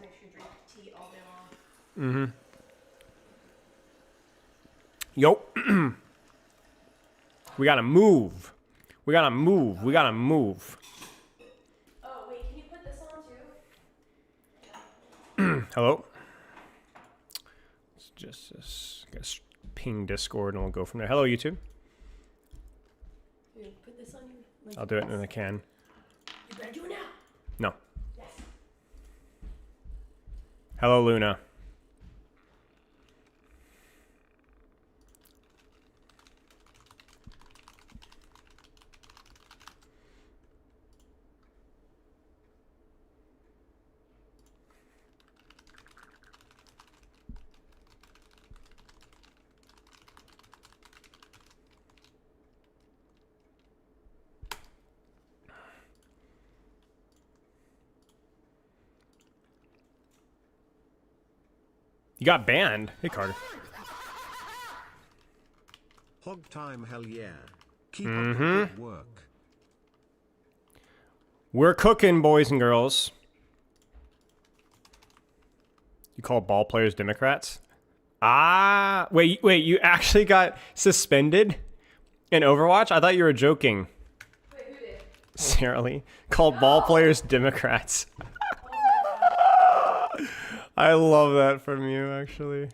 makes you drink tea all day long. Mm-hmm. Yo. We gotta move. We gotta move. We gotta move. Oh, wait, can you put this on too? Hello? Let's just ping Discord and we'll go from there. Hello, YouTube. Put this on your... I'll do it when I can. You better do it now. No. Yes. Hello, Luna. You got banned. Hey, Carter. Hog time, hell yeah. Keep up the good work. We're cooking, boys and girls. You call ball players Democrats? Ah, wait, you actually got suspended in Overwatch? I thought you were joking. Wait, who did? Sarah Lee called ball players Democrats. I love that from you, actually.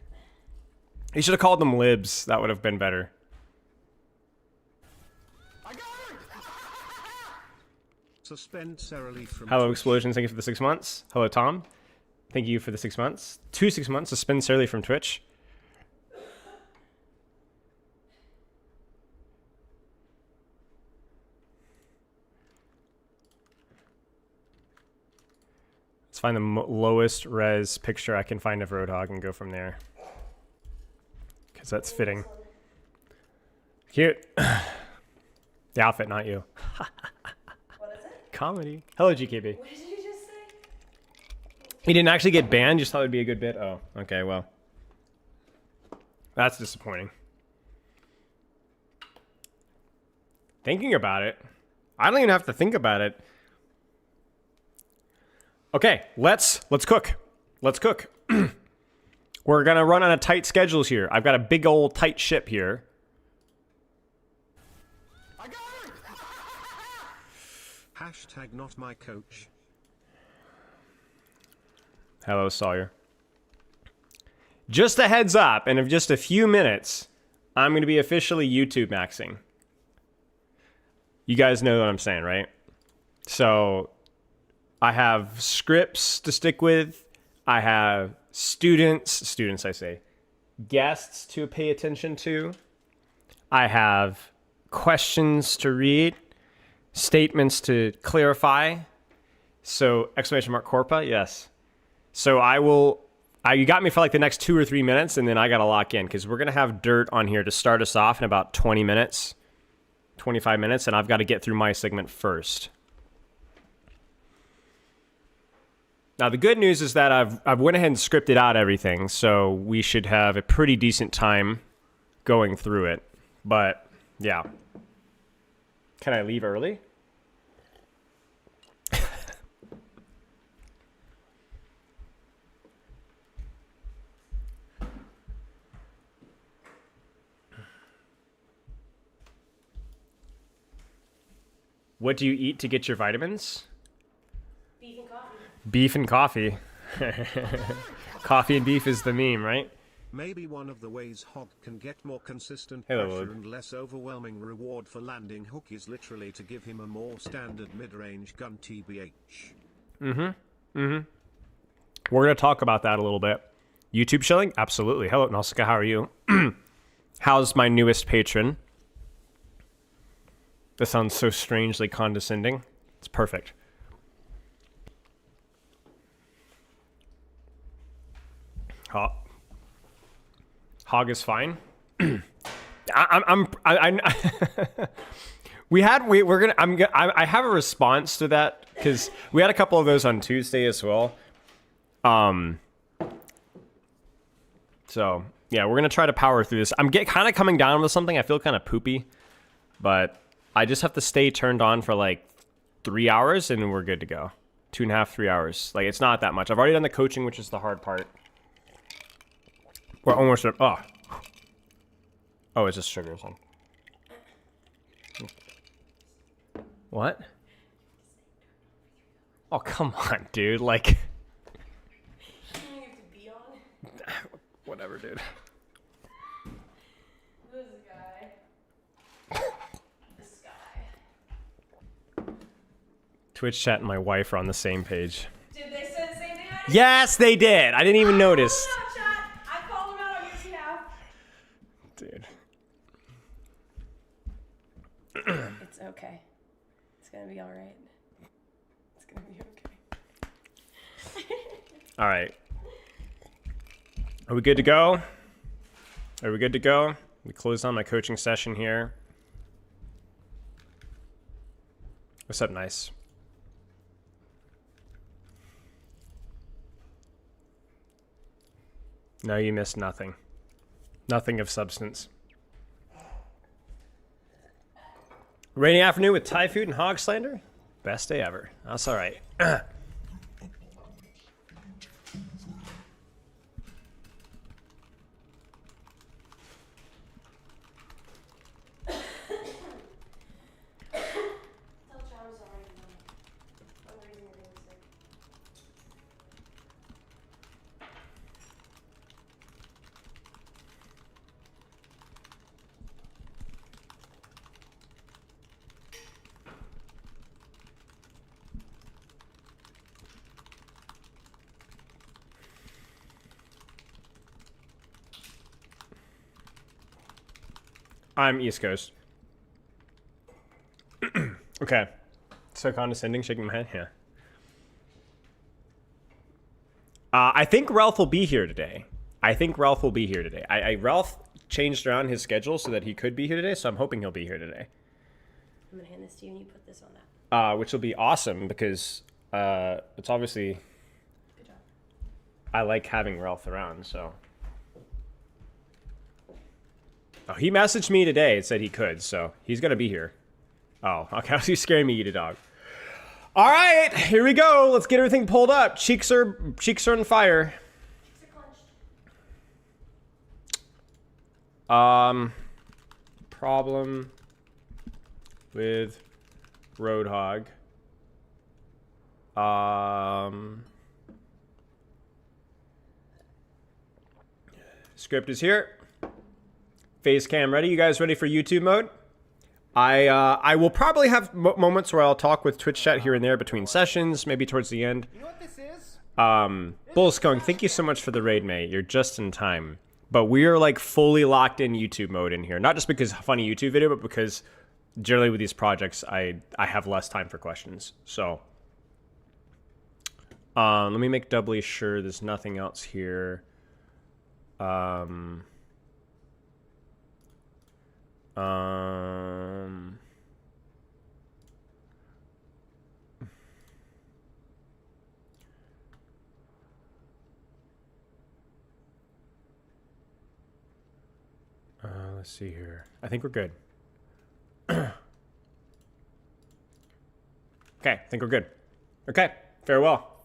You should have called them libs. That would have been better. Suspend Sarah Lee from Hello, Twitch. Explosions. Thank you for the 6 months. Hello, Tom. Thank you for the 6 months. 6 months. Suspend Sarah Lee from Twitch. Let's find the lowest res picture I can find of Roadhog and go from there. Because that's fitting. Cute. The outfit, not you. What is it? Comedy. Hello, GKB. What did you just say? He didn't actually get banned, just thought it would be a good bit. Oh, okay, well. That's disappointing. Thinking about it. I don't even have to think about it. Okay, let's cook. Let's cook. We're gonna run on a tight schedule here. I've got a big old tight ship here. Hashtag not my coach. Hello, Sawyer. Just a heads up, in just a few minutes, I'm gonna be officially YouTube maxing. You guys know what I'm saying, right? So I have scripts to stick with. I have students I say, guests to pay attention to. I have questions to read, statements to clarify. So, exclamation mark Corpa, yes. So you got me for like the next 2 or 3 minutes, and then I gotta lock in, because we're gonna have dirt on here to start us off in about 20 minutes, 25 minutes, and I've got to get through my segment first. Now, the good news is that I've went ahead and scripted out everything, so we should have a pretty decent time going through it. But, yeah. Can I leave early? What do you eat to get your vitamins? Beef and coffee. Beef and coffee. Coffee and beef is the meme, right? Maybe one of the ways Hog can get more consistent Hello, pressure Lord. and less overwhelming reward for landing Hook is literally to give him a more standard mid-range gun TBH. We're going to talk about that a little bit. YouTube shilling? Absolutely. Hello, Nausicaa. How are you? How's my newest patron? That sounds so strangely condescending. It's perfect. Hog is fine. I have a response to that because we had a couple of those on Tuesday as well. So yeah, we're gonna try to power through this. I'm kind of coming down with something. I feel kind of poopy, but I just have to stay turned on for like 3 hours and we're good to go. 2.5, 3 hours. Like, it's not that much. I've already done the coaching, which is the hard part. We're almost at, oh, it's just sugar or something. What? Oh, come on, dude. Like, whatever, dude. This guy. This guy. Twitch chat and my wife are on the same page. Did they say the same thing? I Yes, they did. I didn't even notice. called him out, chat. I called him out on your behalf. Dude. It's okay. It's gonna be all right. It's gonna be okay. All right. Are we good to go? Are we good to go? We closed on my coaching session here. What's up, nice? No, you missed nothing. Nothing of substance. Rainy afternoon with Thai food and hog slander? Best day ever. That's all right. I'm East Coast. Okay. So condescending, shaking my head. Yeah. I think Realth will be here today. Realth changed around his schedule so that he could be here today, so I'm hoping he'll be here today. I'm gonna hand this to you and you put this on that. Which will be awesome because it's obviously... Good job. I like having Realth around, so... Oh, he messaged me today and said he could, so he's gonna be here. Oh, okay. He's scaring me, eat a dog. All right, here we go. Let's get everything pulled up. Cheeks are on fire. Cheeks are clenched. Problem with Roadhog. Script is here. Face cam ready. You guys ready for YouTube mode? I will probably have moments where I'll talk with Twitch chat here and there between sessions, maybe towards the end. You know what this is? Bullskunk, thank you so much for the raid, mate. You're just in time. But we are like fully locked in YouTube mode in here. Not just because funny YouTube video, but because generally with these projects, I have less time for questions. So let me make doubly sure there's nothing else here. Let's see here. I think we're good. Okay, I think we're good. Okay, farewell.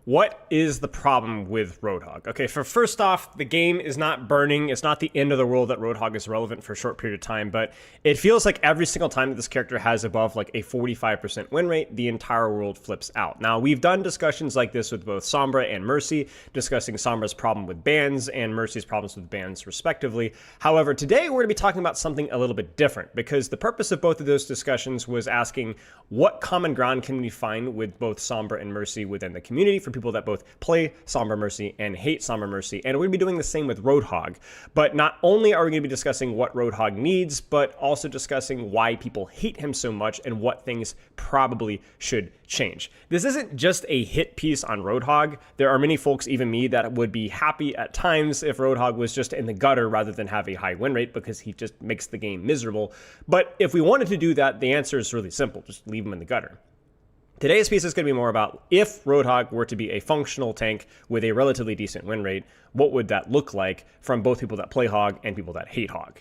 What is the problem with Roadhog? Okay, first off, the game is not burning. It's not the end of the world that Roadhog is relevant for a short period of time, but it feels like every single time that this character has above like a 45% win rate, the entire world flips out. Now, we've done discussions like this with both Sombra and Mercy, discussing Sombra's problem with bans and Mercy's problems with bans, respectively. However, today we're going to be talking about something a little bit different, because the purpose of both of those discussions was asking what common ground can we find with both Sombra and Mercy within the community for people that both play Sombra Mercy and hate Sombra Mercy, and we're going to be doing the same with Roadhog. But not only are we going to be discussing what Roadhog needs, but also discussing why people hate him so much and what things probably should change. This isn't just a hit piece on Roadhog. There are many folks, even me, that would be happy at times if Roadhog was just in the gutter rather than have a high win rate, because he just makes the game miserable. But if we wanted to do that, the answer is really simple. Just leave him in the gutter. Today's piece is going to be more about if Roadhog were to be a functional tank with a relatively decent win rate, what would that look like from both people that play Hog and people that hate Hog?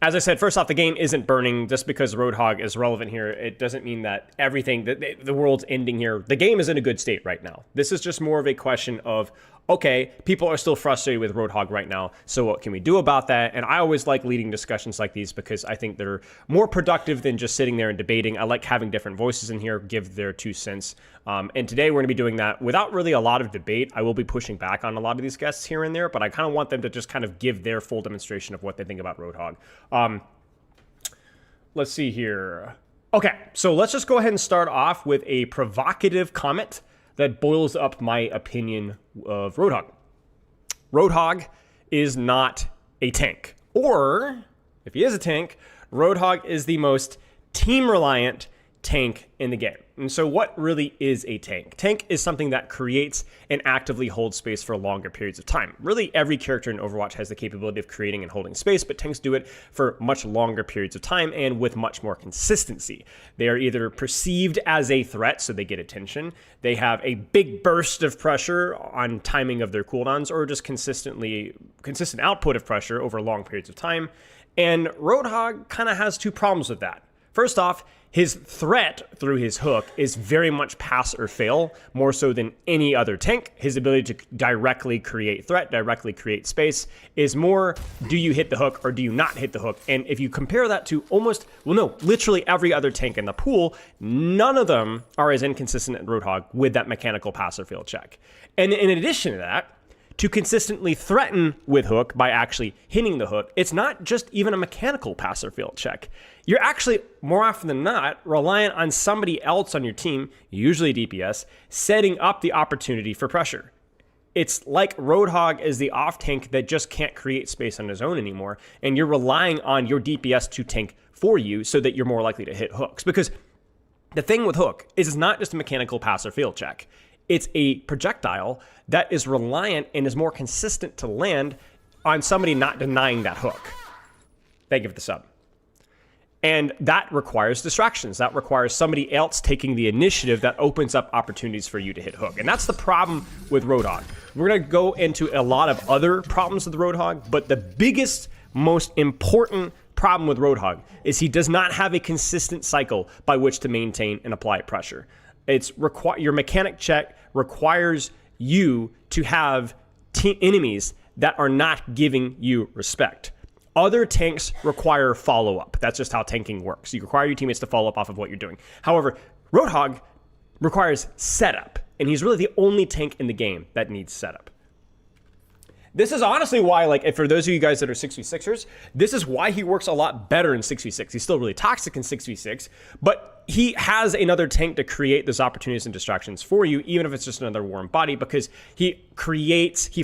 As I said, first off, the game isn't burning. Just because Roadhog is relevant here, it doesn't mean that everything, the world's ending here. The game is in a good state right now. This is just more of a question of, okay, people are still frustrated with Roadhog right now, so what can we do about that? And I always like leading discussions like these because I think they're more productive than just sitting there and debating. I like having different voices in here give their 2 cents. And today we're going to be doing that without really a lot of debate. I will be pushing back on a lot of these guests here and there, but I kind of want them to just kind of give their full demonstration of what they think about Roadhog. Let's see here. Okay, so let's just go ahead and start off with a provocative comment that boils up my opinion of Roadhog. Roadhog is not a tank. Or, if he is a tank, Roadhog is the most team-reliant tank in the game. And so what really is a tank? Tank is something that creates and actively holds space for longer periods of time. Really, every character in Overwatch has the capability of creating and holding space, but tanks do it for much longer periods of time and with much more consistency. They are either perceived as a threat, so they get attention. They have a big burst of pressure on timing of their cooldowns, or just consistent output of pressure over long periods of time. And Roadhog kind of has 2 problems with that. First off, his threat through his hook is very much pass or fail, more so than any other tank. His ability to directly create threat, directly create space, is more, do you hit the hook or do you not hit the hook? And if you compare that to literally every other tank in the pool, none of them are as inconsistent as Roadhog with that mechanical pass or fail check. And in addition to that, to consistently threaten with hook by actually hitting the hook, it's not just even a mechanical pass or fail check. You're actually, more often than not, reliant on somebody else on your team, usually DPS, setting up the opportunity for pressure. It's like Roadhog is the off tank that just can't create space on his own anymore, and you're relying on your DPS to tank for you so that you're more likely to hit hooks. Because the thing with hook is it's not just a mechanical pass or fail check. It's a projectile that is reliant and is more consistent to land on somebody not denying that hook. Thank you for the sub. And that requires distractions. That requires somebody else taking the initiative that opens up opportunities for you to hit hook. And that's the problem with Roadhog. We're going to go into a lot of other problems with Roadhog, but the biggest, most important problem with Roadhog is he does not have a consistent cycle by which to maintain and apply pressure. Your mechanic check requires you to have enemies that are not giving you respect. Other tanks require follow-up. That's just how tanking works. You require your teammates to follow up off of what you're doing. However, Roadhog requires setup, and he's really the only tank in the game that needs setup. This is honestly why, for those of you guys that are 6v6ers, this is why he works a lot better in 6v6. He's still really toxic in 6v6, but he has another tank to create those opportunities and distractions for you, even if it's just another warm body, because he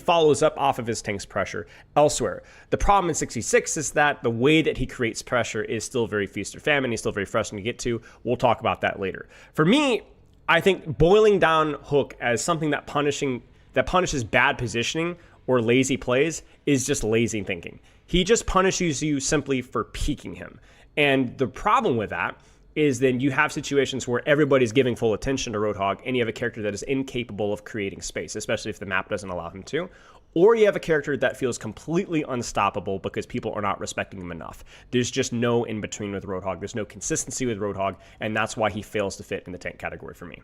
follows up off of his tank's pressure elsewhere. The problem in 6v6 is that the way that he creates pressure is still very feast or famine. He's still very frustrating to get to. We'll talk about that later. For me, I think boiling down hook as something that punishes bad positioning or lazy plays is just lazy thinking. He just punishes you simply for peeking him. And the problem with that is then you have situations where everybody's giving full attention to Roadhog and you have a character that is incapable of creating space, especially if the map doesn't allow him to. Or you have a character that feels completely unstoppable because people are not respecting him enough. There's just no in-between with Roadhog. There's no consistency with Roadhog, and that's why he fails to fit in the tank category for me.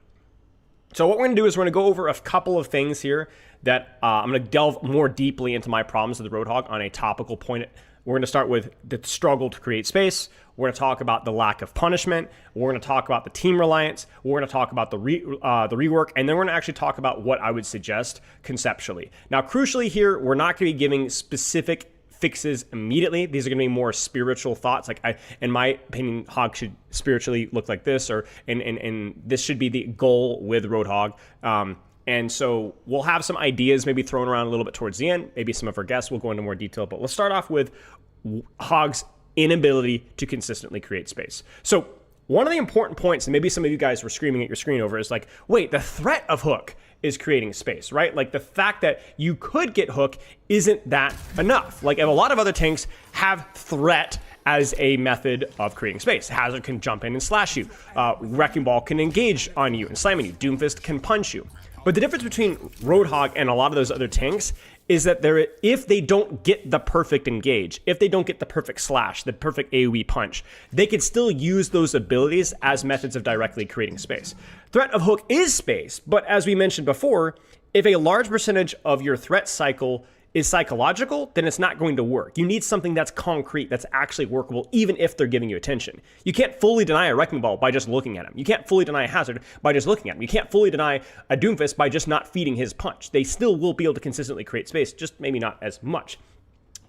So what we're going to do is we're going to go over a couple of things here that I'm going to delve more deeply into my problems with the Roadhog on a topical point. We're going to start with the struggle to create space. We're going to talk about the lack of punishment. We're going to talk about the team reliance. We're going to talk about the rework. And then we're going to actually talk about what I would suggest conceptually. Now, crucially here, we're not going to be giving specific fixes immediately. These are going to be more spiritual thoughts. In my opinion, Hog should spiritually look like this, and this should be the goal with Roadhog. And so we'll have some ideas maybe thrown around a little bit towards the end. Maybe some of our guests will go into more detail, but let's start off with Hog's inability to consistently create space. So one of the important points, and maybe some of you guys were screaming at your screen over, is wait, the threat of hook is creating space, right? The fact that you could get hook isn't that enough. If a lot of other tanks have threat as a method of creating space. Hazard can jump in and slash you. Wrecking Ball can engage on you and slam on you. Doomfist can punch you. But the difference between Roadhog and a lot of those other tanks is that if they don't get the perfect engage, if they don't get the perfect slash, the perfect AoE punch, they can still use those abilities as methods of directly creating space. Threat of Hook is space, but as we mentioned before, if a large percentage of your threat cycle is psychological, then it's not going to work. You need something that's concrete, that's actually workable, even if they're giving you attention. You can't fully deny a Wrecking Ball by just looking at him. You can't fully deny a Hazard by just looking at him. You can't fully deny a Doomfist by just not feeding his punch. They still will be able to consistently create space, just maybe not as much.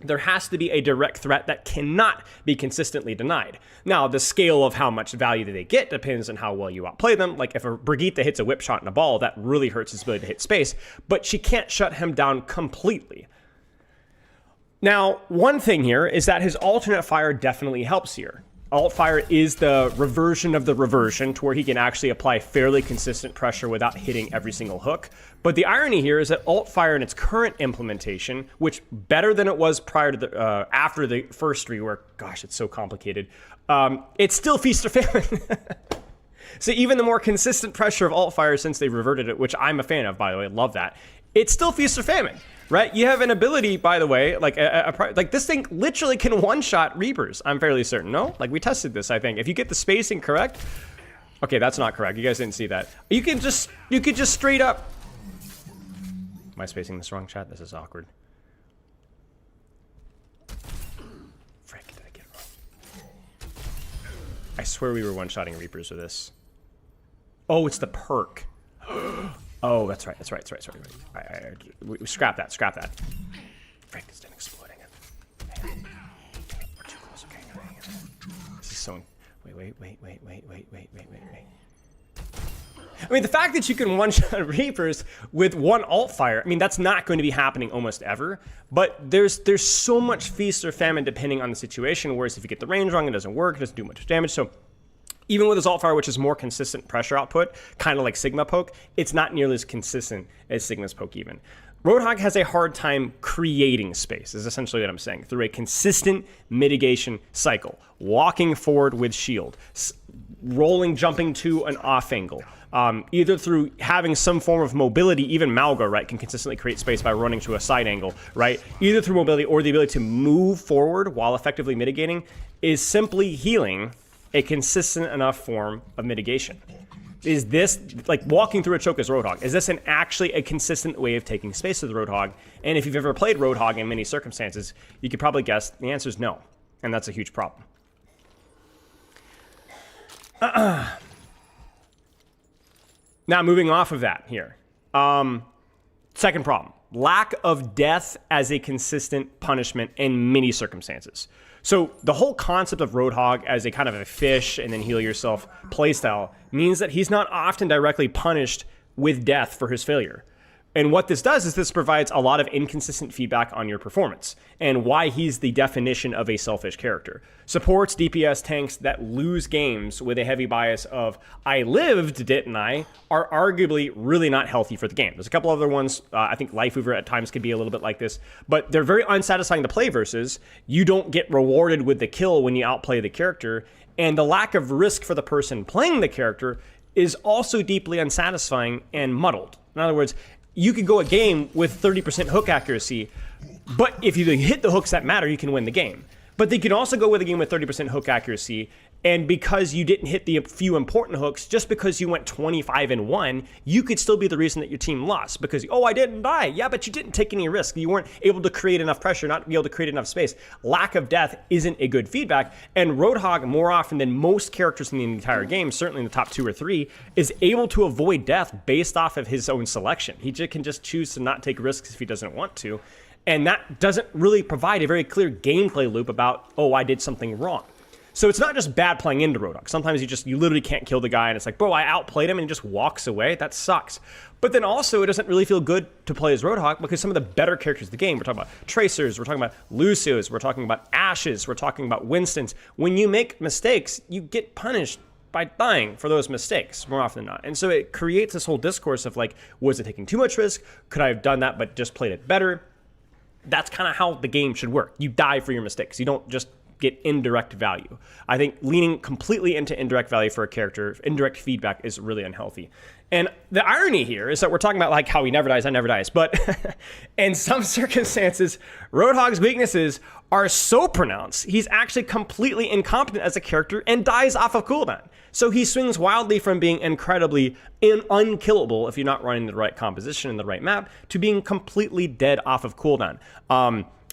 There has to be a direct threat that cannot be consistently denied. Now, the scale of how much value that they get depends on how well you outplay them. Like if a Brigitte hits a whip shot in a ball, that really hurts his ability to hit space, but she can't shut him down completely. Now, one thing here is that his alternate fire definitely helps here. Alt fire is the reversion of the reversion to where he can actually apply fairly consistent pressure without hitting every single hook. But the irony here is that alt fire in its current implementation, which better than it was prior to the after the first rework, gosh, it's so complicated. It's still feast or famine. So even the more consistent pressure of alt fire since they reverted it, which I'm a fan of, by the way, love that. It's still feast or famine. Right? You have an ability, by the way, like like this thing literally can one-shot Reapers, I'm fairly certain. No? Like we tested this, I think. If you get the spacing correct. Okay, that's not correct. You guys didn't see that. You could just straight up. Am I spacing this wrong, chat? This is awkward. Frick, did I get it wrong? I swear we were one-shotting Reapers with this. Oh, it's the perk. Oh, that's right. Scrap that. Frank is done exploding it. Man. We're too close. Okay, hang on. This is so. Wait. I mean, the fact that you can one-shot Reapers with one alt fire, I mean, that's not going to be happening almost ever. But there's so much feast or famine depending on the situation. Whereas if you get the range wrong, it doesn't work. It doesn't do much damage. So even with his alt fire, which is more consistent pressure output, kind of like Sigma poke, it's not nearly as consistent as Sigma's poke even. Roadhog has a hard time creating space, is essentially what I'm saying, through a consistent mitigation cycle. Walking forward with shield, rolling, jumping to an off angle, either through having some form of mobility, even Malga, right, can consistently create space by running to a side angle, right? Either through mobility or the ability to move forward while effectively mitigating is simply healing a consistent enough form of mitigation. Is this, like walking through a choke as Roadhog, is this actually a consistent way of taking space to the Roadhog? And if you've ever played Roadhog in many circumstances, you could probably guess the answer is no. And that's a huge problem. Now, moving off of that here. Second problem, lack of death as a consistent punishment in many circumstances. So the whole concept of Roadhog as a kind of a fish and then heal yourself playstyle means that he's not often directly punished with death for his failure. And what this does is this provides a lot of inconsistent feedback on your performance and why he's the definition of a selfish character. Supports, DPS, tanks that lose games with a heavy bias of I lived, didn't I, are arguably really not healthy for the game. There's a couple other ones. I think Life Hoover at times could be a little bit like this, but they're very unsatisfying to play versus. You don't get rewarded with the kill when you outplay the character, and the lack of risk for the person playing the character is also deeply unsatisfying and muddled. In other words, you could go a game with 30% hook accuracy, but if you hit the hooks that matter, you can win the game. But they can also go with a game with 30% hook accuracy, and because you didn't hit the few important hooks, just because you went 25-1, you could still be the reason that your team lost. Because, oh, I didn't die. Yeah, but you didn't take any risk. You weren't able to create enough pressure, not be able to create enough space. Lack of death isn't a good feedback, and Roadhog, more often than most characters in the entire game, certainly in the top 2 or 3, is able to avoid death based off of his own selection. He can just choose to not take risks if he doesn't want to. And that doesn't really provide a very clear gameplay loop about, oh, I did something wrong. So it's not just bad playing into Roadhog. Sometimes you literally can't kill the guy and it's like, bro, I outplayed him and he just walks away. That sucks. But then also it doesn't really feel good to play as Roadhog because some of the better characters of the game, we're talking about Tracers, we're talking about Lucios, we're talking about Ashes, we're talking about Winstons. When you make mistakes, you get punished by dying for those mistakes more often than not. And so it creates this whole discourse of like, was it taking too much risk? Could I have done that but just played it better? That's kind of how the game should work. You die for your mistakes. You don't just get indirect value. I think leaning completely into indirect value for a character, indirect feedback, is really unhealthy. And the irony here is that we're talking about like how he never dies, I never dies. But in some circumstances, Roadhog's weaknesses are so pronounced, he's actually completely incompetent as a character and dies off of cooldown. So he swings wildly from being incredibly unkillable if you're not running the right composition and the right map to being completely dead off of cooldown.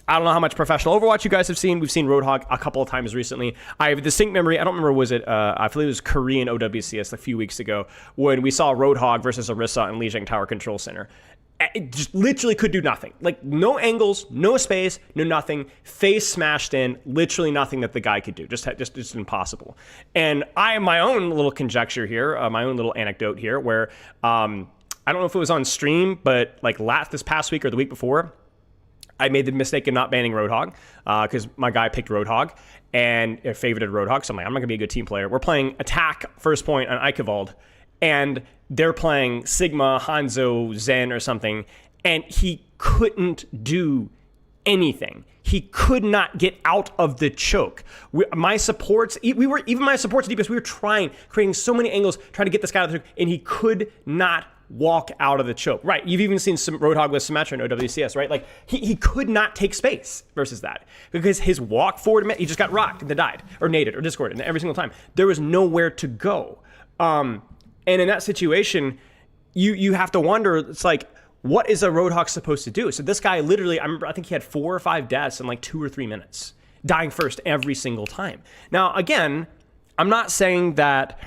I don't know how much professional Overwatch you guys have seen. We've seen Roadhog a couple of times recently. I have a distinct memory. I don't remember, was it, I believe it was Korean OWCS a few weeks ago when we saw Roadhog versus Orisa in Lijiang Tower Control Center. It just literally could do nothing. Like, no angles, no space, no nothing. Face smashed in, literally nothing that the guy could do. Just impossible. And I have my own little conjecture here, my own little anecdote here, where I don't know if it was on stream, but like this past week or the week before, I made the mistake of not banning Roadhog because my guy picked Roadhog and favorited Roadhog. So I'm like, I'm not going to be a good team player. We're playing attack first point on Eikevald, and they're playing Sigma, Hanzo, Zen or something, and he couldn't do anything. He could not get out of the choke. My supports, even my supports DPS, we were creating so many angles, trying to get this guy out of the choke, and he could not walk out of the choke. Right, you've even seen some Roadhog with Symmetra in OWCS, right? Like, he could not take space versus that because his walk forward, he just got rocked and then died, or naded, or discorded, and every single time. There was nowhere to go. And in that situation, you have to wonder, it's like, what is a Roadhog supposed to do? So this guy literally, I think he had 4 or 5 deaths in like 2 or 3 minutes, dying first every single time. Now, again, I'm not saying that,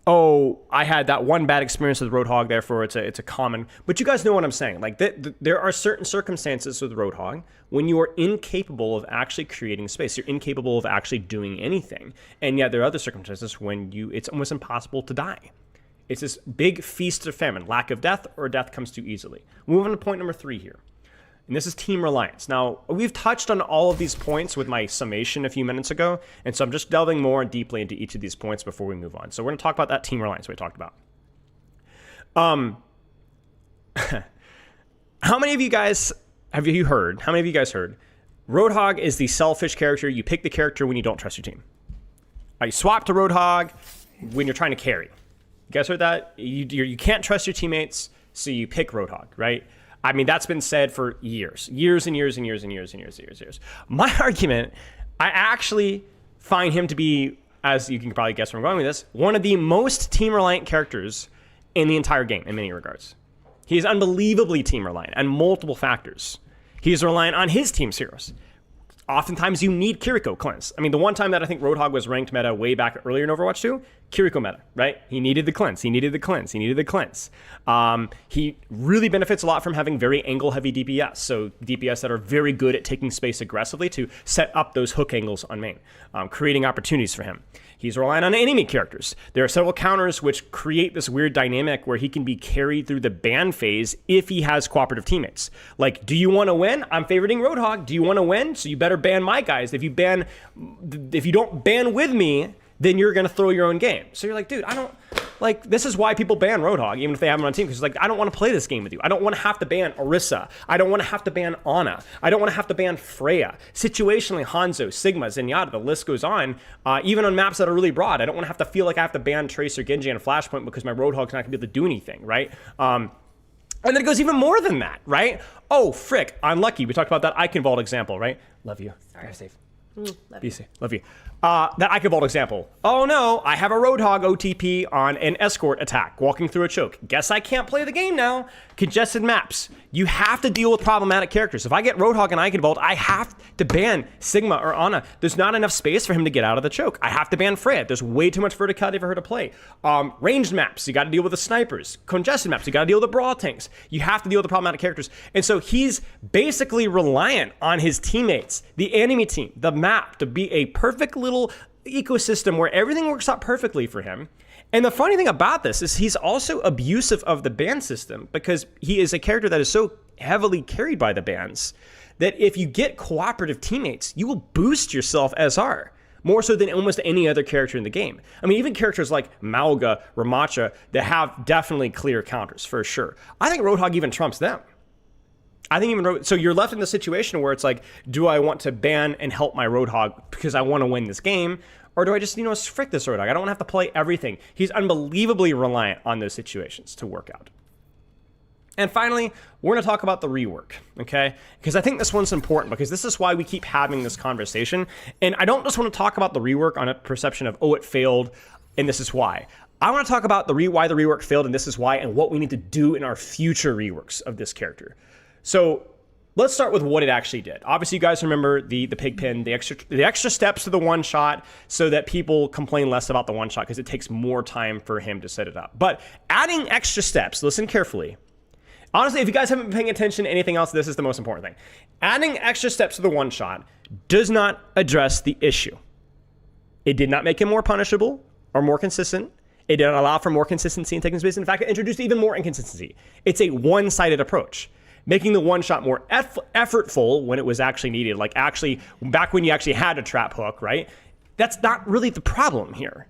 oh, I had that one bad experience with Roadhog, therefore it's a common, but you guys know what I'm saying. Like, there are certain circumstances with Roadhog when you are incapable of actually creating space. You're incapable of actually doing anything. And yet there are other circumstances when it's almost impossible to die. It's this big feast of famine, lack of death, or death comes too easily. Moving to point number 3 here. And this is team reliance. Now, we've touched on all of these points with my summation a few minutes ago, and so I'm just delving more deeply into each of these points before we move on. So we're going to talk about that team reliance we talked about. How many of you guys heard Roadhog is the selfish character? You pick the character when you don't trust your team. You swap to Roadhog when you're trying to carry. You guys heard that? You can't trust your teammates, so you pick Roadhog, right? I mean, that's been said for years. My argument, I actually find him to be, as you can probably guess where I'm going with this, one of the most team-reliant characters in the entire game in many regards. He is unbelievably team-reliant on multiple factors. He's reliant on his team's heroes. Oftentimes you need Kiriko cleanse. I mean, the one time that I think Roadhog was ranked meta way back earlier in Overwatch 2, Kiriko meta, right? He needed the cleanse. He really benefits a lot from having very angle-heavy DPS. So DPS that are very good at taking space aggressively to set up those hook angles on main, creating opportunities for him. He's relying on enemy characters. There are several counters which create this weird dynamic where he can be carried through the ban phase if he has cooperative teammates. Like, do you want to win? I'm favoriting Roadhog. Do you want to win? So you better ban my guys. If you don't ban with me, then you're going to throw your own game. So you're like, dude, this is why people ban Roadhog, even if they have him on team, because like, I don't want to play this game with you. I don't want to have to ban Orisa. I don't want to have to ban Ana. I don't want to have to ban Freya. Situationally, Hanzo, Sigma, Zenyatta, the list goes on. Even on maps that are really broad, I don't want to have to feel like I have to ban Tracer, Genji, and Flashpoint because my Roadhog's not going to be able to do anything, right? And then it goes even more than that, right? Oh, frick, unlucky. We talked about that Eichenwald example, right? Love you. Sorry. Drive safe. Love Be safe. Love you. That Eichenwald example. Oh no, I have a Roadhog OTP on an escort attack, walking through a choke. Guess I can't play the game now. Congested maps. You have to deal with problematic characters. If I get Roadhog and Eichenwald, I have to ban Sigma or Ana. There's not enough space for him to get out of the choke. I have to ban Freya. There's way too much verticality for her to play. Ranged maps, you got to deal with the snipers. Congested maps, you got to deal with the brawl tanks. You have to deal with the problematic characters. And so he's basically reliant on his teammates, the enemy team, the map, to be a perfect little ecosystem where everything works out perfectly for him. And the funny thing about this is he's also abusive of the ban system because he is a character that is so heavily carried by the bans that if you get cooperative teammates, you will boost yourself SR more so than almost any other character in the game. I mean, even characters like Malga, Ramacha that have definitely clear counters for sure. I think Roadhog even trumps them. I think even so you're left in the situation where it's like, do I want to ban and help my Roadhog because I want to win this game? Or do I just, frick this Roadhog? I don't want to have to play everything. He's unbelievably reliant on those situations to work out. And finally, we're going to talk about the rework, okay? Because I think this one's important because this is why we keep having this conversation. And I don't just want to talk about the rework on a perception of, oh, it failed, and this is why. I want to talk about why the rework failed, and this is why, and what we need to do in our future reworks of this character. So let's start with what it actually did. Obviously, you guys remember the pig pin, the extra steps to the one shot so that people complain less about the one shot because it takes more time for him to set it up. But adding extra steps, listen carefully. Honestly, if you guys haven't been paying attention to anything else, this is the most important thing. Adding extra steps to the one shot does not address the issue. It did not make him more punishable or more consistent. It did not allow for more consistency in taking space. In fact, it introduced even more inconsistency. It's a one-sided approach, making the one shot more effortful when it was actually needed. Like actually, back when you actually had a trap hook, right? That's not really the problem here.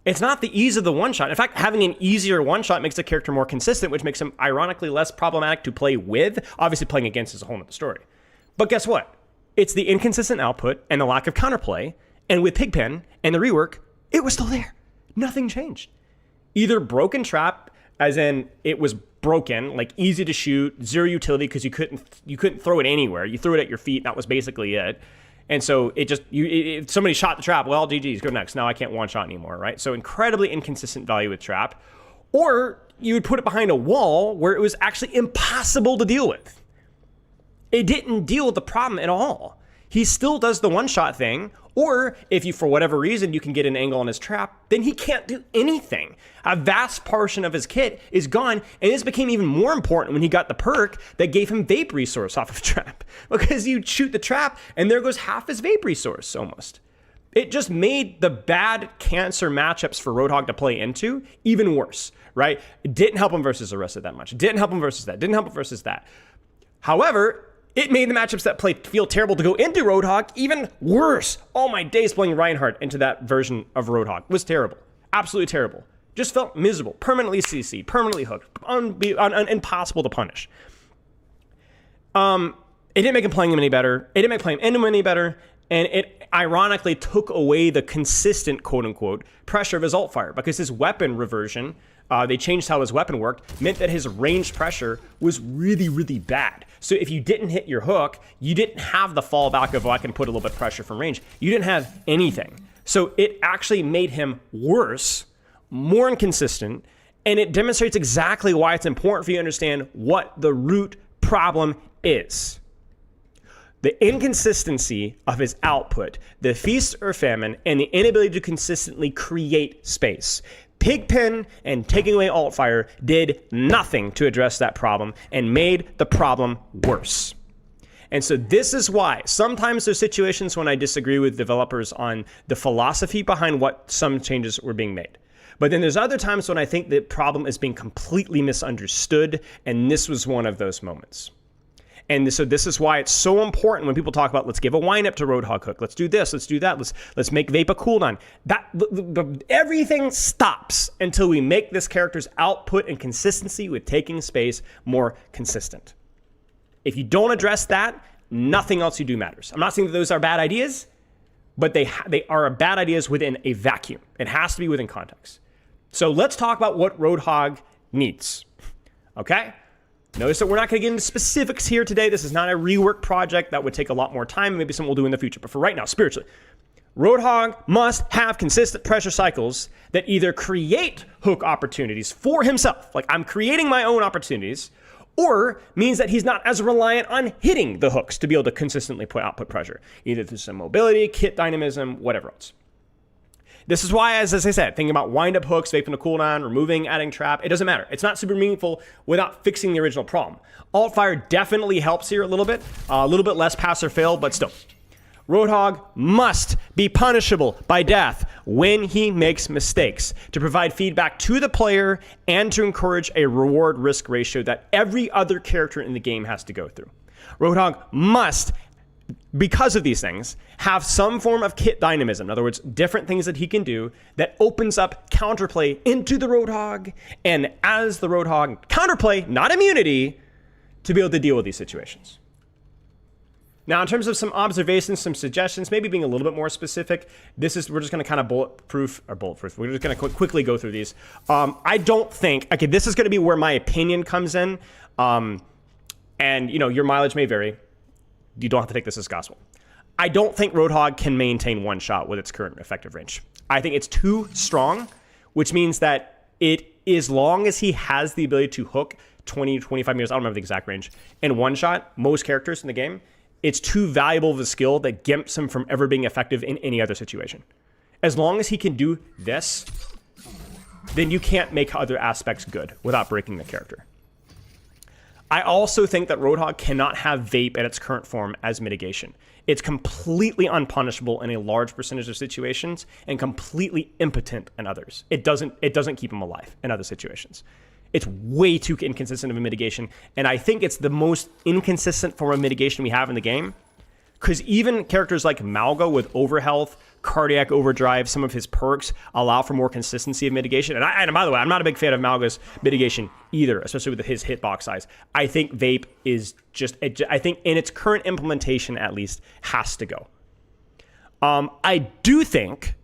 It's not the ease of the one shot. In fact, having an easier one shot makes the character more consistent, which makes him ironically less problematic to play with. Obviously, playing against is a whole other story. But guess what? It's the inconsistent output and the lack of counterplay. And with Pigpen and the rework, it was still there. Nothing changed. Either broken trap, as in it was broken, like easy to shoot, zero utility because you couldn't throw it anywhere. You threw it at your feet. That was basically it. And so if somebody shot the trap, well, GG's, go next. Now I can't one shot anymore, right? So incredibly inconsistent value with trap. Or you would put it behind a wall where it was actually impossible to deal with. It didn't deal with the problem at all. He still does the one shot thing. Or if you, for whatever reason, you can get an angle on his trap, then he can't do anything. A vast portion of his kit is gone, and this became even more important when he got the perk that gave him vape resource off of trap. Because you shoot the trap, and there goes half his vape resource, almost. It just made the bad cancer matchups for Roadhog to play into even worse, right? It didn't help him versus Arrested that much. It didn't help him versus that. It didn't help him versus that. However, it made the matchups that feel terrible to go into Roadhog even worse. All my days playing Reinhardt into that version of Roadhog was terrible. Absolutely terrible. Just felt miserable. Permanently CC, permanently hooked. Impossible to punish. It didn't make him playing him any better. It didn't make playing him any better. And it ironically took away the consistent, quote-unquote, pressure of his alt fire because his weapon reversion, they changed how his weapon worked, meant that his range pressure was really, really bad. So if you didn't hit your hook, you didn't have the fallback of, oh, I can put a little bit of pressure from range. You didn't have anything. So it actually made him worse, more inconsistent, and it demonstrates exactly why it's important for you to understand what the root problem is. The inconsistency of his output, the feast or famine, and the inability to consistently create space. Pigpen and taking away alt fire did nothing to address that problem and made the problem worse. And so this is why sometimes there's situations when I disagree with developers on the philosophy behind what some changes were being made. But then there's other times when I think the problem is being completely misunderstood, and this was one of those moments. And so this is why it's so important when people talk about, let's give a wind-up to Roadhog hook. Let's do this. Let's do that. Let's make vape a cooldown. Everything stops until we make this character's output and consistency with taking space more consistent. If you don't address that, nothing else you do matters. I'm not saying that those are bad ideas, but they are bad ideas within a vacuum. It has to be within context. So let's talk about what Roadhog needs. Okay? Notice that we're not going to get into specifics here today. This is not a rework project. That would take a lot more time. Maybe something we'll do in the future. But for right now, spiritually, Roadhog must have consistent pressure cycles that either create hook opportunities for himself, like I'm creating my own opportunities, or means that he's not as reliant on hitting the hooks to be able to consistently put output pressure, either through some mobility, kit dynamism, whatever else. This is why, as I said, thinking about wind-up hooks, vaping a cooldown, removing, adding trap, it doesn't matter. It's not super meaningful without fixing the original problem. Alt fire definitely helps here a little bit less pass or fail, but still. Roadhog must be punishable by death when he makes mistakes to provide feedback to the player and to encourage a reward-risk ratio that every other character in the game has to go through. Roadhog must, because of these things, have some form of kit dynamism. In other words, different things that he can do that opens up counterplay into the Roadhog. And as the Roadhog, counterplay, not immunity, to be able to deal with these situations. Now, in terms of some observations, some suggestions, maybe being a little bit more specific, we're just going to kind of bulletproof. We're just going to quickly go through these. I don't think, okay, this is going to be where my opinion comes in. And, your mileage may vary. You don't have to take this as gospel. I don't think Roadhog can maintain one shot with its current effective range. I think it's too strong, which means that as long as he has the ability to hook 20, 25 meters, I don't remember the exact range, in one shot, most characters in the game, it's too valuable of a skill that gimps him from ever being effective in any other situation. As long as he can do this, then you can't make other aspects good without breaking the character. I also think that Roadhog cannot have vape in its current form as mitigation. It's completely unpunishable in a large percentage of situations and completely impotent in others. It doesn't keep him alive in other situations. It's way too inconsistent of a mitigation, and I think it's the most inconsistent form of mitigation we have in the game, because even characters like Malga with overhealth, cardiac overdrive, some of his perks allow for more consistency of mitigation. And by the way, I'm not a big fan of Malga's mitigation either, especially with his hitbox size. I think vape is I think in its current implementation at least, has to go. I do think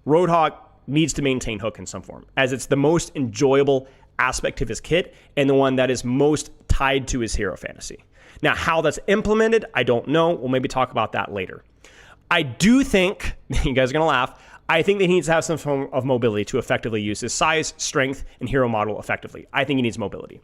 Roadhog needs to maintain hook in some form, as it's the most enjoyable aspect of his kit and the one that is most tied to his hero fantasy. Now, how that's implemented, I don't know. We'll maybe talk about that later. I do think, you guys are going to laugh, I think that he needs to have some form of mobility to effectively use his size, strength, and hero model effectively. I think he needs mobility.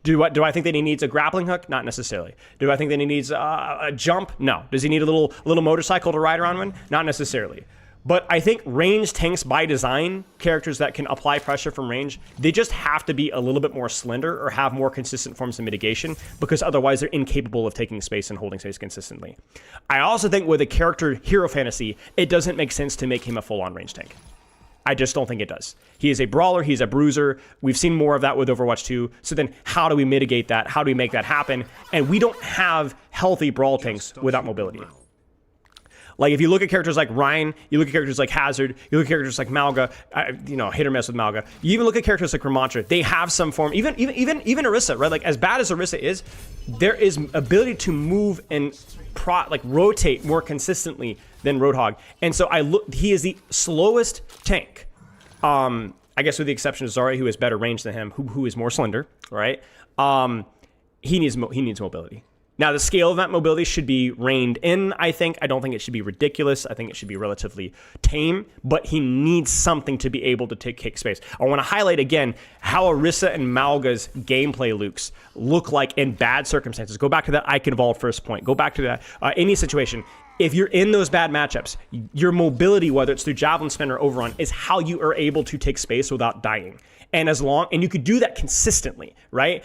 Do I think that he needs a grappling hook? Not necessarily. Do I think that he needs a jump? No. Does he need a little motorcycle to ride around on? Not necessarily. But I think range tanks by design, characters that can apply pressure from range, they just have to be a little bit more slender or have more consistent forms of mitigation, because otherwise they're incapable of taking space and holding space consistently. I also think with a character hero fantasy, it doesn't make sense to make him a full-on range tank. I just don't think it does. He is a brawler, he's a bruiser. We've seen more of that with Overwatch 2. So then how do we mitigate that? How do we make that happen? And we don't have healthy brawl tanks without mobility. Like, if you look at characters like Ryan, you look at characters like Hazard, you look at characters like Malga, hit or miss with Malga. You even look at characters like Ramantra. They have some form, even Orisa, right? Like, as bad as Orisa is, there is ability to move and rotate more consistently than Roadhog. And so he is the slowest tank. I guess with the exception of Zarya, who has better range than him, who is more slender, right? He needs mobility. Now, the scale of that mobility should be reined in, I think. I don't think it should be ridiculous. I think it should be relatively tame, but he needs something to be able to kick space. I want to highlight again how Orisa and Malga's gameplay looks look like in bad circumstances. Go back to that Icon Vault first point. Go back to that any situation. If you're in those bad matchups, your mobility, whether it's through Javelin Spin or Overrun, is how you are able to take space without dying. And you could do that consistently, right?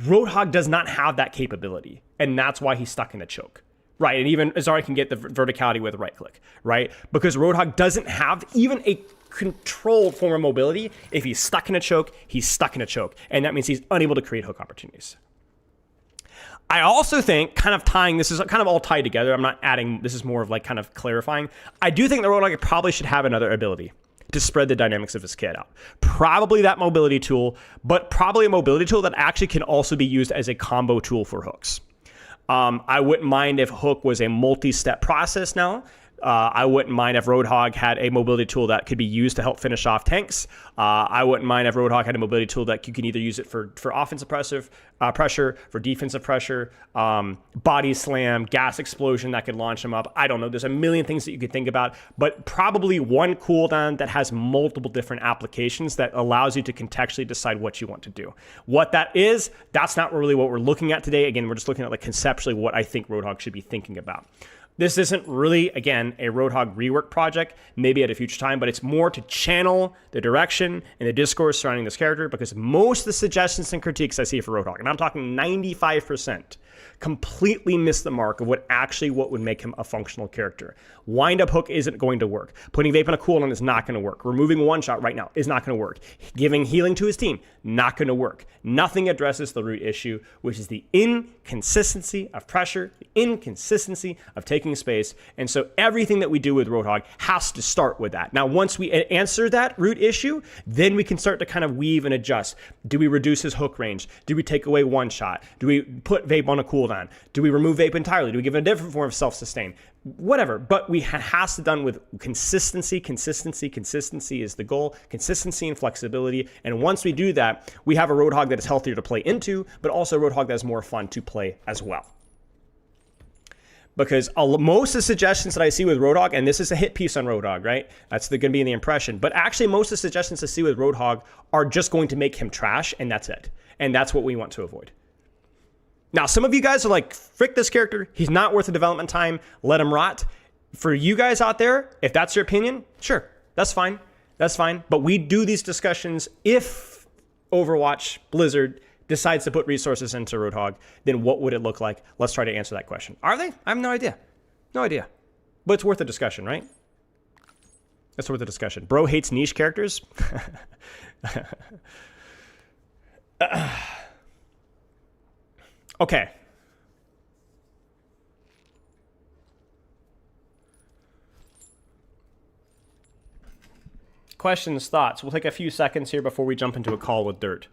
Roadhog does not have that capability, and that's why he's stuck in the choke, right? And even Azari can get the verticality with a right click, right? Because Roadhog doesn't have even a controlled form of mobility. If he's stuck in a choke, he's stuck in a choke, and that means he's unable to create hook opportunities. I also think, kind of tying, this is kind of all tied together. I'm not adding, this is more of like kind of clarifying. I do think that Roadhog probably should have another ability to spread the dynamics of his kit out. Probably that mobility tool, but probably a mobility tool that actually can also be used as a combo tool for hooks. I wouldn't mind if hook was a multi-step process now. I wouldn't mind if Roadhog had a mobility tool that could be used to help finish off tanks. I wouldn't mind if Roadhog had a mobility tool that you can either use it for offensive pressure, for defensive pressure, body slam, gas explosion that could launch him up. I don't know. There's a million things that you could think about, but probably one cooldown that has multiple different applications that allows you to contextually decide what you want to do. What that is, that's not really what we're looking at today. Again, we're just looking at like conceptually what I think Roadhog should be thinking about. This isn't really, again, a Roadhog rework project, maybe at a future time, but it's more to channel the direction and the discourse surrounding this character, because most of the suggestions and critiques I see for Roadhog, and I'm talking 95%, completely miss the mark of what would make him a functional character. Wind-up hook isn't going to work. Putting vape on a cooldown is not going to work. Removing one shot right now is not going to work. Giving healing to his team, not going to work. Nothing addresses the root issue, which is the inconsistency of pressure, the inconsistency of taking making space. And so everything that we do with Roadhog has to start with that. Now, once we answer that root issue, then we can start to kind of weave and adjust. Do we reduce his hook range? Do we take away one shot? Do we put vape on a cooldown? Do we remove vape entirely? Do we give it a different form of self-sustain? Whatever, but we has to done with consistency. Consistency is the goal. Consistency and flexibility. And once we do that, we have a Roadhog that is healthier to play into, but also a Roadhog that is more fun to play as well. Because most of the suggestions that I see with Roadhog, and this is a hit piece on Roadhog, right? That's going to be in the impression. But actually, most of the suggestions I see with Roadhog are just going to make him trash, and that's it. And that's what we want to avoid. Now, some of you guys are like, frick this character. He's not worth the development time. Let him rot. For you guys out there, if that's your opinion, sure, that's fine. That's fine. But we do these discussions if Overwatch, Blizzard, decides to put resources into Roadhog, then what would it look like? Let's try to answer that question. Are they? I have no idea. No idea. But it's worth a discussion, right? It's worth a discussion. Bro hates niche characters. Okay. Questions, thoughts? We'll take a few seconds here before we jump into a call with Dirt.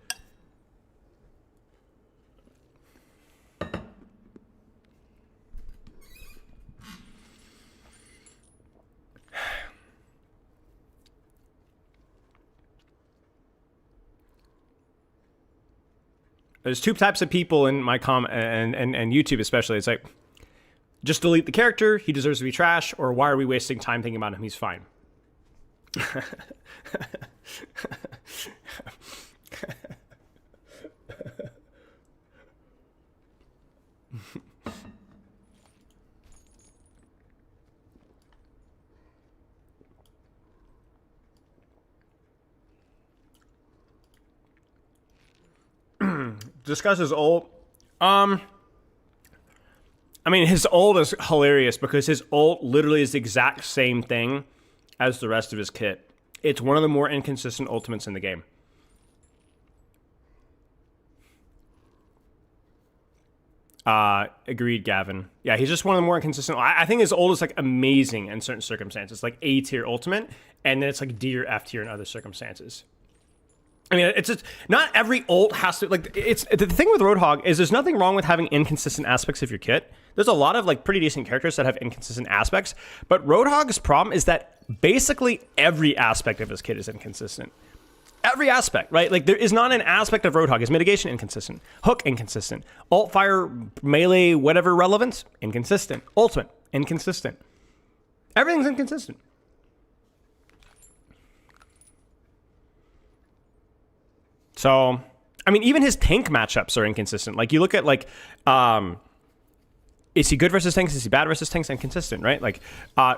There's two types of people in my and YouTube especially. It's like, just delete the character, he deserves to be trash, or why are we wasting time thinking about him, he's fine. Discuss his ult. I mean, his ult is hilarious because his ult literally is the exact same thing as the rest of his kit. It's one of the more inconsistent ultimates in the game. Agreed, Gavin. Yeah, he's just one of the more inconsistent. I think his ult is like amazing in certain circumstances, like A tier ultimate, and then it's like D or F tier in other circumstances. I mean, it's just, not every ult has to, like, it's, the thing with Roadhog is there's nothing wrong with having inconsistent aspects of your kit. There's a lot of, like, pretty decent characters that have inconsistent aspects, but Roadhog's problem is that basically every aspect of his kit is inconsistent. Every aspect, right? Like, there is not an aspect of Roadhog. His mitigation, inconsistent. Hook, inconsistent. Alt fire, melee, whatever relevance, inconsistent. Ultimate, inconsistent. Everything's inconsistent. So, I mean, even his tank matchups are inconsistent. Like, you look at, like, is he good versus tanks? Is he bad versus tanks? Inconsistent, right? Like,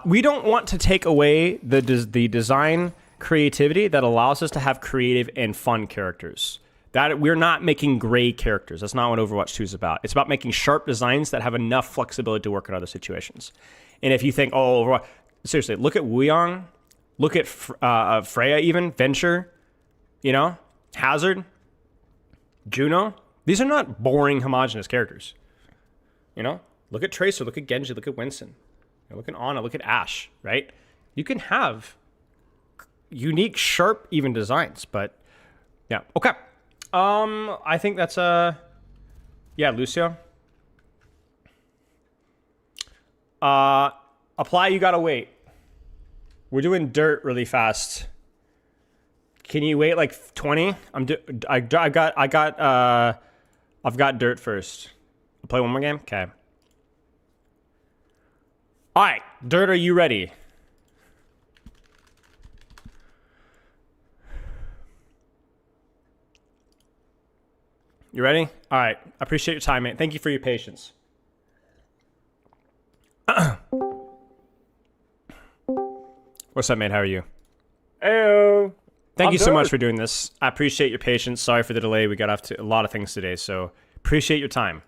we don't want to take away the design creativity that allows us to have creative and fun characters. That we're not making gray characters. That's not what Overwatch 2 is about. It's about making sharp designs that have enough flexibility to work in other situations. And if you think, oh, seriously, look at Wuyong, look at Freya even, Venture, you know? Hazard, Juno, these are not boring, homogenous characters. You know, look at Tracer, look at Genji, look at Winston, look at Ana, look at Ashe, right? You can have unique, sharp, even designs, but yeah, okay. I think that's yeah, Lucio. Apply, you gotta wait. We're doing Dirt really fast. Can you wait like 20? I've got Dirt first. I'll play one more game? Okay. All right, Dirt, are you ready? You ready? All right. I appreciate your time, mate. Thank you for your patience. What's up, mate? How are you? Heyo. Thank you so much for doing this. I appreciate your patience. Sorry for the delay. We got off to a lot of things today, so appreciate your time.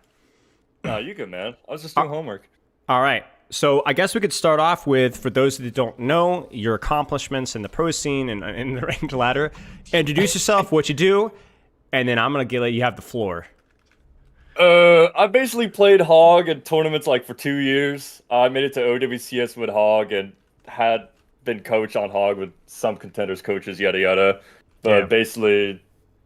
No, you good, man. I was just doing homework. All right. So I guess we could start off with, for those that don't know, your accomplishments in the pro scene and in the ranked ladder. Introduce yourself, what you do, and then I'm going to let you have the floor. I basically played Hog in tournaments like for 2 years. I made it to OWCS with Hog and had been coached on Hog with some contenders, coaches, yada yada. Yeah. But basically,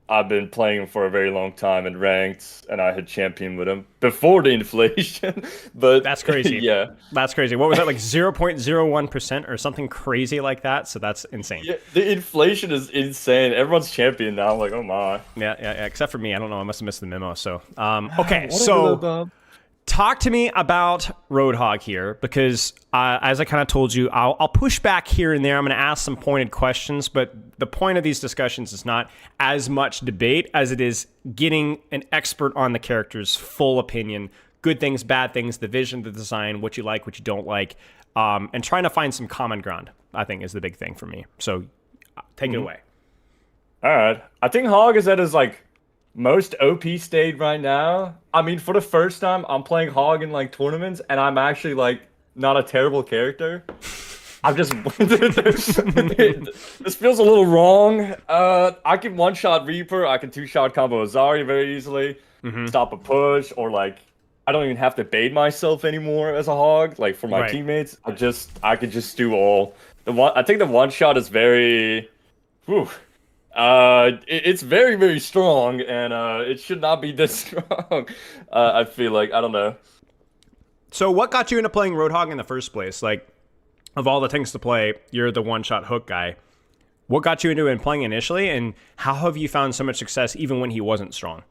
I've been playing him for a very long time and ranked, and I had champion with him before the inflation. But That's crazy. yeah, That's crazy. What was that, like 0.01% or something crazy like that? So that's insane. yeah, the inflation is insane. Everyone's champion now. I'm like, oh my. Yeah. Except for me. I don't know. I must have missed the memo. So, okay. So Whatever, talk to me about Roadhog here, because as I kind of told you, I'll push back here and there. I'm going to ask some pointed questions, but the point of these discussions is not as much debate as it is getting an expert on the character's full opinion, good things, bad things, the vision, the design, what you like, what you don't like, and trying to find some common ground, I think, is the big thing for me. So take it away. All right. I think Hog is at his like most OP state right now. I mean, for the first time, I'm playing Hog in like tournaments, and I'm actually like not a terrible character. I'm just this feels a little wrong. I can one shot Reaper. I can two shot combo Azari very easily. Stop a push, or like I don't even have to bait myself anymore as a Hog. Like for my Right. teammates, I could just do all. I think the one shot is very. Whew, it's very, very strong, and it should not be this strong. I feel like I don't know. So what got you into playing Roadhog in the first place? Like, of all the things to play, you're the one-shot hook guy. What got you into it and playing initially, and how have you found so much success even when he wasn't strong?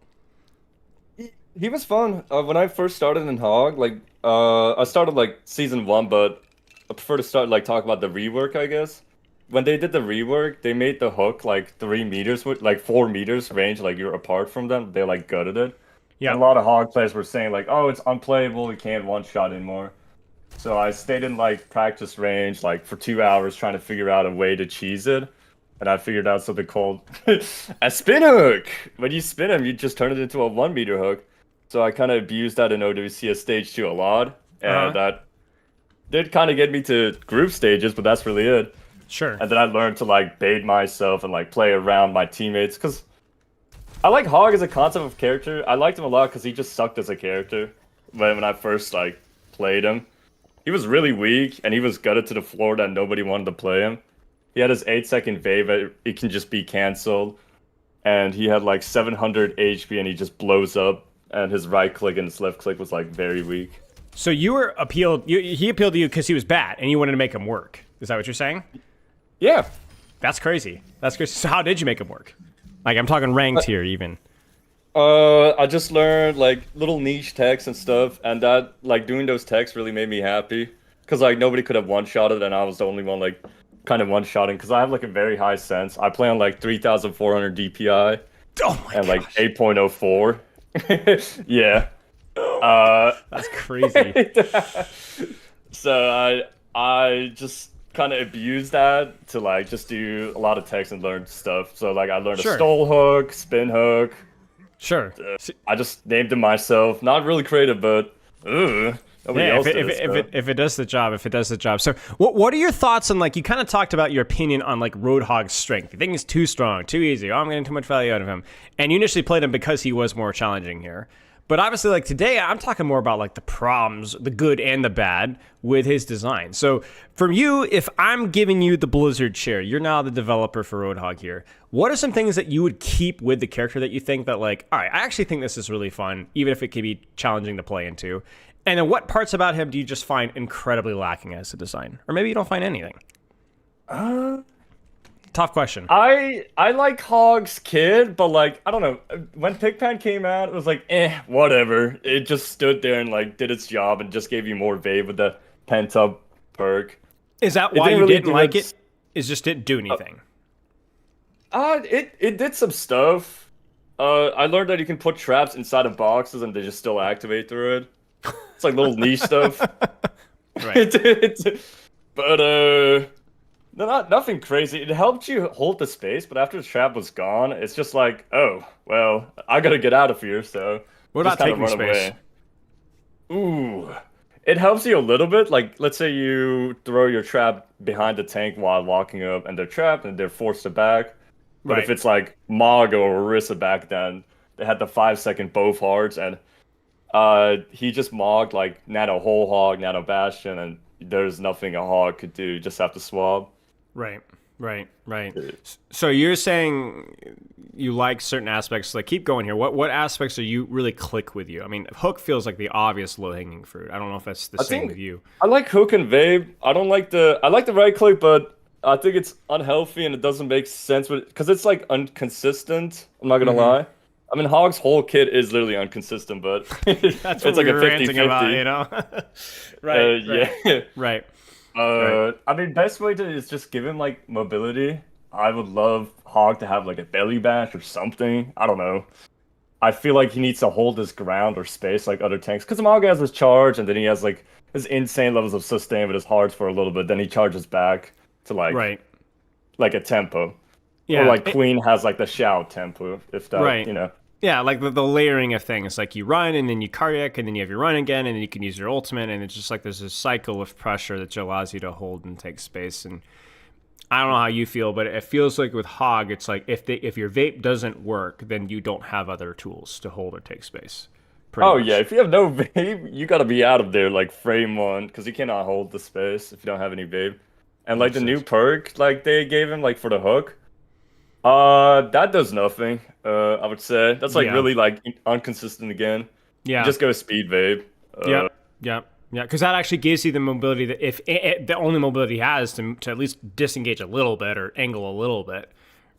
He was fun. When I first started in Hog, like I started like season 1, but I prefer to start like talk about the rework, I guess. When they did the rework, they made the hook like 3 meters, like 4 meters range, like you're apart from them. They like gutted it. Yeah. And a lot of Hog players were saying like, "Oh, it's unplayable. We can't one shot anymore." So I stayed in like practice range like for 2 hours trying to figure out a way to cheese it. And I figured out something called a spin hook. When you spin him, you just turn it into a 1 meter hook. So I kind of abused that in OWCS stage 2 a lot. And that did kind of get me to group stages, but that's really it. Sure. And then I learned to like bait myself and like play around my teammates. Because I like Hog as a concept of character. I liked him a lot because he just sucked as a character. When I first like played him. He was really weak, and he was gutted to the floor that nobody wanted to play him. He had his 8-second wave, it can just be cancelled. And he had like 700 HP, and he just blows up. And his right click and his left click was like very weak. So you were appealed. He appealed to you because he was bad, and you wanted to make him work. Is that what you're saying? Yeah. That's crazy. That's crazy. So how did you make him work? Like, I'm talking ranked here, even. I just learned like little niche techs and stuff, and that like doing those techs really made me happy. Cause like nobody could have one-shotted, and I was the only one like kind of one-shotting. Cause I have like a very high sense. I play on like 3,400 DPI Oh my and like gosh. 8.04. Yeah. That's crazy. So I just kind of abused that to like just do a lot of techs and learn stuff. So like I learned Sure. a stole hook, spin hook. Sure. I just named it myself. Not really creative, but nobody Yeah, else if did it, it, if, so. it, if it does the job, if it does the job. So what are your thoughts on, like, you kind of talked about your opinion on, like, Roadhog's strength. You think he's too strong, too easy. Oh, I'm getting too much value out of him. And you initially played him because he was more challenging here. But obviously, like, today, I'm talking more about, like, the problems, the good and the bad with his design. So from you, if I'm giving you the Blizzard chair, you're now the developer for Roadhog here. What are some things that you would keep with the character that you think that, like, all right, I actually think this is really fun, even if it could be challenging to play into? And then what parts about him do you just find incredibly lacking as a design? Or maybe you don't find anything. Tough question. I like Hog's kid, but like I don't know. When Pigpan came out, it was like whatever. It just stood there and like did its job and just gave you more Vave with the pent up perk. Is that It why didn't you really didn't do like its- it? Is just didn't do anything? It did some stuff. I learned that you can put traps inside of boxes and they just still activate through it. It's like little niche stuff. Right. But nothing crazy. It helped you hold the space, but after the trap was gone, it's just like, oh, well, I gotta get out of here, so What just about kinda taking run space? away. Ooh. It helps you a little bit. Like, let's say you throw your trap behind the tank while walking up, and they're trapped and they're forced to back. But if Right. it's like Mog or Orisa back then, they had the 5-second both hearts, and he just mogged like Nano Whole Hog, Nano Bastion, and there's nothing a hog could do. You just have to swab. Right. So you're saying you like certain aspects. Like, keep going here. What aspects are you really click with you? I mean, Hook feels like the obvious low hanging fruit. I don't know if that's the same with you. I like Hook and Vabe. I like the right click, but I think it's unhealthy and it doesn't make sense because it's like inconsistent. I'm not gonna lie. I mean, Hog's whole kit is literally inconsistent, but That's what it's like we a were 50-50. ranting about, you know? Right. Yeah. Right. I mean, best way to is just give him like mobility. I would love Hog to have like a belly bash or something. I don't know. I feel like he needs to hold his ground or space like other tanks. Because Hog has his charge, and then he has like his insane levels of sustain with his hearts for a little bit. Then he charges back to like a tempo. Yeah. Or like Queen has like the Shao tempo, if that, Right. you know. Yeah, like the layering of things. Like you run, and then you cardiac, and then you have your run again, and then you can use your ultimate, and it's just like there's this cycle of pressure that allows you to hold and take space. And I don't know how you feel, but it feels like with Hog, it's like if your vape doesn't work, then you don't have other tools to hold or take space. Oh much. yeah, if you have no vape, you gotta be out of there like frame one, because you cannot hold the space if you don't have any vape. And like Makes the new sense. perk like they gave him like for the hook, that does nothing. I would say that's like Yeah. really like inconsistent again. Yeah. You just go speed vape. Yeah, because that actually gives you the mobility that if the only mobility he has to at least disengage a little bit or angle a little bit,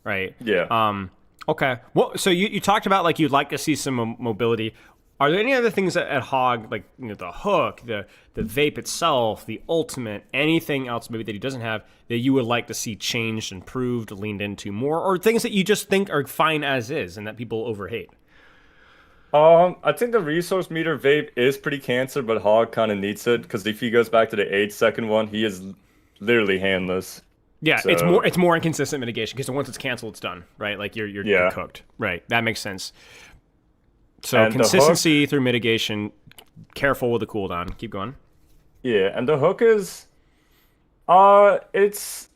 right? Yeah. Okay. Well, so you talked about like you'd like to see some mobility. Are there any other things at Hog, like the hook, the vape itself, the ultimate, anything else maybe that he doesn't have that you would like to see changed, improved, leaned into more, or things that you just think are fine as is and that people overhate? I think the resource meter vape is pretty cancer, but Hog kind of needs it because if he goes back to the 8-second one, he is literally handless. Yeah, So- it's more inconsistent mitigation because once it's canceled, it's done, right? Like you're cooked, right? That makes sense. So And the consistency through mitigation, careful with the cooldown. Keep going. Yeah, and the hook is, I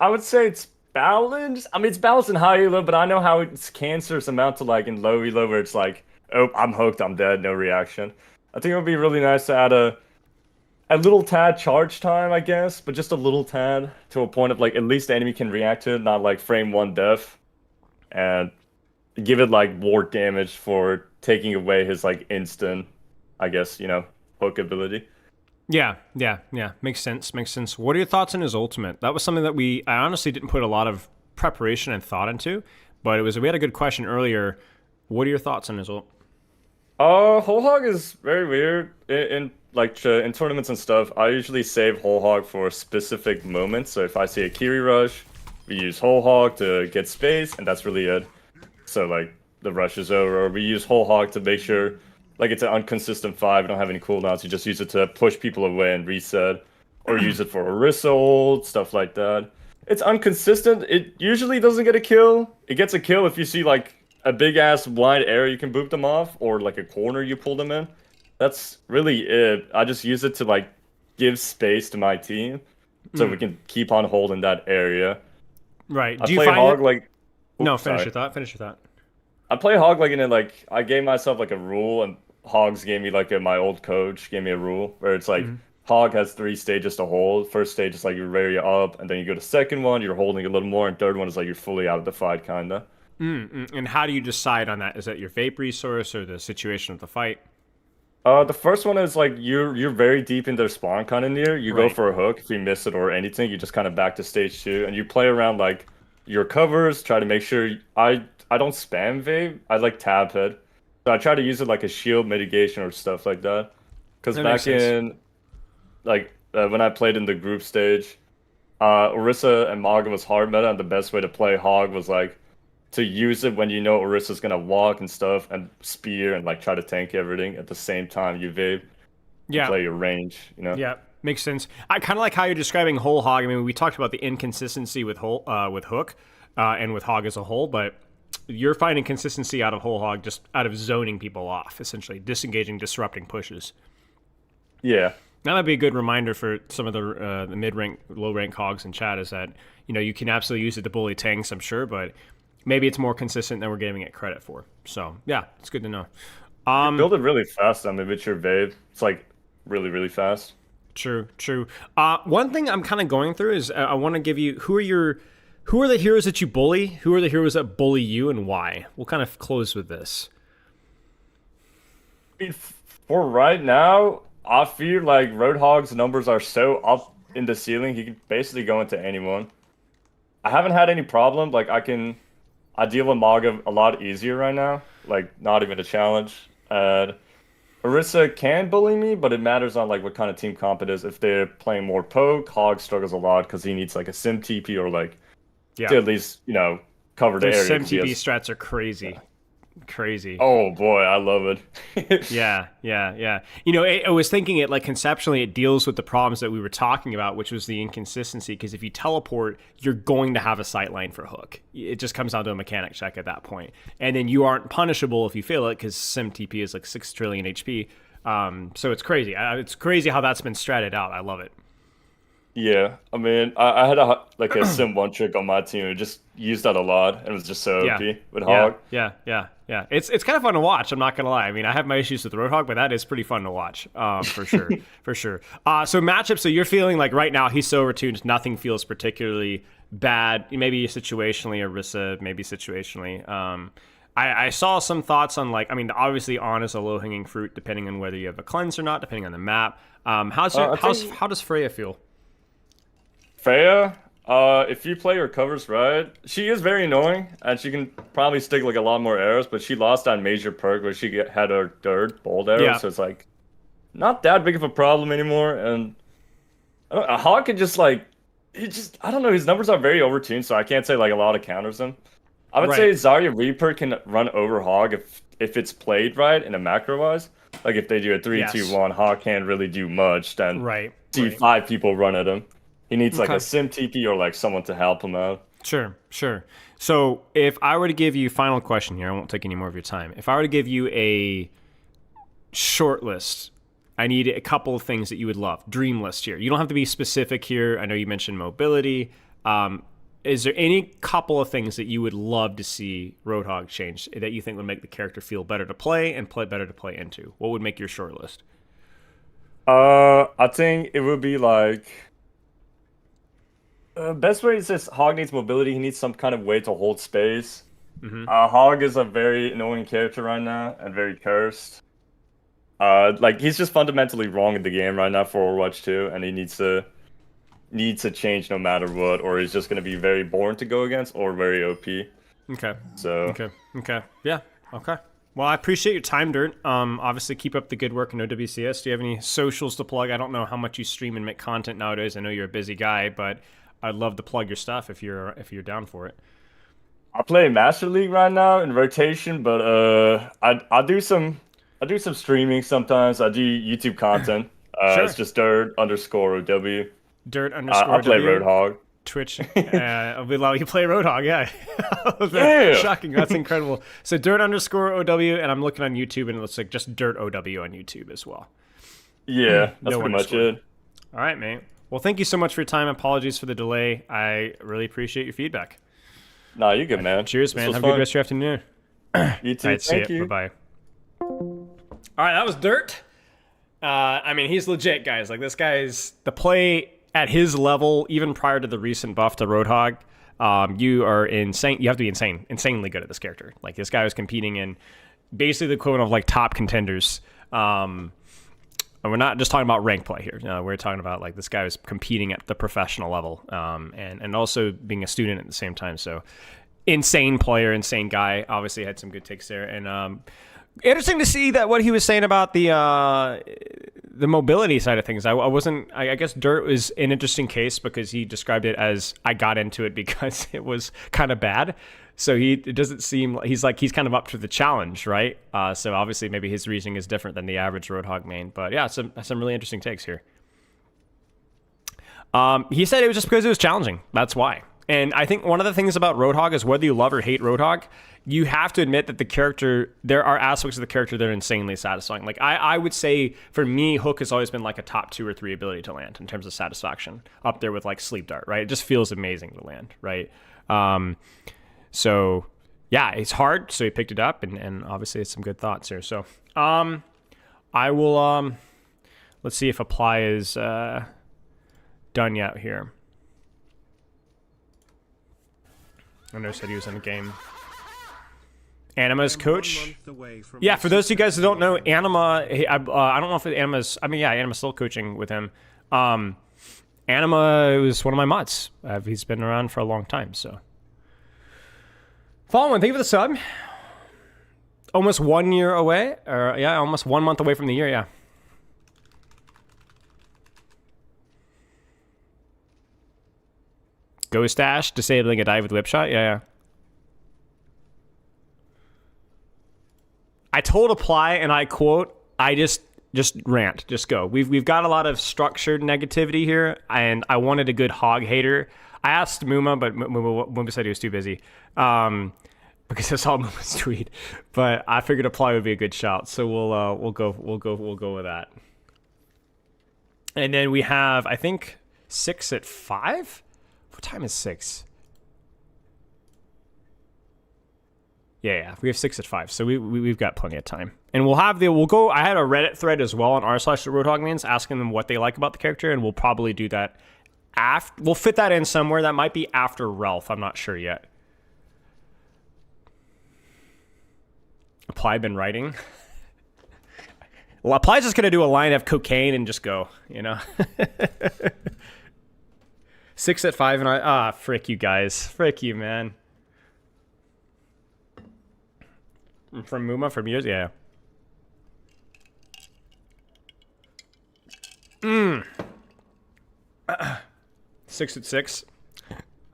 would say it's balanced. I mean, it's balanced in high elo, but I know how it's cancerous amount to like in low elo where it's like, oh, I'm hooked, I'm dead, no reaction. I think it would be really nice to add a little tad charge time, I guess, but just a little tad to a point of like at least the enemy can react to it, not like frame one death, and give it like more damage for taking away his like instant, I guess, hook ability. Yeah. Makes sense. What are your thoughts on his ultimate? That was something that I honestly didn't put a lot of preparation and thought into, but we had a good question earlier. What are your thoughts on his ult? Whole hog is very weird in tournaments and stuff. I usually save whole hog for specific moments. So if I see a Kiri rush, we use whole hog to get space, and that's really it. So like the rush is over, or we use whole hog to make sure like it's an inconsistent fight. We don't have any cooldowns. You just use it to push people away and reset, or use it for Orisa ult, stuff like that. It's inconsistent. It usually doesn't get a kill. It gets a kill if you see like a big ass wide area you can boop them off, or like a corner you pull them in. That's really it. I just use it to like give space to my team, so we can keep on holding that area. Right. I Do you play find hog that- like. No, Oops, finish sorry. your thought. Finish your thought. I play hog like in it like I gave myself like a rule, and hogs gave me like my old coach gave me a rule where it's like hog has 3 stages to hold. First stage is like you're very up, and then you go to second one, you're holding a little more, and third one is like you're fully out of the fight kinda. And how do you decide on that? Is that your vape resource or the situation of the fight? The first one is like you're very deep in their spawn kind of near. You go Right. for a hook. If you miss it or anything, you just kind of back to stage 2, and you play around like your covers. Try to make sure I don't spam vape. I like tab head, so I try to use it like a shield mitigation or stuff like that. Because That back makes sense. in like when I played in the group stage, Orisa and Maga was hard meta, and the best way to play hog was like to use it when you know Orisa's gonna walk and stuff, and spear and like try to tank everything at the same time you vape. Yeah. Play your range, Yeah, makes sense. I kind of like how you're describing whole hog. I mean, we talked about the inconsistency with with hook and with hog as a whole, but you're finding consistency out of whole hog just out of zoning people off, essentially disengaging, disrupting pushes. Yeah. That might be a good reminder for some of the mid-rank, low-rank hogs in chat is that you can absolutely use it to bully tanks, I'm sure, but maybe it's more consistent than we're giving it credit for. So yeah, it's good to know. You build it really fast on Miniature Babe. It's like really, really fast. True. One thing I'm kind of going through is I want to give you who are the heroes that you bully? Who are the heroes that bully you, and why? We'll kind of close with this. I mean, for right now, I feel like Roadhog's numbers are so up in the ceiling, he can basically go into anyone. I haven't had any problem. Like I deal with Maga a lot easier right now. Like not even a challenge. And Orisa can bully me, but it matters on like what kind of team comp it is. If they're playing more poke, Hog struggles a lot because he needs like a sim TP or like to at least cover the Those area. sim TP strats are crazy. Crazy. Oh boy, I love it. Yeah. I was thinking it like conceptually it deals with the problems that we were talking about, which was the inconsistency, because if you teleport, you're going to have a sight line for hook. It just comes down to a mechanic check at that point. And then you aren't punishable if you fail it, because sim TP is like 6 trillion HP. So it's crazy. It's crazy how that's been stratted out. I love it. Yeah, I mean, I had a sim one trick on my team. It just used that a lot, and it was just so OP with Hog. Yeah. It's kind of fun to watch. I'm not gonna lie. I mean, I have my issues with Roadhog, but that is pretty fun to watch, for sure, for sure. So matchup. So you're feeling like right now he's so overtuned, nothing feels particularly bad. Maybe situationally, Orisa, maybe situationally. I saw some thoughts on like, I mean, obviously On is a low hanging fruit, depending on whether you have a cleanse or not, depending on the map. How does Freya feel? Freya, if you play her covers right, she is very annoying, and she can probably stick like a lot more arrows, but she lost that major perk where she had her third bold arrow, so it's like not that big of a problem anymore. And Hog can just like, I don't know, his numbers are very overtuned, so I can't say like a lot of counters him. I would say Zarya Reaper can run over Hog if it's played right in a macro wise. Like if they do a 3-2-1, Hog can't really do much. Then see 5 people run at him. He needs like a sim TP or like someone to help him out. Sure. So if I were to give you, final question here, I won't take any more of your time. If I were to give you a short list, I need a couple of things that you would love. Dream list here. You don't have to be specific here. I know you mentioned mobility. Is there any couple of things that you would love to see Roadhog change that you think would make the character feel better to play and better to play into? What would make your short list? I think it would be like... best way is this: Hog needs mobility. He needs some kind of way to hold space. Hog is a very annoying character right now and very cursed. Like he's just fundamentally wrong in the game right now for Overwatch 2, and he needs to change no matter what, or he's just going to be very boring to go against or very OP. Okay. So. Okay. Yeah. Okay. Well, I appreciate your time, Dirt. Obviously, keep up the good work in OWCS. Do you have any socials to plug? I don't know how much you stream and make content nowadays. I know you're a busy guy, but I'd love to plug your stuff if you're down for it. I play Master League right now in rotation, but I do some streaming sometimes. I do YouTube content. It's just Dirt_OW. Dirt_OW. I play Roadhog. Twitch. I'll allow you play Roadhog. Yeah. Shocking. That's incredible. So Dirt_OW, and I'm looking on YouTube, and it looks like just Dirt_OW on YouTube as well. Yeah, that's pretty much it. All right, mate. Well, thank you so much for your time. Apologies for the delay. I really appreciate your feedback. Nah, you're good, man. Cheers, man. Have a good rest of your afternoon. You too. All right, Thank you. Bye-bye. All right, that was Dirt. I mean, he's legit, guys. Like, this guy's... The play at his level, even prior to the recent buff to Roadhog, you are insane. You have to be insanely good at this character. Like, this guy was competing in basically the equivalent of, like, top contenders. And we're not just talking about rank play here. We're talking about like this guy was competing at the professional level, and also being a student at the same time. So insane player, insane guy. Obviously had some good takes there, and interesting to see that what he was saying about the mobility side of things. I guess Dirt was an interesting case because he described it as I got into it because it was kind of bad. So it doesn't seem he's kind of up to the challenge, right? So obviously maybe his reasoning is different than the average Roadhog main. But yeah, some really interesting takes here. He said it was just because it was challenging. That's why. And I think one of the things about Roadhog is whether you love or hate Roadhog, you have to admit that the character, there are aspects of the character that are insanely satisfying. Like I would say for me, Hook has always been like a top 2 or 3 ability to land in terms of satisfaction, up there with like Sleep Dart, right? It just feels amazing to land, right? So yeah, it's hard, so he picked it up, and obviously it's some good thoughts here. So I will let's see if apply is done yet here. I know said he was in the game. Anima's coach. Yeah, for those of you guys who don't know, Anima, I don't know if Anima's, I mean, yeah, Anima's still coaching with him. Anima was one of my mods. He's been around for a long time, so. Following, thank you for the sub. Almost 1 year away, or yeah, almost 1 month away from the year, yeah. Ghost Dash, disabling a dive with whip shot, yeah. I told Apply, and I quote, I just rant, just go. We've got a lot of structured negativity here, and I wanted a good hog hater. I asked Muma, but Muma said he was too busy, because I saw Muma's tweet. But I figured Apply would be a good shout, so we'll go with that. And then we have, I think, 6 at 5. What time is 6? Yeah, we have 6 at 5, so we've got plenty of time, and we'll go. I had a Reddit thread as well on r/Roadhog means asking them what they like about the character, and we'll probably do that after. We'll fit that in somewhere. That might be after Realth. I'm not sure yet. Apply been writing. Well, Apply's just gonna do a line of cocaine and just go, you know. 6 at 5, and frick you guys, frick you, man. From Muma, from yours, yeah. 6 at 6.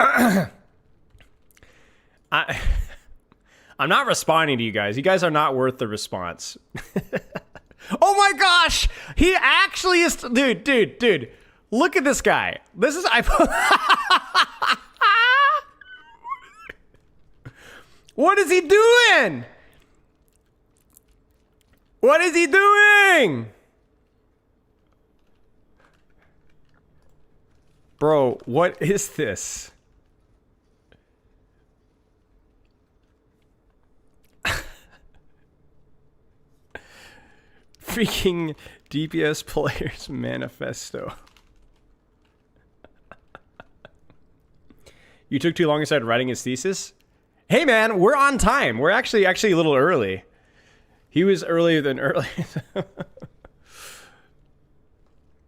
I'm not responding to you guys. You guys are not worth the response. Oh my gosh! He actually is, dude. Look at this guy. This is What is he doing? What is he doing? Bro, what is this? Freaking DPS players manifesto. You took too long and started writing his thesis? Hey man, we're on time. We're actually a little early. He was earlier than early.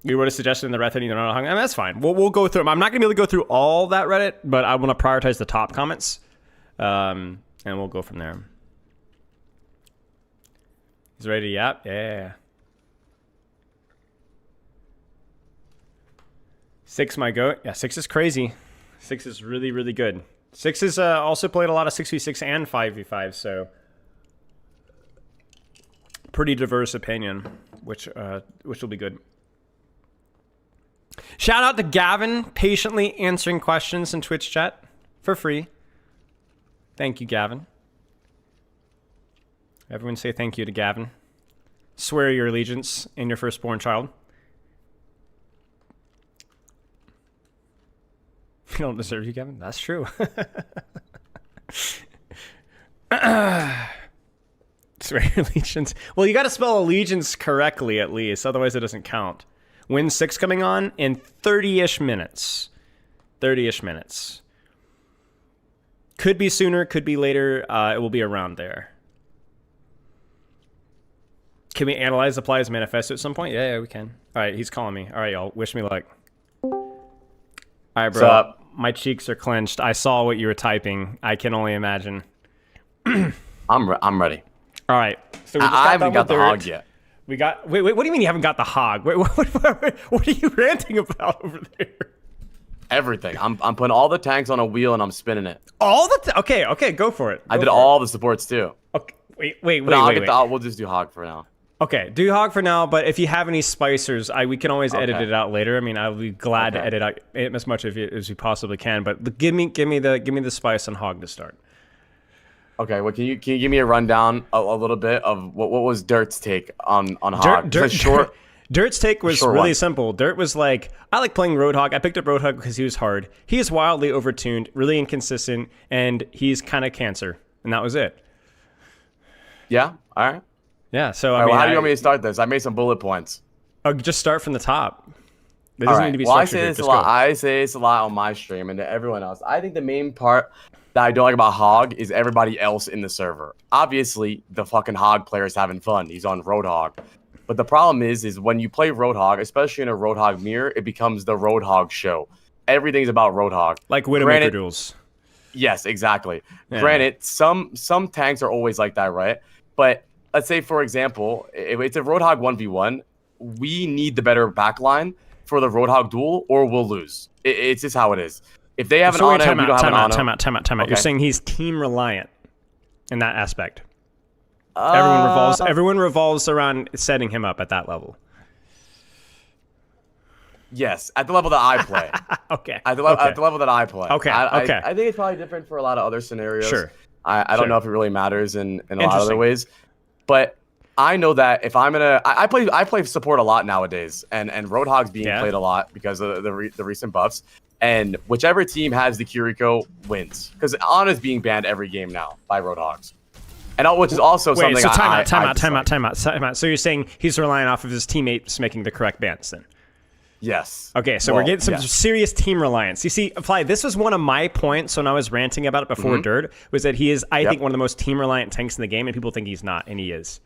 You wrote a suggestion in the Reddit and you're not hung. I mean, that's fine. We'll go through them. I'm not going to be able to go through all that Reddit, but I want to prioritize the top comments. And we'll go from there. He's ready to yap? Yeah. 6 my goat. Yeah, 6 is crazy. 6 is really, really good. 6 is also played a lot of 6v6 and 5v5, so pretty diverse opinion, which will be good. Shout out to Gavin, patiently answering questions in Twitch chat for free. Thank you, Gavin. Everyone say thank you to Gavin. Swear your allegiance in your firstborn child. We don't deserve you, Gavin. That's true. Swear your allegiance. Well, you got to spell allegiance correctly at least, otherwise it doesn't count. Win 6 coming on in 30-ish minutes. 30-ish minutes. Could be sooner, could be later. It will be around there. Can we analyze Apply's manifesto at some point? Yeah, we can. All right, he's calling me. All right, y'all. Wish me luck. All right, bro. What's up? My cheeks are clenched. I saw what you were typing. I can only imagine. I'm ready. All right. So we just I haven't got the dirt. hog yet. We got. Wait. What do you mean you haven't got the hog? Wait. What are you ranting about over there? Everything. I'm putting all the tanks on a wheel and I'm spinning it. All the. Okay. Go for it. I did all the supports too. Okay. Wait. We'll just do hog for now. Okay, do hog for now, but if you have any spicers, we can always edit it out later. I mean, I'll be glad to edit out as much of it as we possibly can. But give me the spice on hog to start. Okay, well, can you give me a rundown a little bit of what was Dirt's take on hog? Dirt's take was really simple. Dirt was like, I like playing Roadhog. I picked up Roadhog because he was hard. He is wildly overtuned, really inconsistent, and he's kind of cancer. and that was it. Yeah. All right. Yeah. So All right, well, how do you want me to start this? I made some bullet points. Just start from the top. There All doesn't right. need to be Well, I structured say here. this a Just lot. go. I say this a lot on my stream and to everyone else. I think the main part that I don't like about Hog is everybody else in the server. Obviously, the fucking Hog player is having fun. He's on Roadhog. But the problem is when you play Roadhog, especially in a Roadhog mirror, it becomes the Roadhog show. Everything's about Roadhog. Like Widowmaker duels. Yes, exactly. Yeah. Granted, some tanks are always like that, right? But let's say, for example, if it's a Roadhog 1v1, we need the better backline for the Roadhog duel, or we'll lose. It's just how it is. If they have an Ana, we don't have an Ana. Time out. Okay. You're saying he's team reliant in that aspect. Everyone revolves around setting him up at that level. Yes, at the level that I play. Okay. At the level that I play. Okay. I think it's probably different for a lot of other scenarios. Sure. I don't know if it really matters in a lot of other ways. But I know that if I'm gonna, I play support a lot nowadays, and Roadhog's being played a lot because of the recent buffs. And whichever team has the Kiriko wins, because Ana's being banned every game now by Roadhogs, and which is also something. So time out. So you're saying he's relying off of his teammates making the correct bans then? Yes. Okay, so we're getting some serious team reliance. You see, Fly, this was one of my points when I was ranting about it before Dirt, was that he is, I think, one of the most team reliant tanks in the game, and people think he's not, and he is.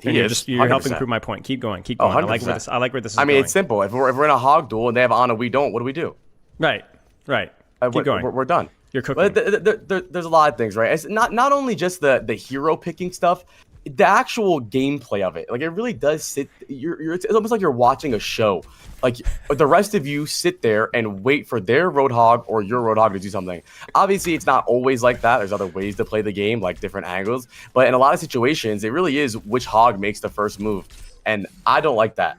You're helping prove my point. Keep going. Oh, I like where this is going. It's simple. If we're in a Hog duel and they have Ana, we don't. What do we do? Right. Keep going. We're done. You're cooking. There's a lot of things, right? It's not only just the hero picking stuff, the actual gameplay of it. Like, it really does sit. It's almost like you're watching a show. Like, the rest of you sit there and wait for their Roadhog or your Roadhog to do something. Obviously, it's not always like that. There's other ways to play the game, like different angles. But in a lot of situations, it really is which Hog makes the first move. And I don't like that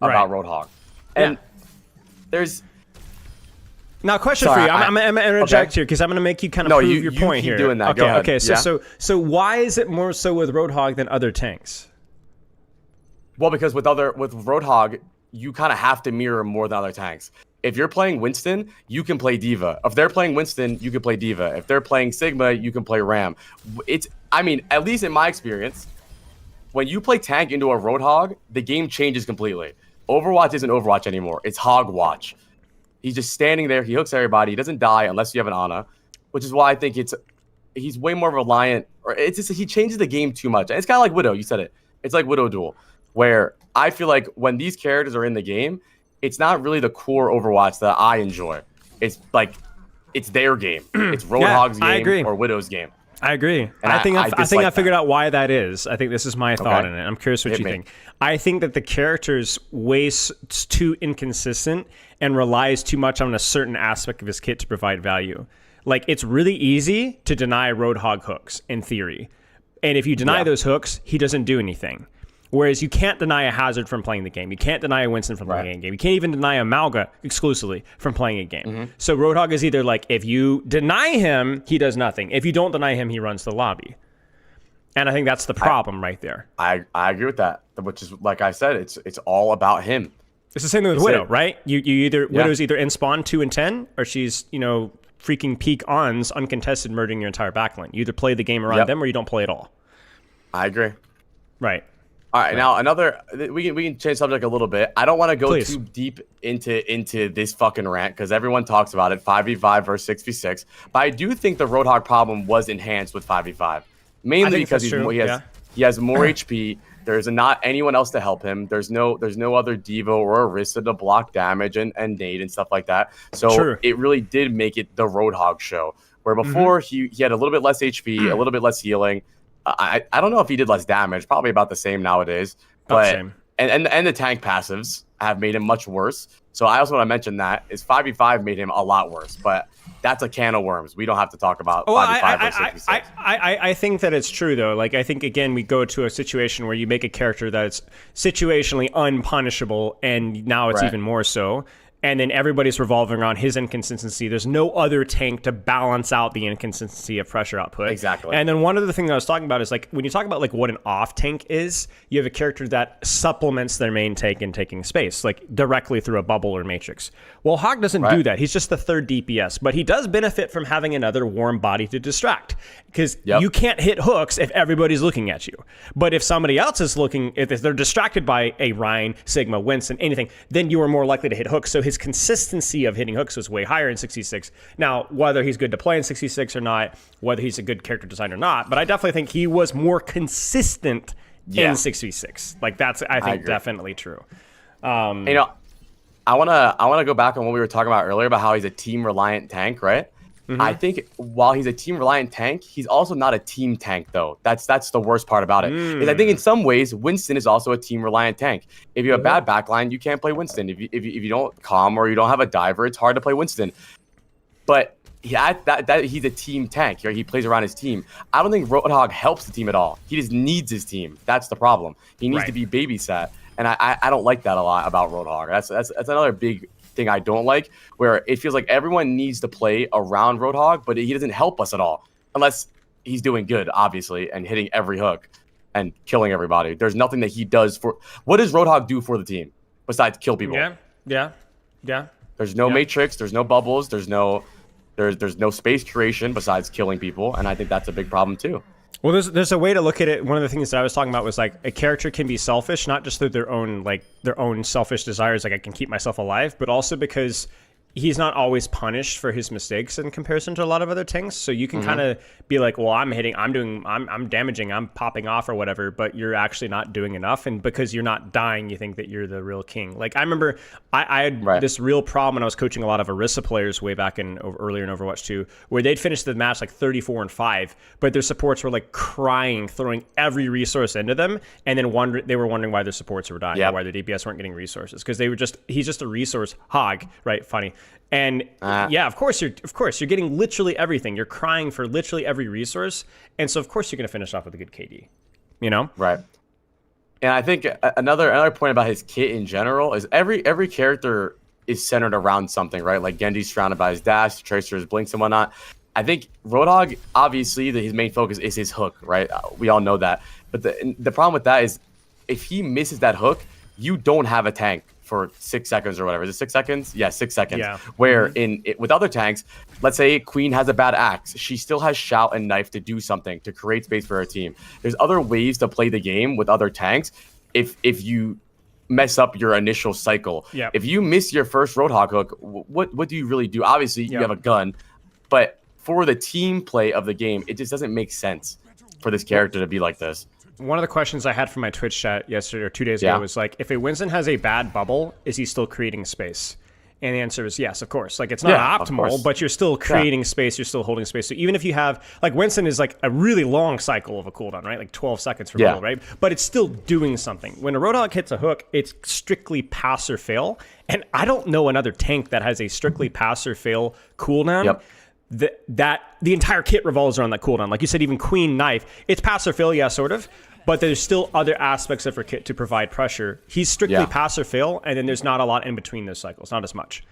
about Roadhog. And there's... Now, question for you. I'm going to interject here because I'm going to make you kind of prove your point here. Doing that. Go ahead. Okay. So why is it more so with Roadhog than other tanks? Well, because with Roadhog, you kind of have to mirror more than other tanks. If you're playing Winston, you can play Diva. If they're playing Winston, you can play Diva. If they're playing Sigma, you can play Ram. At least in my experience, when you play tank into a Roadhog, the game changes completely. Overwatch isn't Overwatch anymore. It's Hog Watch. He's just standing there. He hooks everybody. He doesn't die unless you have an Ana, which is why I think he's way more reliant. Or it's just he changes the game too much. It's kind of like Widow. You said it. It's like Widow Duel, where I feel like when these characters are in the game, it's not really the core Overwatch that I enjoy. It's like it's their game. It's Roadhog's game or Widow's game. I agree. And I think I figured that. out why that is. I think this is my thought in it. I'm curious what you think. I think that the character's ways too inconsistent and relies too much on a certain aspect of his kit to provide value. Like, it's really easy to deny Roadhog hooks in theory. And if you deny those hooks, he doesn't do anything. Whereas you can't deny a Hazard from playing the game. You can't deny a Winston from playing a game. You can't even deny a Malga exclusively from playing a game. So Roadhog is either like, if you deny him, he does nothing. If you don't deny him, he runs the lobby. And I think that's the problem right there. I agree with that, which is, like I said, it's all about him. It's the same thing with Widow, right? Widow's either in spawn 2 and 10, or she's, freaking peak ons uncontested murdering your entire backline. You either play the game around them or you don't play at all. I agree. Right. All right, now we can change subject a little bit. I don't want to go too deep into this fucking rant because everyone talks about it, 5v5 versus 6v6. But I do think the Roadhog problem was enhanced with 5v5, mainly because he has more HP. There's not anyone else to help him. There's no other Devo or Orisa to block damage and nade and stuff like that. So it really did make it the Roadhog show. Where before he had a little bit less HP, a little bit less healing. I don't know if he did less damage, probably about the same nowadays. But and the tank passives have made him much worse. So I also want to mention that is 5v5 made him a lot worse, but that's a can of worms. We don't have to talk about 5v5 versus 6v6. I think that it's true though. Like, I think again we go to a situation where you make a character that's situationally unpunishable, and now it's even more so. and then everybody's revolving around his inconsistency. There's no other tank to balance out the inconsistency of pressure output. Exactly. And then one other thing that I was talking about is like when you talk about like what an off tank is, you have a character that supplements their main tank in taking space, like directly through a bubble or matrix. Well, Hog doesn't do that. He's just the third DPS, but he does benefit from having another warm body to distract, because you can't hit hooks if everybody's looking at you. But if somebody else is looking, if they're distracted by a Ryan, Sigma, Winston, anything, then you are more likely to hit hooks. So his consistency of hitting hooks was way higher in 66. Now, whether he's good to play in 66 or not, whether he's a good character design or not, but I definitely think he was more consistent in 6v6. Like that's, I think, definitely true. You know, I wanna go back on what we were talking about earlier about how he's a team reliant tank, right? I think while he's a team reliant tank, he's also not a team tank though. That's the worst part about it. Is I think in some ways Winston is also a team reliant tank. If you have a bad backline, you can't play Winston. If you don't calm or you don't have a diver, it's hard to play Winston. But that he's a team tank, right? He plays around his team. I don't think Roadhog helps the team at all. He just needs his team. That's the problem. He needs to be babysat, and I don't like that a lot about Roadhog. That's another big thing I don't like, where it feels like everyone needs to play around Roadhog, but he doesn't help us at all unless he's doing good, obviously, and hitting every hook and killing everybody. There's nothing that he does for. What does Roadhog do for the team besides kill people? Yeah. There's no matrix. There's no bubbles. There's no space creation besides killing people, and I think that's a big problem too. Well, there's a way to look at it. One of the things that I was talking about was like a character can be selfish, not just through their own selfish desires, like I can keep myself alive, but also because he's not always punished for his mistakes in comparison to a lot of other tanks. So you can kind of be like, well, I'm damaging, I'm popping off or whatever, but you're actually not doing enough. And because you're not dying, you think that you're the real king. Like I remember I had this real problem when I was coaching a lot of Orisa players way back earlier in Overwatch 2, where they'd finish the match like 34-5, but their supports were like crying, throwing every resource into them. And then they were wondering why their supports were dying, or why their DPS weren't getting resources. Because he's just a resource hog, right? Funny. And of course you're getting literally everything. You're crying for literally every resource, and so of course you're going to finish off with a good KD. You know, right? And I think another point about his kit in general is every character is centered around something, right? Like Genji's surrounded by his dash, Tracer's blinks and whatnot. I think Roadhog, obviously, his main focus is his hook, right? We all know that. But the problem with that is if he misses that hook, you don't have a tank for 6 seconds or whatever. Is it 6 seconds? Yeah, 6 seconds. Yeah. Where with other tanks, let's say Queen has a bad axe, she still has Shout and Knife to do something, to create space for her team. There's other ways to play the game with other tanks if you mess up your initial cycle. Yep. If you miss your first Roadhog hook, what do you really do? Obviously, you have a gun, but for the team play of the game, it just doesn't make sense for this character to be like this. One of the questions I had from my Twitch chat yesterday or 2 days ago was like, if a Winston has a bad bubble, is he still creating space? And the answer is yes, of course. Like, it's not optimal, but you're still creating space, you're still holding space. So even if you have, like, Winston is like a really long cycle of a cooldown, right? Like 12 seconds for bubble, right? But it's still doing something. When a Roadhog hits a hook, it's strictly pass or fail. And I don't know another tank that has a strictly pass or fail cooldown. Yep. That the entire kit revolves around that cooldown. Like you said, even Queen Knife, it's pass or fail, sort of. But there's still other aspects of her kit to provide pressure. He's strictly pass or fail, and then there's not a lot in between those cycles, not as much.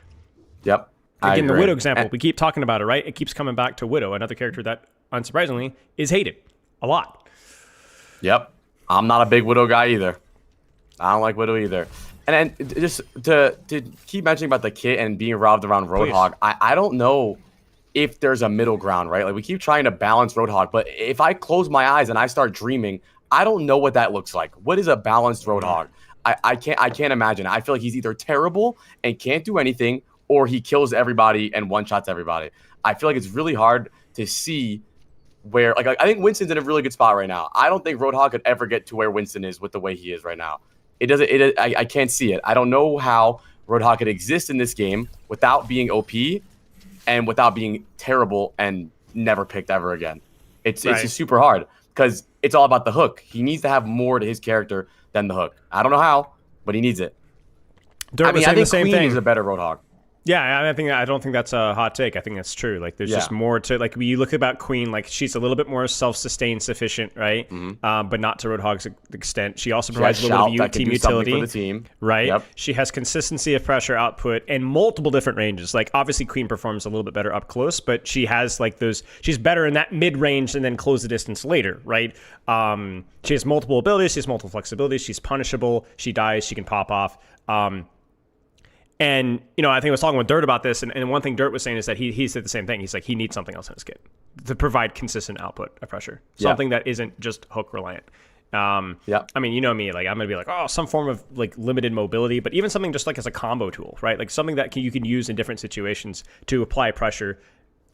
Yep. Again, the Widow example, we keep talking about it, right? It keeps coming back to Widow, another character that, unsurprisingly, is hated a lot. Yep. I'm not a big Widow guy either. I don't like Widow either. And then just to keep mentioning about the kit and being robbed around Roadhog, I don't know if there's a middle ground, right? Like, we keep trying to balance Roadhog, but if I close my eyes and I start dreaming, I don't know what that looks like. What is a balanced Roadhog? I can't imagine. I feel like he's either terrible and can't do anything, or he kills everybody and one-shots everybody. I feel like it's really hard to see where, like I think Winston's in a really good spot right now. I don't think Roadhog could ever get to where Winston is with the way he is right now. I can't see it. I don't know how Roadhog could exist in this game without being OP and without being terrible and never picked ever again. It's just super hard because it's all about the hook. He needs to have more to his character than the hook. I don't know how, but he needs it. I think Queen is a better Roadhog. Yeah, I don't think that's a hot take. I think that's true. Like, there's just more to, like, when you look about Queen, like, she's a little bit more self-sustained, sufficient, right? But not to Roadhog's extent. She also provides a little bit of team utility for the team, right? Yep. She has consistency of pressure output and multiple different ranges. Like, obviously, Queen performs a little bit better up close, but she has like those. She's better in that mid range and then close the distance later, right? She has multiple abilities. She has multiple flexibilities. She's punishable. She dies. She can pop off. And, you know, I think I was talking with Dirt about this, and one thing Dirt was saying is that he said the same thing. He's like, he needs something else in his kit to provide consistent output of pressure. Something that isn't just hook reliant. I mean, you know me, like, I'm going to be like, oh, some form of, like, limited mobility, but even something just, like, as a combo tool, right? Like, something that you can use in different situations to apply pressure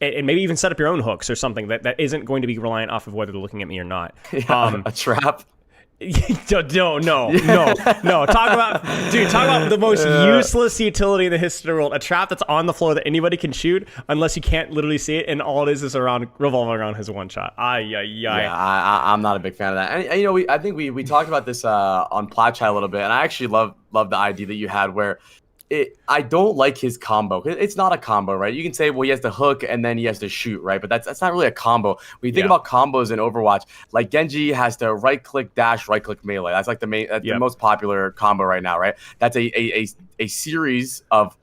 and maybe even set up your own hooks or something that isn't going to be reliant off of whether they're looking at me or not. A trap. No. Talk about the most useless utility in the history of the world. A trap that's on the floor that anybody can shoot unless you can't literally see it, and all it is revolving around his one shot. Yeah, I'm not a big fan of that. And you know, I think we talked about this on Plat Chat a little bit, and I actually love the idea that you had where I don't like his combo. It's not a combo, right? You can say, well, he has to hook and then he has to shoot, right? But that's not really a combo. When you think about combos in Overwatch, like Genji has to right-click dash, right-click melee. That's like the most popular combo right now, right? That's a series of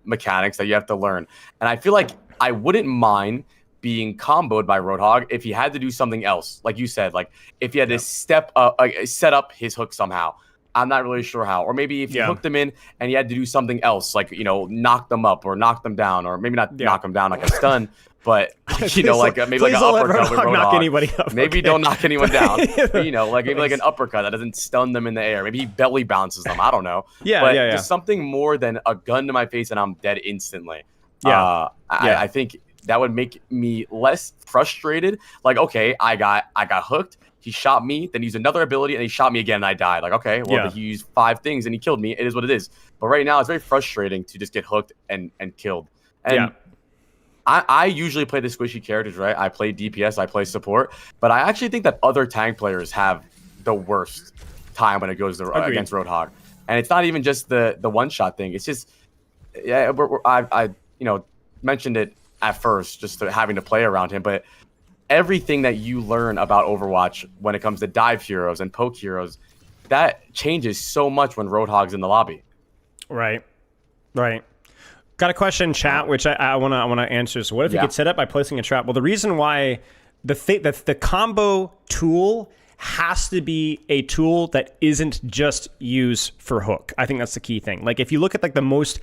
mechanics that you have to learn. And I feel like I wouldn't mind being comboed by Roadhog if he had to do something else, like you said, like if he had to set up his hook somehow. I'm not really sure how. Or maybe if you hooked them in and you had to do something else, like, you know, knock them up or knock them down, or maybe not knock them down like a stun, but, you know, like maybe like an uppercut with Roadhog. Knock anybody up. Maybe don't knock anyone down. But, you know, like maybe like an uppercut that doesn't stun them in the air. Maybe he belly bounces them. I don't know. Just something more than a gun to my face and I'm dead instantly. I think that would make me less frustrated. Like, okay, I got hooked. He shot me, then he used another ability, and he shot me again, and I died. Like, okay, well, he used 5 things, and he killed me. It is what it is. But right now, it's very frustrating to just get hooked and killed. And I usually play the squishy characters, right? I play DPS, I play support. But I actually think that other tank players have the worst time when it goes against Roadhog. And it's not even just the one-shot thing. It's just, I mentioned it at first, just having to play around him. But everything that you learn about Overwatch when it comes to dive heroes and poke heroes, that changes so much when Roadhog's in the lobby. Right. Got a question in chat, which I want to answer. So what if you get set up by placing a trap? Well, the reason why the combo tool has to be a tool that isn't just used for hook. I think that's the key thing. Like, if you look at like the most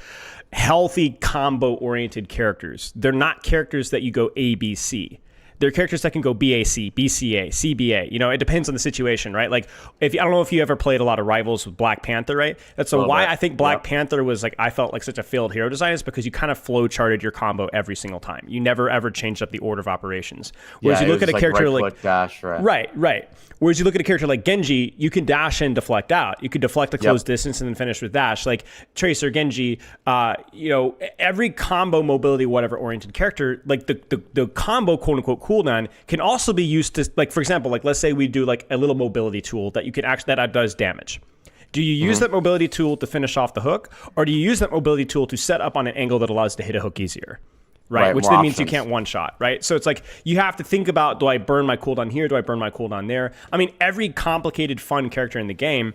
healthy combo oriented characters, they're not characters that you go A, B, C. There are characters that can go BAC, BCA, CBA. You know, it depends on the situation, right? Like, I don't know if you ever played a lot of Rivals with Black Panther, right? That's why I think Black Panther was like, I felt like such a failed hero design, is because you kind of flow charted your combo every single time. You never ever changed up the order of operations. Whereas you look at a character like dash, right. Whereas you look at a character like Genji, you can dash and deflect out. You can deflect the close distance and then finish with dash. Like Tracer, Genji, every combo mobility, whatever oriented character, like the combo quote unquote cooldown can also be used to, like, for example, like let's say we do like a little mobility tool that you can actually that does damage. Do you use that mobility tool to finish off the hook, or do you use that mobility tool to set up on an angle that allows you to hit a hook easier? Right, which then means you can't one shot, right? So it's like you have to think about, do I burn my cooldown here? Do I burn my cooldown there? I mean, every complicated, fun character in the game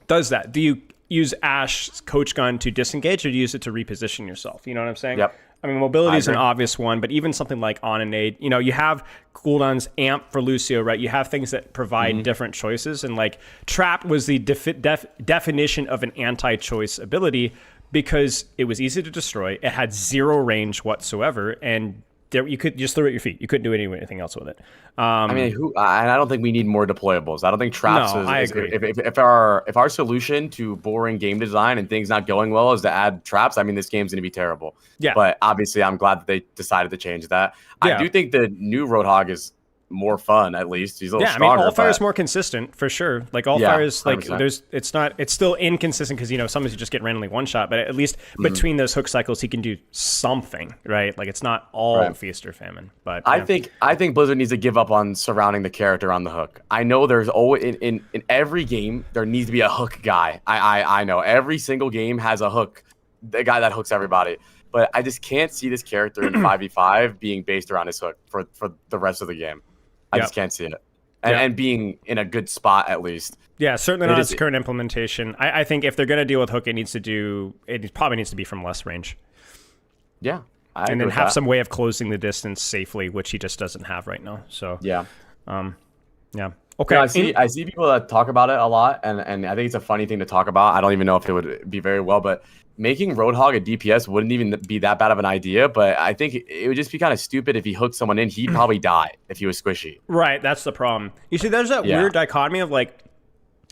does that. Do you use Ash's coach gun to disengage, or do you use it to reposition yourself? You know what I'm saying? Yep. I mean, mobility is an obvious one, but even something like on and nade, you have cooldowns, amp for Lucio, right? You have things that provide different choices, and like Trap was the definition of an anti-choice ability, because it was easy to destroy, it had zero range whatsoever, and you could just throw it at your feet. You couldn't do anything else with it. I mean, and I don't think we need more deployables. I don't think traps I agree. If our solution to boring game design and things not going well is to add traps, I mean, this game's going to be terrible. Yeah. But obviously, I'm glad that they decided to change that. Yeah. I do think the new Roadhog is more fun, at least. He's a little stronger. I mean, Allfire is more consistent for sure. Like Allfire is like 100%. It's still inconsistent because sometimes you just get randomly one shot, but at least between those hook cycles he can do something, right? Like it's not all feast or famine. But I think Blizzard needs to give up on surrounding the character on the hook. I know there's always in every game there needs to be a hook guy. I know every single game has a hook, the guy that hooks everybody. but I just can't see this character in 5v5 being based around his hook for the rest of the game. I just can't see it. And being in a good spot at least. Yeah, certainly not its current implementation. I think if they're going to deal with hook, it probably needs to be from less range. Yeah. And then have some way of closing the distance safely, which he just doesn't have right now. So yeah. Yeah. Okay. Yeah, I see people that talk about it a lot, and I think it's a funny thing to talk about. I don't even know if it would be very well, but making Roadhog a DPS wouldn't even be that bad of an idea. But I think it would just be kind of stupid if he hooked someone in. He'd probably die if he was squishy. Right. That's the problem. You see, there's that weird dichotomy of like,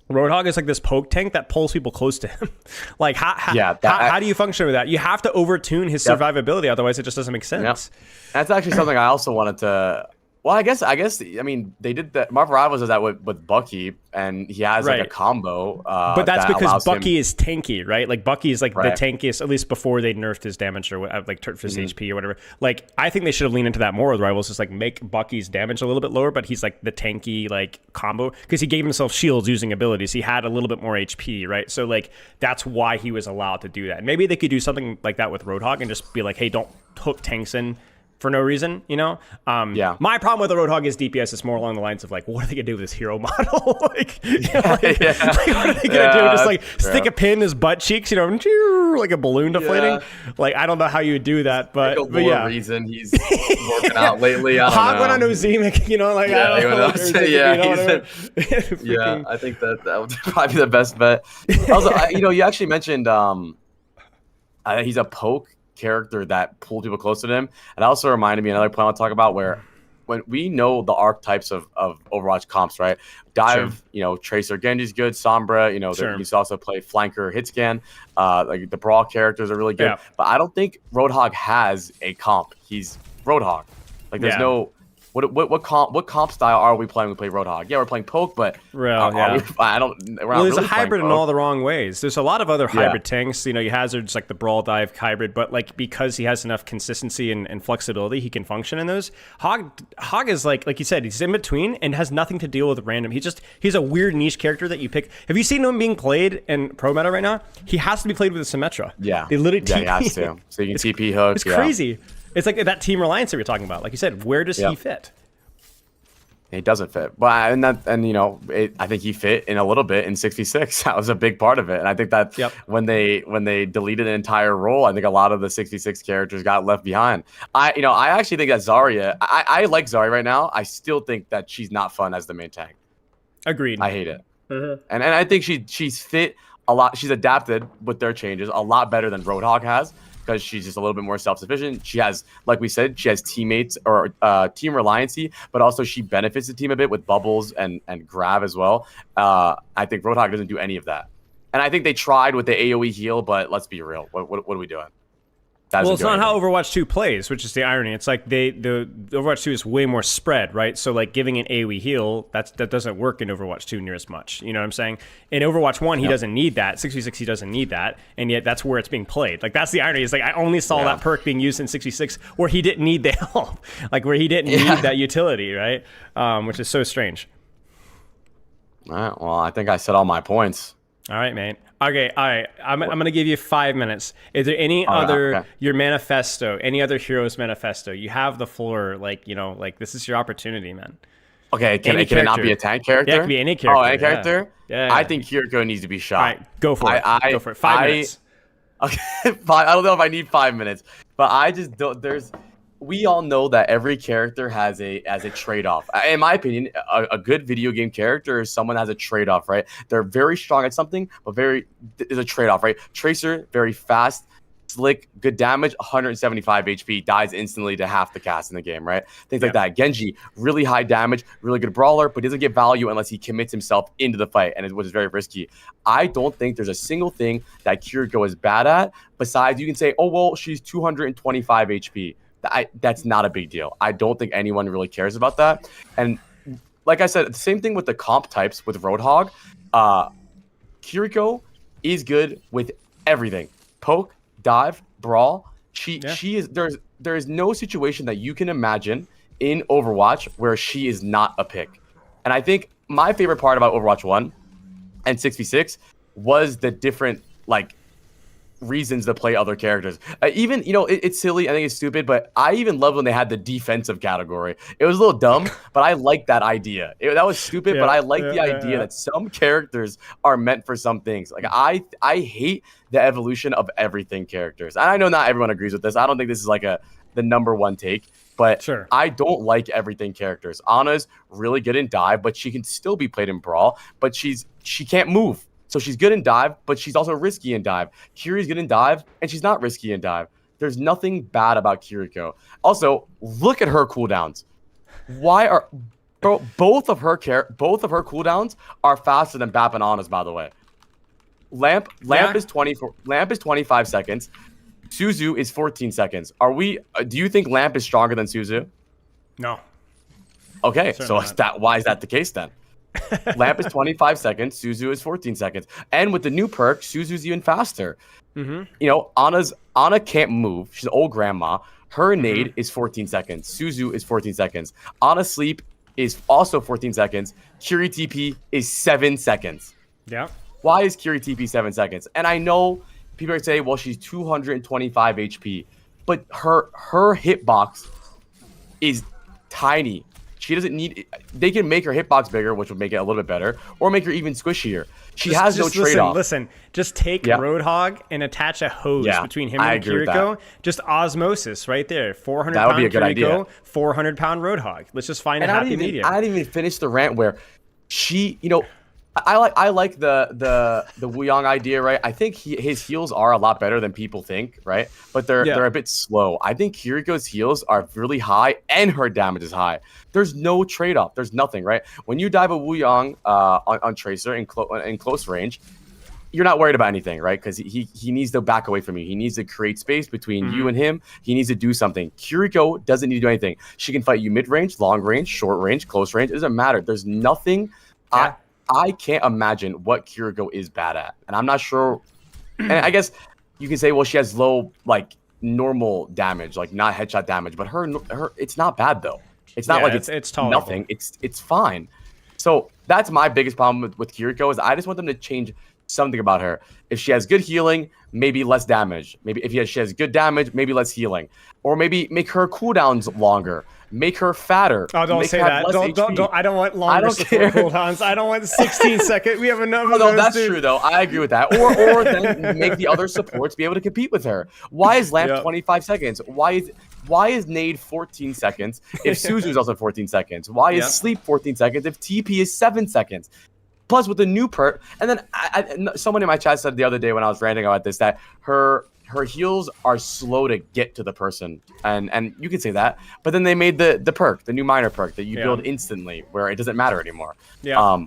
Roadhog is like this poke tank that pulls people close to him. Like, how do you function with that? You have to overtune his survivability, otherwise it just doesn't make sense. Yep. That's actually something I also wanted to. Well, I guess. I mean, they did that. Marvel Rivals does that with Bucky, and he has like a combo. But that's because Bucky is tanky, right? Like Bucky is like the tankiest, at least before they nerfed his damage or like nerfed his HP or whatever. Like I think they should have leaned into that more with Rivals, just like make Bucky's damage a little bit lower, but he's like the tanky like combo because he gave himself shields using abilities. He had a little bit more HP, right? So like that's why he was allowed to do that. Maybe they could do something like that with Roadhog and just be like, hey, don't hook tanks in for no reason, you know? My problem with the Roadhog is DPS is more along the lines of like, what are they gonna do with this hero model? like, like, what are they gonna do? Just like stick a pin in his butt cheeks, you know, like a balloon deflating? Like, I don't know how you would do that, but, like a reason he's working out lately. I Hog went on Ozemic, you know, like, I think that would probably be the best bet. Also, you actually mentioned he's a poke character that pulled people closer to him. And also reminded me another point I'll talk about where when we know the archetypes of Overwatch comps, right? Dive, Tracer Genji's good, Sombra, you can also play Flanker, Hitscan. Like the Brawl characters are really good. Yeah. But I don't think Roadhog has a comp. He's Roadhog. Like there's no what comp style are we playing? We play Roadhog. Yeah, we're playing poke, but I don't. There's a hybrid in all the wrong ways. There's a lot of other hybrid tanks. You Hazard's like the Brawl Dive hybrid, but like because he has enough consistency and flexibility, he can function in those. Hog is like you said, he's in between and has nothing to deal with random. He's a weird niche character that you pick. Have you seen him being played in pro meta right now? He has to be played with a Symmetra. Yeah, they literally TP. He has to. So you can TP hook. It's crazy. It's like that team reliance that we were talking about. Like you said, where does he fit? He doesn't fit, but I think he fit in a little bit in 66. That was a big part of it, and I think that when they deleted an entire role, I think a lot of the 66 characters got left behind. I actually think that Zarya. I like Zarya right now. I still think that she's not fun as the main tank. Agreed. I hate it, and I think she's fit a lot. She's adapted with their changes a lot better than Roadhog has. Because she's just a little bit more self-sufficient. She has, like we said, she has teammates or team reliancy, but also she benefits the team a bit with bubbles and grab as well. I think Roadhog doesn't do any of that. And I think they tried with the AoE heal, but let's be real. What are we doing? Well, it's not how Overwatch 2 plays, which is the irony. It's like the Overwatch 2 is way more spread, right? So like giving an AoE heal, that doesn't work in Overwatch 2 near as much. You know what I'm saying? In Overwatch 1, he doesn't need that. 66, he doesn't need that, and yet that's where it's being played. Like that's the irony. It's like I only saw that perk being used in 66 where he didn't need the help, like where he didn't need that utility, right? Which is so strange. All right. Well, I think I said all my points. All right, mate. Okay, all right. I'm going to give you 5 minutes. Is there any your manifesto, any other hero's manifesto? You have the floor, like this is your opportunity, man. Okay, can it not be a tank character? Yeah, it can be any character. Oh, any character? Yeah. I think Kiriko needs to be shot. All right, go for it. Go for it. 5 minutes. Okay, I don't know if I need 5 minutes, but I just don't. We all know that every character has a trade-off. In my opinion, a good video game character is someone that has a trade-off, right? They're very strong at something, but there's a trade-off, right? Tracer, very fast, slick, good damage, 175 HP, dies instantly to half the cast in the game, right? Things like that. Genji, really high damage, really good brawler, but doesn't get value unless he commits himself into the fight, and which is very risky. I don't think there's a single thing that Kiriko is bad at, besides you can say, oh, well, she's 225 HP. That's not a big deal. I don't think anyone really cares about that. And like I said, the same thing with the comp types with Roadhog. Kiriko is good with everything. Poke, dive, brawl. She is there is no situation that you can imagine in Overwatch where she is not a pick. And I think my favorite part about Overwatch 1 and 6v6 was the different reasons to play other characters. Even, it's silly. I think it's stupid, but I even love when they had the defensive category. It was a little dumb, but I like that idea. That was stupid, but I like the idea that some characters are meant for some things. Like I hate the evolution of everything characters. And I know not everyone agrees with this. I don't think this is like the number one take, but sure. I don't like everything characters. Ana's really good in dive, but she can still be played in brawl, but she can't move. So she's good in dive, but she's also risky in dive. Kiri's good in dive, and she's not risky in dive. There's nothing bad about Kiriko. Also, look at her cooldowns. Both of her cooldowns are faster than Bap and Ana's, by the way. Lamp is 25 seconds. Suzu is 14 seconds. Do you think Lamp is stronger than Suzu? No. Okay, why is that the case then? Lamp is 25 seconds. Suzu is 14 seconds. And with the new perk, Suzu's even faster. Ana can't move. She's an old grandma. Her nade is 14 seconds. Suzu is 14 seconds. Ana's sleep is also 14 seconds. Kiri TP is 7 seconds. Yeah. Why is Kiri TP 7 seconds? And I know people are saying, well, she's 225 HP. But her hitbox is tiny. She doesn't need. They can make her hitbox bigger, which would make it a little bit better, or make her even squishier. She has no trade-off. Listen, just take Roadhog and attach a hose between him and Kiriko. Just osmosis right there. 400 that would pound be a good Kiriko, idea. 400 pound Roadhog. Let's just find a happy medium. I didn't even finish the rant where she, I like the Wuyong idea, right? I think his heals are a lot better than people think, right? But they're a bit slow. I think Kiriko's heals are really high and her damage is high. There's no trade-off. There's nothing, right? When you dive a Wuyong on Tracer in close range, you're not worried about anything, right? Because he needs to back away from you. He needs to create space between you and him. He needs to do something. Kiriko doesn't need to do anything. She can fight you mid-range, long range, short range, close range. It doesn't matter. There's nothing. Yeah. I can't imagine what Kiriko is bad at. And I'm not sure. And I guess you can say, well, she has low, normal damage, not headshot damage. But her it's not bad, though. It's not it's tolerable. Nothing. It's fine. So that's my biggest problem with Kiriko is I just want them to change something about her. If she has good healing, maybe less damage. Maybe if she has good damage, maybe less healing. Or maybe make her cooldowns longer. Make her fatter. Oh, don't say that. Don't. I don't want longer support cooldowns. I don't want 16 seconds. We have enough of those. No, that's true, though. I agree with that. Or then make the other supports be able to compete with her. Why is Lamp 25 seconds? Why is Nade 14 seconds if Suzu's also 14 seconds? Why is Sleep 14 seconds if TP is 7 seconds? Plus, with the new perk, and then someone in my chat said the other day when I was ranting about this that her heals are slow to get to the person, and you could say that. But then they made the perk, the new minor perk that you build instantly, where it doesn't matter anymore. Yeah.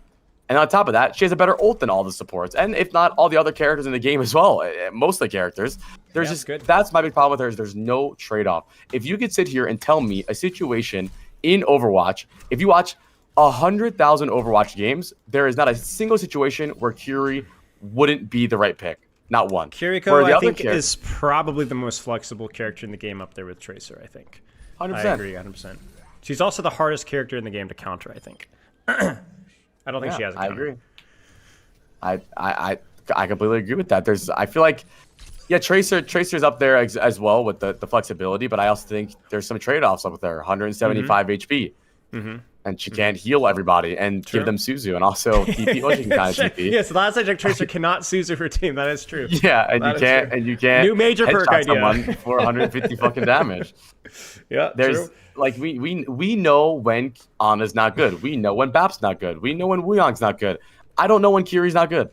And on top of that, she has a better ult than all the supports, and if not all the other characters in the game as well. Most of the characters. That's my big problem with her is there's no trade-off. If you could sit here and tell me a situation in Overwatch, if you watch 100,000 Overwatch games, there is not a single situation where Kiri wouldn't be the right pick. Not one. Kiriko, I think, is probably the most flexible character in the game up there with Tracer, I think. 100%. I agree, 100%. She's also the hardest character in the game to counter, I think. I don't think she has a counter. I agree. I completely agree with that. I feel like, Tracer's up there as well with the flexibility, but I also think there's some trade-offs up with her. 175 HP. Mm-hmm. And she can't heal everybody and give them Suzu and also TP. Well, she can kind of TP. Yes, the last time Tracer cannot Suzu her team. That is true. Yeah, and you can't new major perk idea someone for 150 fucking damage. Yeah, there's true. We know when Ana's not good. We know when Bap's not good. We know when Wuyong's not good. I don't know when Kiri's not good.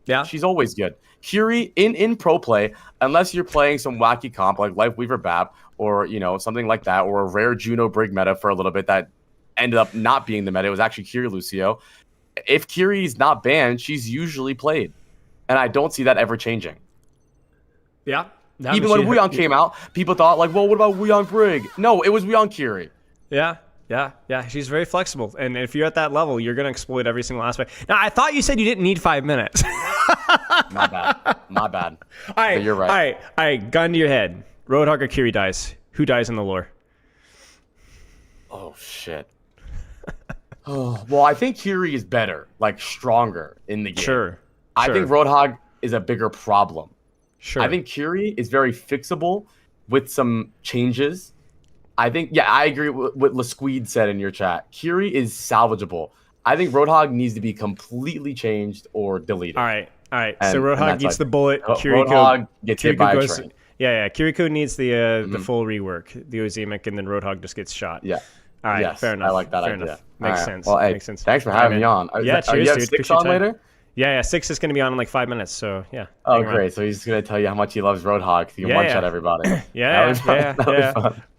Yeah, she's always good. Kiri in pro play, unless you're playing some wacky comp like Lifeweaver Bap or something like that, or a rare Juno Brig meta for a little bit that ended up not being the meta. It was actually Kiri Lucio. If Kiri's not banned, she's usually played. And I don't see that ever changing. Yeah. Even when Wuyong came out, people thought what about Wuyong Brig? No, it was Wuyong Kiri. Yeah. She's very flexible. And if you're at that level, you're going to exploit every single aspect. Now, I thought you said you didn't need 5 minutes. My bad. All right. You're right. All right. Gun to your head. Roadhog or Kiri dies. Who dies in the lore? Oh, shit. Well, I think Kiri is better, stronger in the game. Sure. I think Roadhog is a bigger problem. Sure. I think Kiri is very fixable with some changes. I think, yeah, I agree with what Lasqueed said in your chat. Kiri is salvageable. I think Roadhog needs to be completely changed or deleted. All right. And- So Roadhog and eats the bullet. Roadhog gets hit by a train. Yeah. Kiriko needs the full rework, the Ozemic, and then Roadhog just gets shot. Yeah. All right. Yes, Fair enough. I like that fair idea. Enough. Makes right. sense. Well, hey, Makes sense. thanks for having me on. Yeah, cheers, you have dude. 6 Appreciate on your time. later? Yeah. 6 is going to be on in like 5 minutes. So yeah. Oh, hang around. great. So he's just going to tell you how much he loves Roadhog. So you can Yeah, one-shot yeah. everybody. Yeah. That was fun.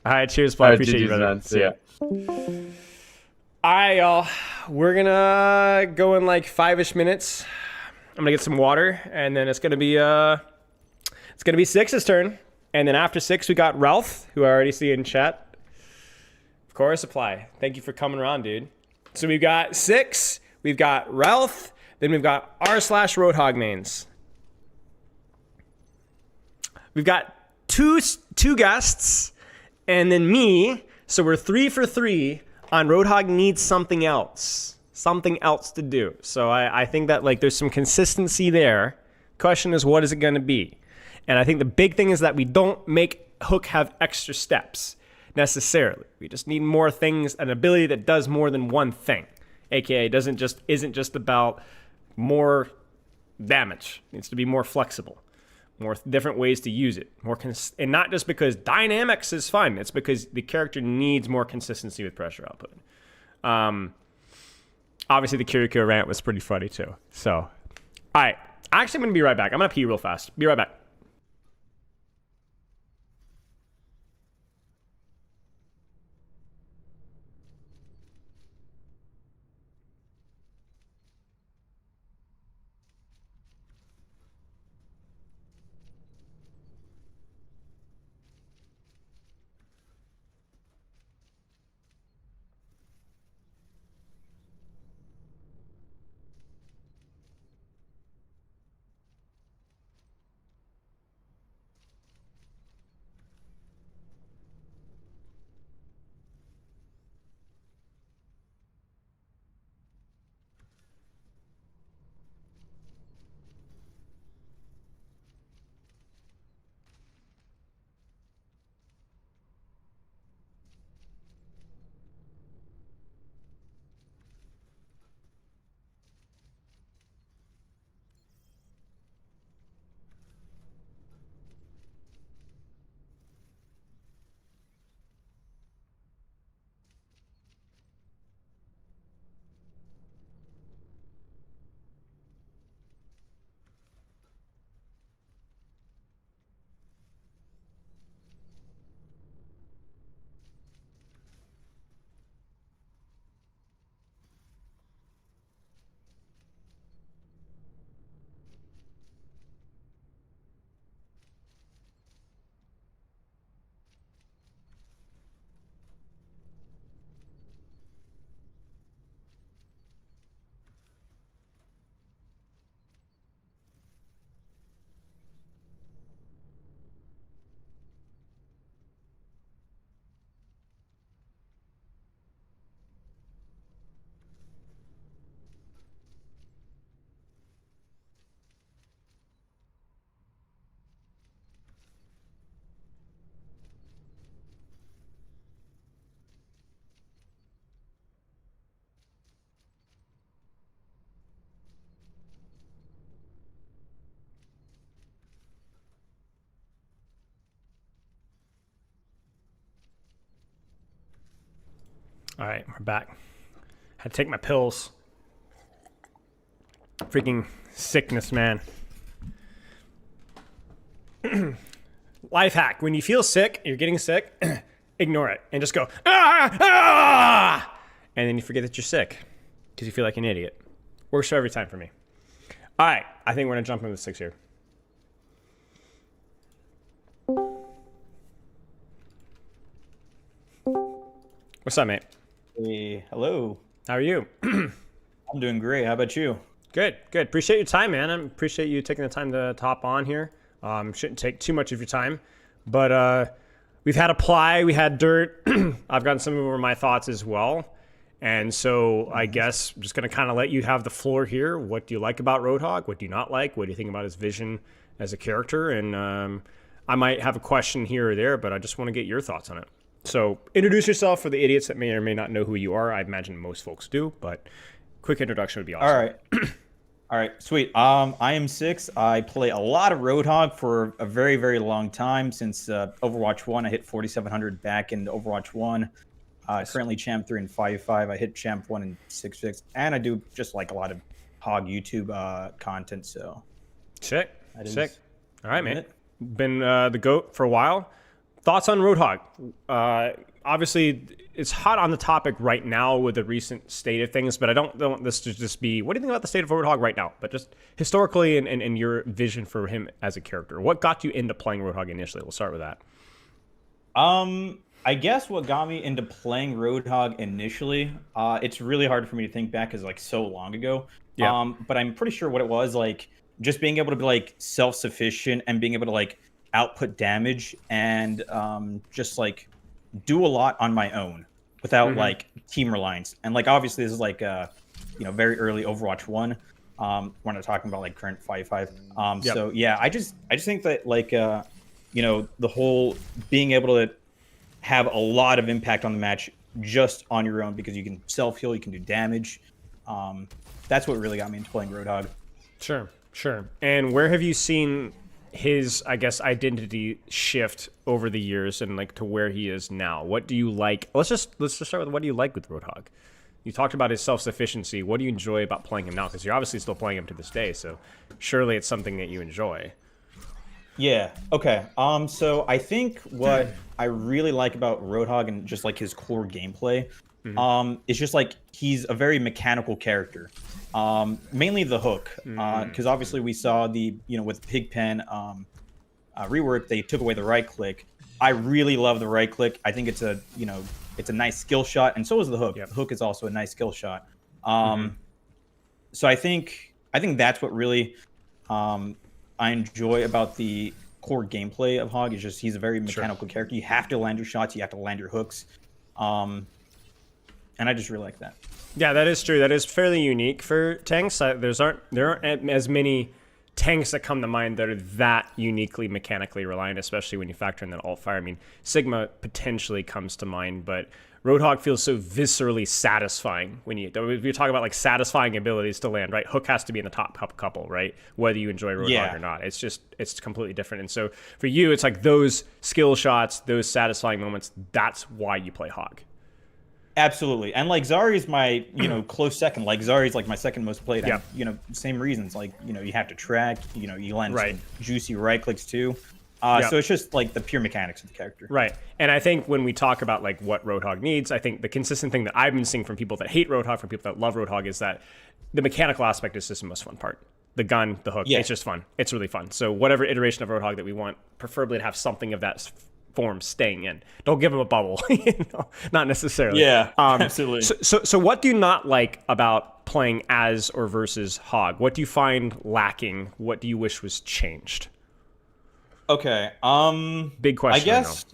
All right. Cheers, Paul. All right, Appreciate you, GG's, brother. man. See ya. All right, y'all. We're gonna go in like 5-ish minutes. I'm gonna get some water, and then it's gonna be 6's turn. And then after 6, we got Realth, who I already see in chat. Of course, apply. Thank you for coming around, dude. So we've got 6, we've got Realth, then we've got r/Roadhog mains. We've got two guests, and then me. So we're 3 for 3 on Roadhog needs something else to do. So I think that like there's some consistency there. Question is, what is it going to be? And I think the big thing is that we don't make Hook have extra steps necessarily. We just need more things, an ability that does more than one thing. AKA isn't just about more damage. It needs to be more flexible. More different ways to use it. And not just because dynamics is fun. It's because the character needs more consistency with pressure output. Obviously, the Kiriko rant was pretty funny, too. So, all right. Actually, I'm going to be right back. I'm going to pee real fast. Be right back. All right, we're back. Had to take my pills. Freaking sickness, man. Life hack. When you feel sick, you're getting sick, ignore it and just go, ah, ah! And then you forget that you're sick because you feel like an idiot. Works for every time for me. All right, I think we're going to jump into the 6 here. What's up, mate? Hey, hello. How are you? I'm doing great. How about you? Good. Appreciate your time, man. I appreciate you taking the time to hop on here. Shouldn't take too much of your time. But we've had Apply, we had Dirt. I've gotten some of my thoughts as well. And so I guess I'm just going to kind of let you have the floor here. What do you like about Roadhog? What do you not like? What do you think about his vision as a character, and I might have a question here or there, but I just want to get your thoughts on it. So introduce yourself for the idiots that may or may not know who you are. I imagine most folks do, but quick introduction would be awesome. All right. All right, sweet. I am 6. I play a lot of Roadhog for a very, very long time. Since Overwatch 1, I hit 4,700 back in Overwatch 1. Currently Champ 3 and 5.5. I hit Champ 1 and 6.6. And I do just like a lot of Hog YouTube content, so. Sick. All right, man. Been the GOAT for a while. Thoughts on Roadhog? Obviously, it's hot on the topic right now with the recent state of things, but I don't want this to just be, what do you think about the state of Roadhog right now? But just historically and your vision for him as a character. What got you into playing Roadhog initially? We'll start with that. I guess what got me into playing Roadhog initially, it's really hard for me to think back because like so long ago. Yeah. But I'm pretty sure what it was, like just being able to be like self-sufficient and being able to like output damage and just like do a lot on my own without like team reliance. And like obviously this is like very early Overwatch 1. We're not talking about like current 5.5. So yeah, I just think that like the whole being able to have a lot of impact on the match just on your own because you can self-heal, you can do damage. That's what really got me into playing Roadhog. Sure. And where have you seen his, I guess, identity shift over the years and like to where he is now? What do you like? Let's just start with what do you like with Roadhog? You talked about his self-sufficiency. What do you enjoy about playing him now? Because you're obviously still playing him to this day, so surely it's something that you enjoy. Yeah. Okay. So I think what I really like about Roadhog and just like his core gameplay, is just like he's a very mechanical character. Mainly the hook, because obviously we saw with Pigpen rework, they took away the right click. I really love the right click. I think it's a nice skill shot, and so is the hook. Yep. The hook is also a nice skill shot. So I think that's what really I enjoy about the core gameplay of Hog. Is just he's a very mechanical character. You have to land your shots. You have to land your hooks. And I just really like that. Yeah, that is true. That is fairly unique for tanks. There aren't as many tanks that come to mind that are that uniquely mechanically reliant, especially when you factor in that alt fire. I mean, Sigma potentially comes to mind, but Roadhog feels so viscerally satisfying when you're talking about like satisfying abilities to land, right? Hook has to be in the top couple, right? Whether you enjoy Roadhog or not. It's completely different. And so for you, it's like those skill shots, those satisfying moments, that's why you play Hog. Absolutely. And like Zari's my, close second. Like Zari's like my second most played. Yeah. And, same reasons. Like, you have to track, you land right. some juicy right clicks too. So it's just like the pure mechanics of the character. Right. And I think when we talk about like what Roadhog needs, I think the consistent thing that I've been seeing from people that hate Roadhog, from people that love Roadhog, is that the mechanical aspect is just the most fun part. The gun, the hook, it's just fun. It's really fun. So whatever iteration of Roadhog that we want, preferably to have something of that form staying in. Don't give him a bubble. Not necessarily. Yeah, absolutely. So what do you not like about playing as or versus Hog? What do you find lacking? What do you wish was changed? Okay. Big question.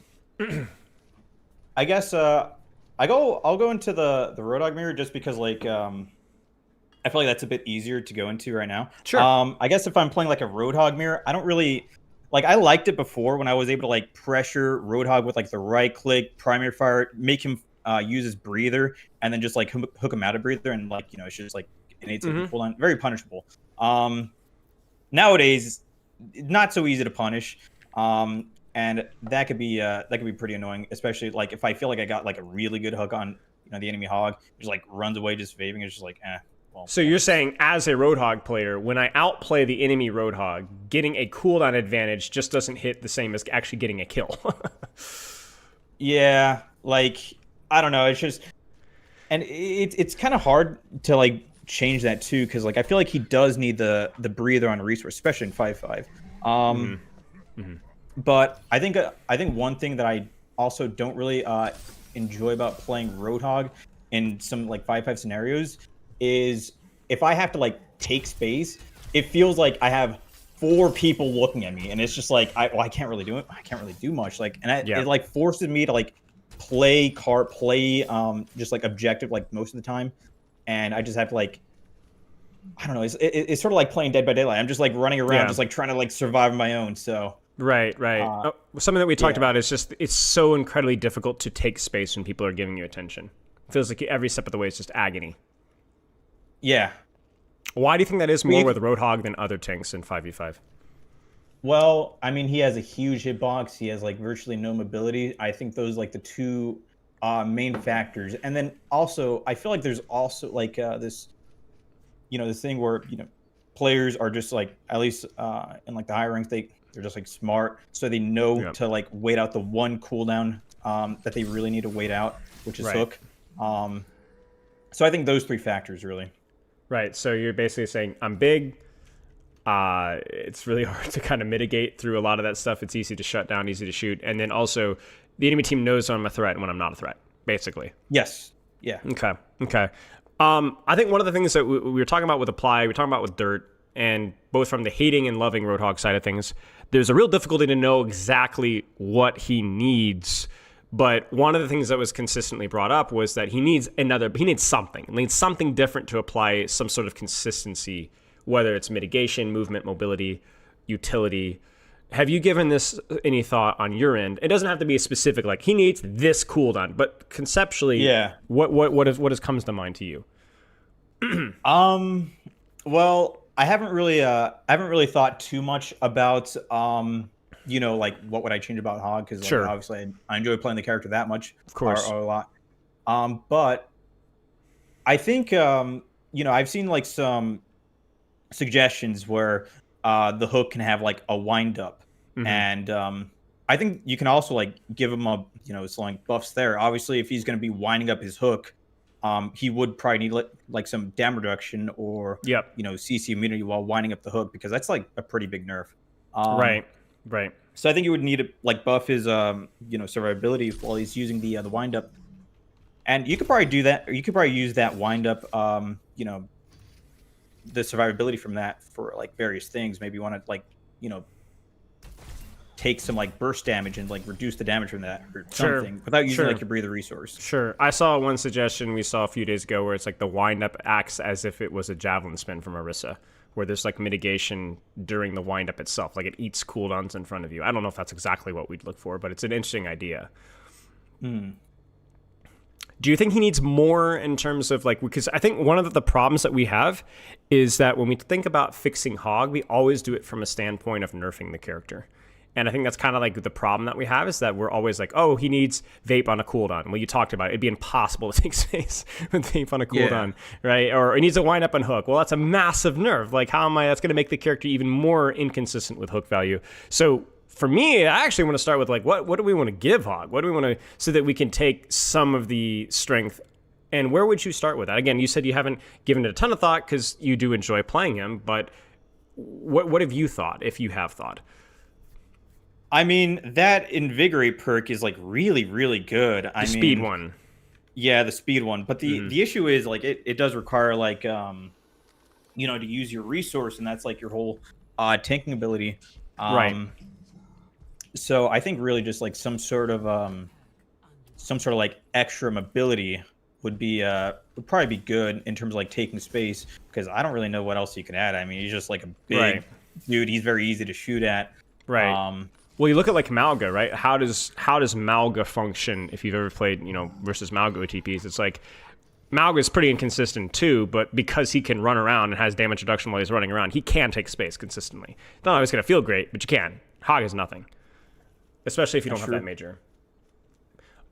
I guess I'll go into the Roadhog mirror just because like I feel like that's a bit easier to go into right now. Sure. I guess if I'm playing like a Roadhog mirror, I don't really like. I liked it before when I was able to like pressure Roadhog with like the right click, primary fire, make him use his breather, and then just like hook him out of breather, and like it's just like innate cooldown, very punishable. Nowadays, not so easy to punish, and that could be pretty annoying, especially like if I feel like I got like a really good hook on the enemy Hog, just like runs away just vaping. It's just like Well, so you're saying as a Roadhog player, when I outplay the enemy Roadhog, getting a cooldown advantage just doesn't hit the same as actually getting a kill. Yeah, like I don't know, it's just, and it's kind of hard to like change that too, because like I feel like he does need the breather on resource, especially in 5.5. But I think one thing that I also don't really enjoy about playing Roadhog in some like 5.5 scenarios is if I have to like take space, it feels like I have 4 people looking at me, and it's just like I can't really do it. I can't really do much. Like, and it like forces me to like play just like objective like most of the time, and I just have to like I don't know. It's sort of like playing Dead by Daylight. I'm just like running around, just like trying to like survive on my own. So right. Something that we talked about is just it's so incredibly difficult to take space when people are giving you attention. It feels like every step of the way is just agony. Yeah. Why do you think that is more with Roadhog than other tanks in 5v5? Well, I mean, he has a huge hitbox. He has like virtually no mobility. I think those like the two main factors. And then also, I feel like there's also like this, this thing where players are just like, at least in like the higher ranks, they're just like smart, so they know to like wait out the one cooldown that they really need to wait out, which is hook. So I think those three factors really. Right. So you're basically saying I'm big. It's really hard to kind of mitigate through a lot of that stuff. It's easy to shut down, easy to shoot, and then also the enemy team knows when I'm a threat and when I'm not a threat. Basically. Yes. Yeah. Okay. I think one of the things that we were talking about with Apply, we were talking about with Dirt, and both from the hating and loving Roadhog side of things, there's a real difficulty to know exactly what he needs. But one of the things that was consistently brought up was that he needs something. He needs something different to apply some sort of consistency, whether it's mitigation, movement, mobility, utility. Have you given this any thought on your end? It doesn't have to be specific, like he needs this cooldown, but conceptually, what comes to mind to you? Well, I haven't really thought too much about like what would I change about Hog, because obviously I enjoy playing the character that much, of course, or a lot. But I think I've seen like some suggestions where the hook can have like a wind up, and I think you can also like give him some buffs there. Obviously, if he's going to be winding up his hook, he would probably need like some damage reduction or CC immunity while winding up the hook, because that's like a pretty big nerf. Right. So I think you would need to like buff his survivability while he's using the wind up, and you could probably do that. Or you could probably use that wind up, the survivability from that for like various things. Maybe you want to like take some like burst damage and like reduce the damage from that or something without using like your breather resource. Sure. I saw one suggestion we saw a few days ago where it's like the wind up acts as if it was a javelin spin from Orisa, where there's like mitigation during the wind up itself, like it eats cooldowns in front of you. I don't know if that's exactly what we'd look for, but it's an interesting idea. Do you think he needs more in terms of like, because I think one of the problems that we have is that when we think about fixing Hog, we always do it from a standpoint of nerfing the character. And I think that's kind of like the problem that we have, is that we're always like, oh, he needs vape on a cooldown. Well, you talked about it. It'd be impossible to take space with vape on a cooldown, right? Or it needs to wind up on hook. Well, that's a massive nerf. Like, that's going to make the character even more inconsistent with hook value. So for me, I actually want to start with like, what do we want to give Hog? What do we want to, so that we can take some of the strength. And where would you start with that? Again, you said you haven't given it a ton of thought because you do enjoy playing him, but what have you thought, if you have thought? I mean, that Invigorate perk is like really, really good. The speed one. Yeah, the speed one. But the issue is like it does require like to use your resource, and that's like your whole tanking ability. Right. So I think really just like some sort of like extra mobility would probably be good in terms of like taking space, because I don't really know what else you can add. I mean, he's just like a big dude. He's very easy to shoot at. Right. Well, you look at like Malga, right? How does Malga function if you've ever played, versus Malga OTPs? It's like Malga is pretty inconsistent too, but because he can run around and has damage reduction while he's running around, he can take space consistently. Not always going to feel great, but you can. Hog is nothing, especially if you don't have that major.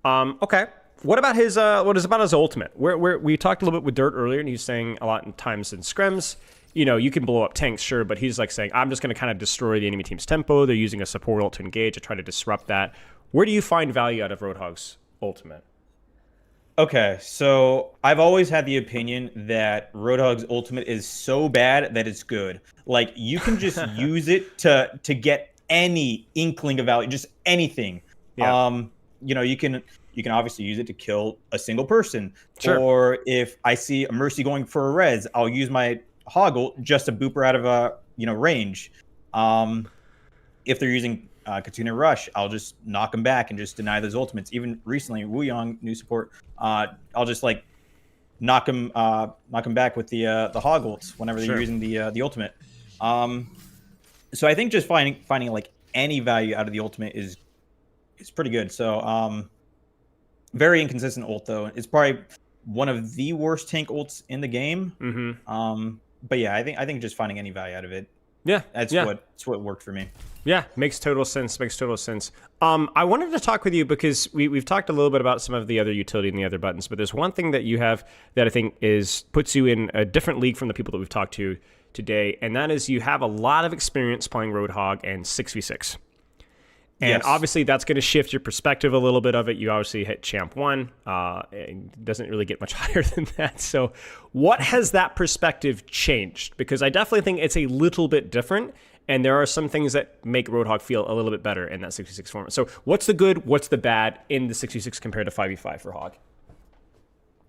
Okay. What about his ultimate? Where we talked a little bit with Dirt earlier, and he's saying a lot of times in scrims, you can blow up tanks, sure, but he's like saying, I'm just going to kind of destroy the enemy team's tempo. They're using a support ult to engage to try to disrupt that. Where do you find value out of Roadhog's ultimate? Okay, so I've always had the opinion that Roadhog's ultimate is so bad that it's good. Like, you can just use it to get any inkling of value, just anything. Yeah. You can obviously use it to kill a single person. Sure. Or if I see a Mercy going for a res, I'll use my Hoggle just to boop her out of range. If they're using Katuna Rush, I'll just knock them back and just deny those ultimates. Even recently, Wuyong, new support, I'll just like knock him back with the hog ults whenever Sure. they're using the ultimate. So I think just finding like any value out of the ultimate is pretty good. So very inconsistent ult though. It's probably one of the worst tank ults in the game. But yeah, I think just finding any value out of it. Yeah, That's yeah. what worked for me. Yeah, makes total sense. Makes total sense. I wanted to talk with you because we've talked a little bit about some of the other utility and the other buttons, but there's one thing that you have that I think puts you in a different league from the people that we've talked to today, and that is you have a lot of experience playing Roadhog and 6v6. And Yes. obviously that's going to shift your perspective a little bit of it. You obviously hit Champ 1. It doesn't really get much higher than that. So what has that perspective changed? Because I definitely think it's a little bit different. And there are some things that make Roadhog feel a little bit better in that 66 format. So what's the good, what's the bad in the 66 compared to 5v5 for Hog?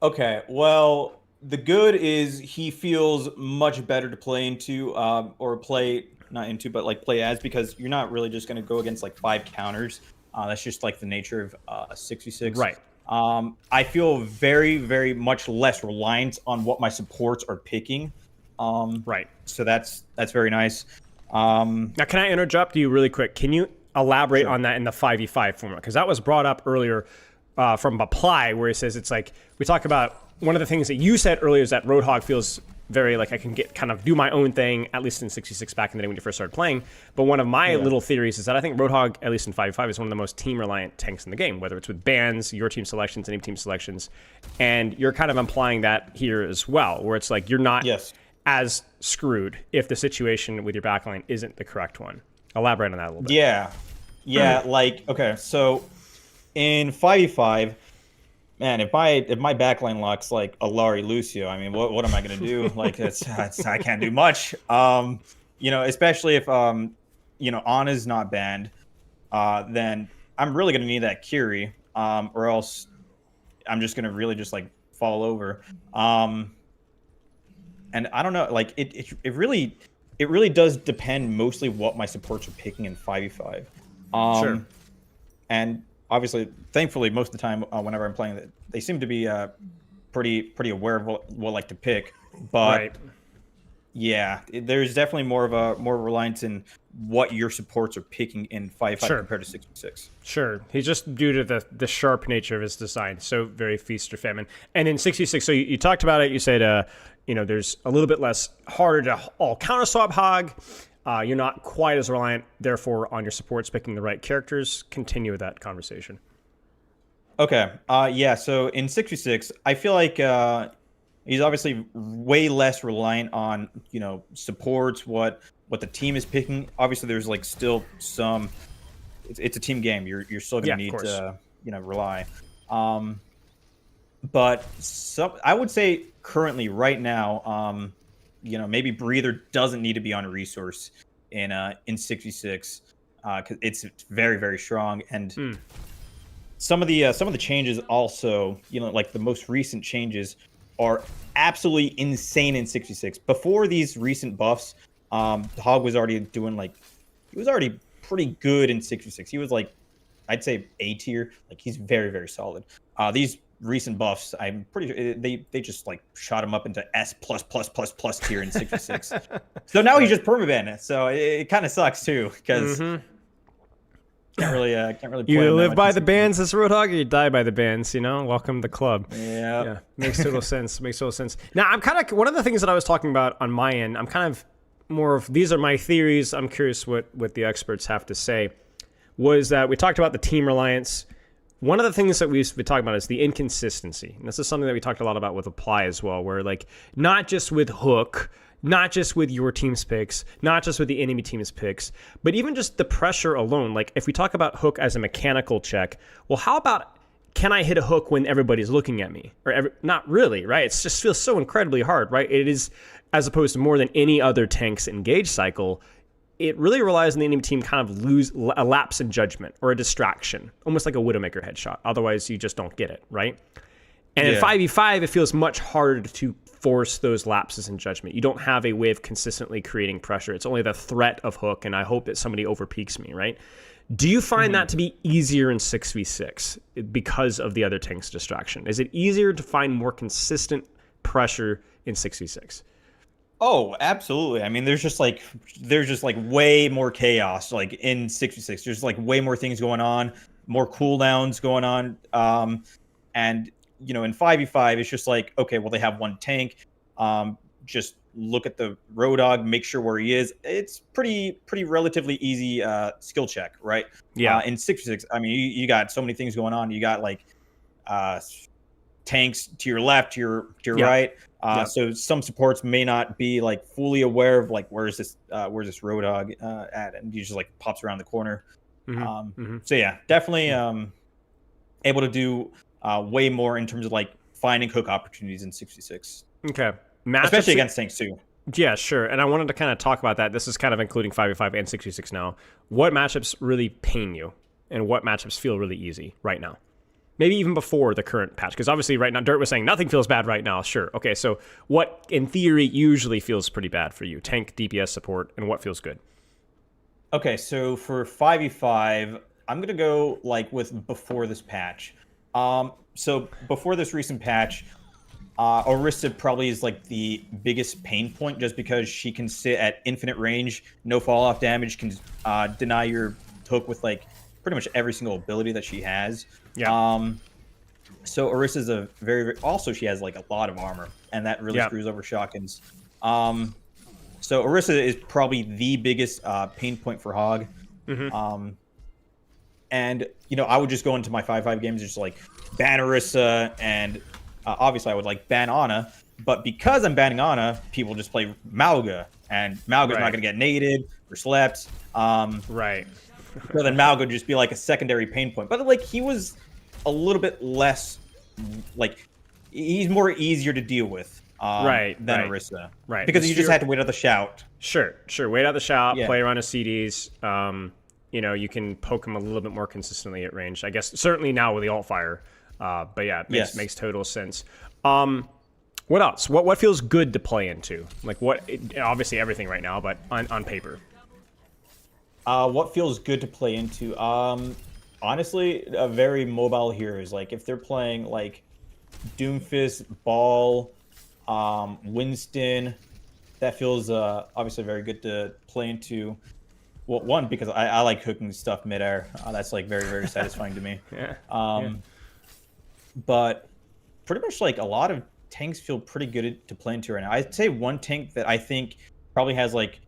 Okay, well, the good is he feels much better to play into, or play not into, but like play as, because you're not really just going to go against like 5 counters. That's just like the nature of a 66. Right. I feel very, very much less reliant on what my supports are picking. Right. So that's very nice. Now, can I interrupt you really quick? Can you elaborate on that in the 5v5 format? Because that was brought up earlier from Apply, where it says it's like, we talk about one of the things that you said earlier is that Roadhog feels very like I can do my own thing, at least in 66 back in the day when you first started playing. But one of my little theories is that I think Roadhog, at least in 5v5, is one of the most team-reliant tanks in the game, whether it's with bans, your team selections, any team selections. And you're kind of implying that here as well, where it's like you're not as screwed if the situation with your backline isn't the correct one. Elaborate on that a little bit. Yeah, like, okay, so in 5v5, man, if my backline locks like a Larry Lucio, I mean, what am I gonna do? Like, I can't do much. Especially if Ana's not banned, then I'm really gonna need that Curie, or else I'm just gonna really just like fall over. And I don't know, like it really does depend mostly what my supports are picking in 5v5. Sure. And obviously, thankfully, most of the time, whenever I'm playing, they seem to be pretty aware of what like to pick. But yeah, there's definitely more reliance in what your supports are picking in 5v5 compared to 6v6. Sure. He's just due to the sharp nature of his design, so very feast or famine. And in 66, so you talked about it. You said, there's a little bit less harder to all counter swap Hog. You're not quite as reliant, therefore, on your supports picking the right characters. Continue with that conversation. Okay. So in 66, I feel like he's obviously way less reliant on, supports, what the team is picking. Obviously, there's like still some. It's a team game. You're still gonna need to rely. But I would say currently right now, maybe Breather doesn't need to be on a resource in 66 because it's very, very strong. And some of the changes also, like the most recent changes are absolutely insane in 66. Before these recent buffs, Hog was already he was already pretty good in 66. He was like, I'd say A tier. Like he's very, very solid. These recent buffs, I'm pretty sure they just like shot him up into S plus tier in 66. So now he's just permaban. So it kind of sucks too because can't really play you him live that by much the in bans as Roadhog, or you die by the bans. Welcome to the club. Yeah, makes total sense. Makes total sense. Now I'm kind of one of the things that I was talking about on my end. I'm kind of more of these are my theories. I'm curious what the experts have to say. Was that we talked about the team reliance. One of the things that we've been talking about is the inconsistency. And this is something that we talked a lot about with Apply as well, where like not just with Hook, not just with your team's picks, not just with the enemy team's picks, but even just the pressure alone. Like if we talk about Hook as a mechanical check, well, how about can I hit a hook when everybody's looking at me? Not really, right? It just feels so incredibly hard, right? It is, as opposed to more than any other tank's engage cycle, it really relies on the enemy team kind of lose a lapse in judgment or a distraction, almost like a Widowmaker headshot. Otherwise, you just don't get it, right? And in 5v5, it feels much harder to force those lapses in judgment. You don't have a way of consistently creating pressure. It's only the threat of Hook, and I hope that somebody overpeaks me, right? Do you find that to be easier in 6v6 because of the other tank's distraction? Is it easier to find more consistent pressure in 6v6? Oh, absolutely. I mean, there's just like way more chaos like in 6v6. There's like way more things going on, more cooldowns going on. And you know, in 5v5, it's just like, okay, well, they have one tank. Just look at the Roadhog, make sure where he is. It's pretty relatively easy skill check, right? Yeah. In 6v6, I mean, you got so many things going on. You got like tanks to your left, to your right. So some supports may not be like fully aware of like where's this Roadhog at, and he just like pops around the corner. So yeah, definitely able to do way more in terms of like finding hook opportunities in 6v6. Okay, especially against tanks too. Yeah, sure. And I wanted to kind of talk about that. This is kind of including 5v5 and 6v6 now. What matchups really pain you, and what matchups feel really easy right now? Maybe even before the current patch, because obviously right now, Dirt was saying nothing feels bad right now. Sure. Okay, so what in theory usually feels pretty bad for you? Tank, DPS support, and what feels good? Okay, so for 5v5, I'm going to go like with before this patch. So before this recent patch, Orisa probably is like the biggest pain point just because she can sit at infinite range, no fall-off damage, can deny your hook with like pretty much every single ability that she has. Yeah. So Orisa is a very also she has like a lot of armor, and that really screws over shotguns. So Orisa is probably the biggest pain point for Hog. And you know, I would just go into my 5v5 games just like ban Orisa, and obviously I would like ban Ana, but because I'm banning Ana, people just play Mauga, and Mauga's not going to get naded or slept. Right. So then Mauga would just be like a secondary pain point. But like he was a little bit less, like he's more easier to deal with than Orisa. Right. Because you just had to wait out the shout. Sure. Wait out the shout, play around his CDs. You know, you can poke him a little bit more consistently at range. I guess certainly now with the alt fire. But yeah, it makes total sense. What else? What feels good to play into? Like obviously everything right now, but on paper. What feels good to play into? Honestly, a very mobile heroes. Like if they're playing like Doomfist, Ball, Winston, that feels obviously very good to play into. Well, one, because I like hooking stuff midair. That's like very satisfying to me. But pretty much like a lot of tanks feel pretty good to play into right now. I'd say one tank that I think probably has like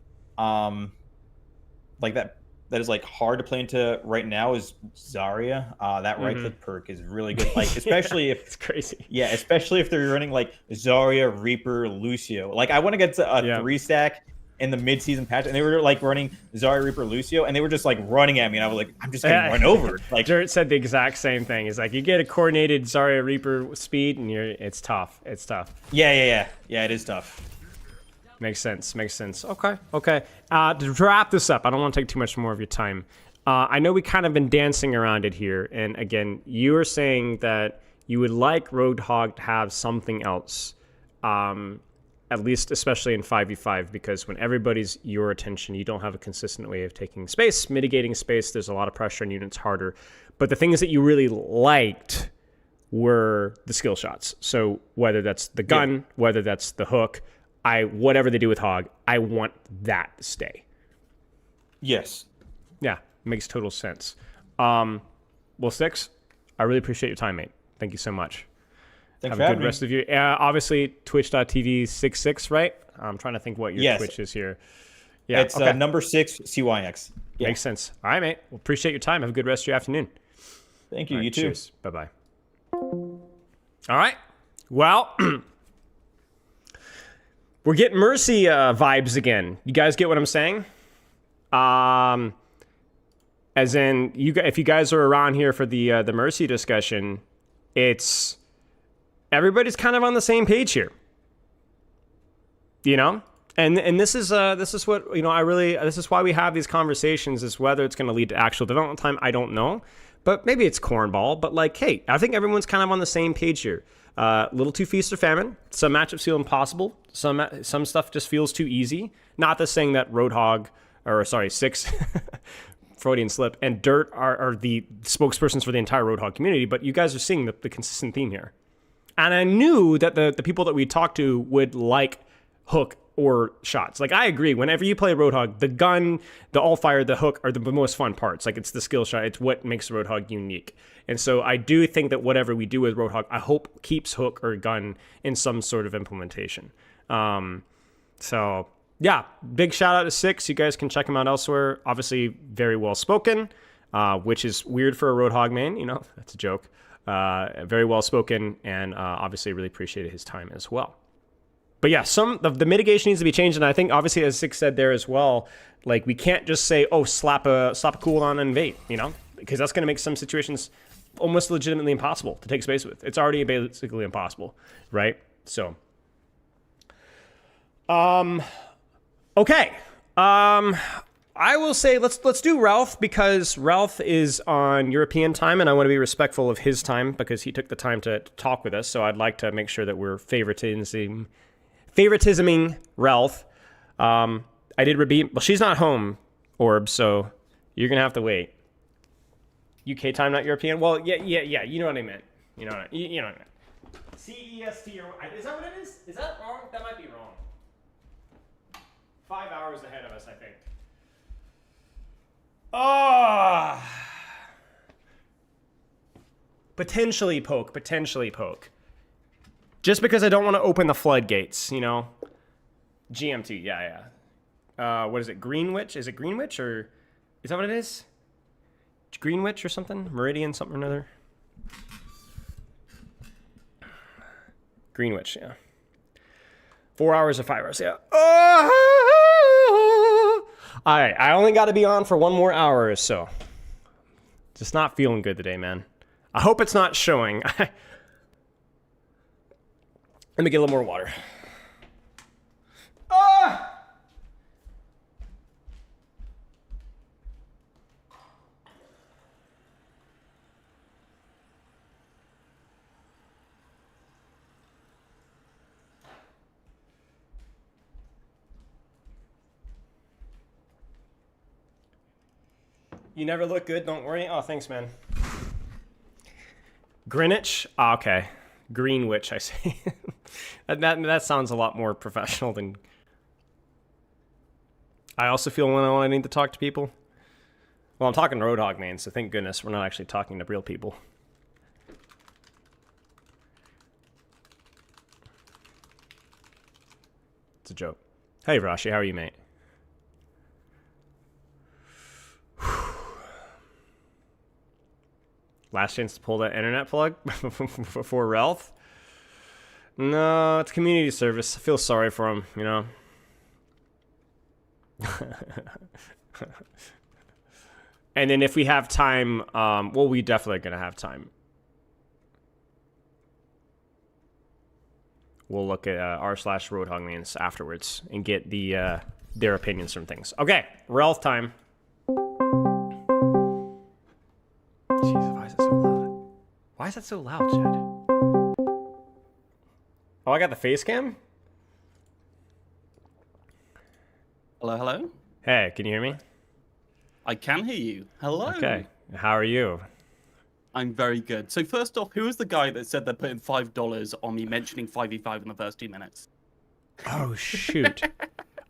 that is like hard to play into right now is Zarya. That right click perk is really good. Like especially if it's crazy. Yeah, especially if they're running like Zarya, Reaper, Lucio. Like I want to get to a 3-stack in the mid-season patch, and they were like running Zarya, Reaper, Lucio, and they were just like running at me, and I was like, I'm just getting run over. Like Dirt said the exact same thing. It's like you get a coordinated Zarya, Reaper speed, and it's tough. It's tough. Yeah, it is tough. Makes sense. Okay. To wrap this up, I don't want to take too much more of your time. I know we kind of been dancing around it here, and again, you were saying that you would like Roadhog to have something else, at least especially in 5v5, because when everybody's your attention, you don't have a consistent way of taking space, mitigating space. There's a lot of pressure on units, harder. But the things that you really liked were the skill shots. So whether that's the gun, whether that's the hook, whatever they do with Hog, I want that to stay. Yes. Yeah, makes total sense. Well, Six, I really appreciate your time, mate. Thank you so much. Thanks Have a good rest of you. Obviously, twitch.tv/66, right? I'm trying to think what your Twitch is here. Yeah, it's number 6 CYX. Yeah. Makes sense. All right, mate. Well, appreciate your time. Have a good rest of your afternoon. Thank you. Right, you too. Cheers. Bye-bye. All right. Well, we're getting Mercy vibes again. You guys get what I'm saying? As in, if you guys are around here for the Mercy discussion, it's everybody's kind of on the same page here. You know? And this is what, you know, this is why we have these conversations, is whether it's going to lead to actual development time, I don't know. But maybe it's cornball, but like, hey, I think everyone's kind of on the same page here. A little too feast or famine. Some matchups feel impossible. Some stuff just feels too easy. Not the saying that Six, Freudian slip, and Dirt are the spokespersons for the entire Roadhog community, but you guys are seeing the consistent theme here. And I knew that the people that we talked to would like hook or shots. Like, I agree. Whenever you play Roadhog, the gun, the all-fire, the hook are the most fun parts. Like, it's the skill shot. It's what makes Roadhog unique. And so I do think that whatever we do with Roadhog, I hope keeps hook or gun in some sort of implementation. So, yeah, big shout out to Six. You guys can check him out elsewhere. Obviously, very well spoken, which is weird for a Roadhog main. You know, that's a joke. Very well spoken, and obviously really appreciated his time as well. But yeah, some of the mitigation needs to be changed, and I think obviously, as Six said there as well, like, we can't just say, oh, slap a cooldown and invade, you know, because that's going to make some situations almost legitimately impossible to take space with. It's already basically impossible, right? So, okay. I will say let's do Realth, because Realth is on European time, and I want to be respectful of his time because he took the time to talk with us. So I'd like to make sure that we're favoritisming Realth. I did redeem. Well, she's not home, Orb, so you're gonna have to wait. UK time, not European. Well, yeah. You know what I meant. You know what I meant. CEST, or is that what it is? Is that wrong? That might be wrong. 5 hours ahead of us, I think. Potentially poke. Just because I don't want to open the floodgates, you know? GMT, yeah. What is it, Greenwich? Is it Greenwich, or is that what it is? Greenwich or something? Meridian, something or another? Greenwich, yeah. 4 hours or 5 hours, yeah. All right, I only got to be on for 1 more hour or so. Just not feeling good today, man. I hope it's not showing. Let me get a little more water. You never look good, don't worry. Oh, thanks, man. Greenwich? Oh, okay. Greenwich, I say. that sounds a lot more professional than... I also feel when I need to talk to people. Well, I'm talking Roadhog, man, so thank goodness we're not actually talking to real people. It's a joke. Hey, Rashi, how are you, mate? Last chance to pull that internet plug for Realth? No, it's community service. I feel sorry for him, you know? And then if we have time, well, we definitely going to have time. We'll look at r/Roadhog mains afterwards and get their opinions from things. Okay, Realth time. Jesus, why is it so loud? Why is that so loud, Jed? Oh, I got the face cam? Hello? Hey, can you hear me? I can hear you. Hello. Okay, how are you? I'm very good. So first off, who was the guy that said they're putting $5 on me mentioning 5v5 in the first 2 minutes? Oh, shoot.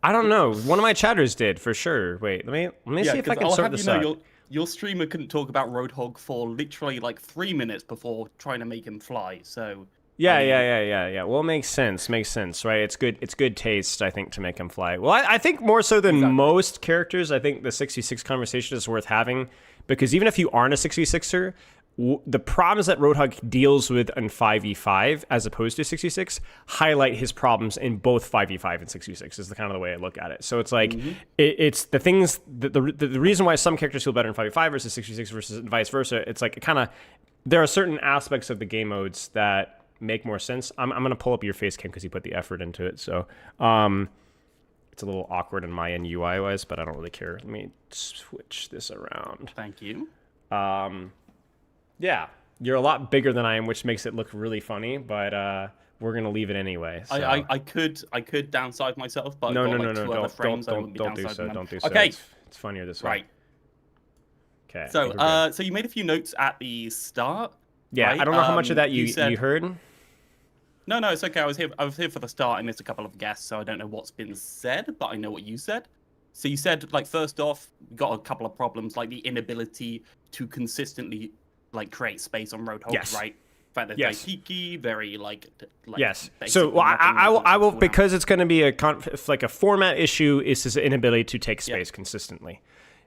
I don't know. One of my chatters did, for sure. Wait, let me see if I can sort this out. Your streamer couldn't talk about Roadhog for literally like 3 minutes before trying to make him fly, so... Yeah. Well, it makes sense, right? It's good taste, I think, to make him fly. Well, I think more so than most characters, I think the 66 conversation is worth having, because even if you aren't a 66er, the problems that Roadhog deals with in 5v5 as opposed to 66 highlight his problems in both 5v5 and 66 is the kind of the way I look at it. So it's like, it's the things, the reason why some characters feel better in 5v5 versus 66 versus vice versa, it's like it kind of, there are certain aspects of the game modes that make more sense. I'm going to pull up your face cam because you put the effort into it. So it's a little awkward in my end UI-wise, but I don't really care. Let me switch this around. Thank you. Yeah, you're a lot bigger than I am, which makes it look really funny, but we're going to leave it anyway. So. I could downsize myself, but no, don't do so. Don't do so. Okay. It's funnier this way. Right. Okay. So you made a few notes at the start. Yeah, right? I don't know how much of that you heard. No, it's okay. I was here for the start. I missed a couple of guests, so I don't know what's been said, but I know what you said. So you said, like, first off, you got a couple of problems, like the inability to consistently, like, create space on Roadhog, Yes. right? The fact that it's very peaky, very like yes. basic, So I will cooldown. because it's going to be a format issue is his inability to take space consistently.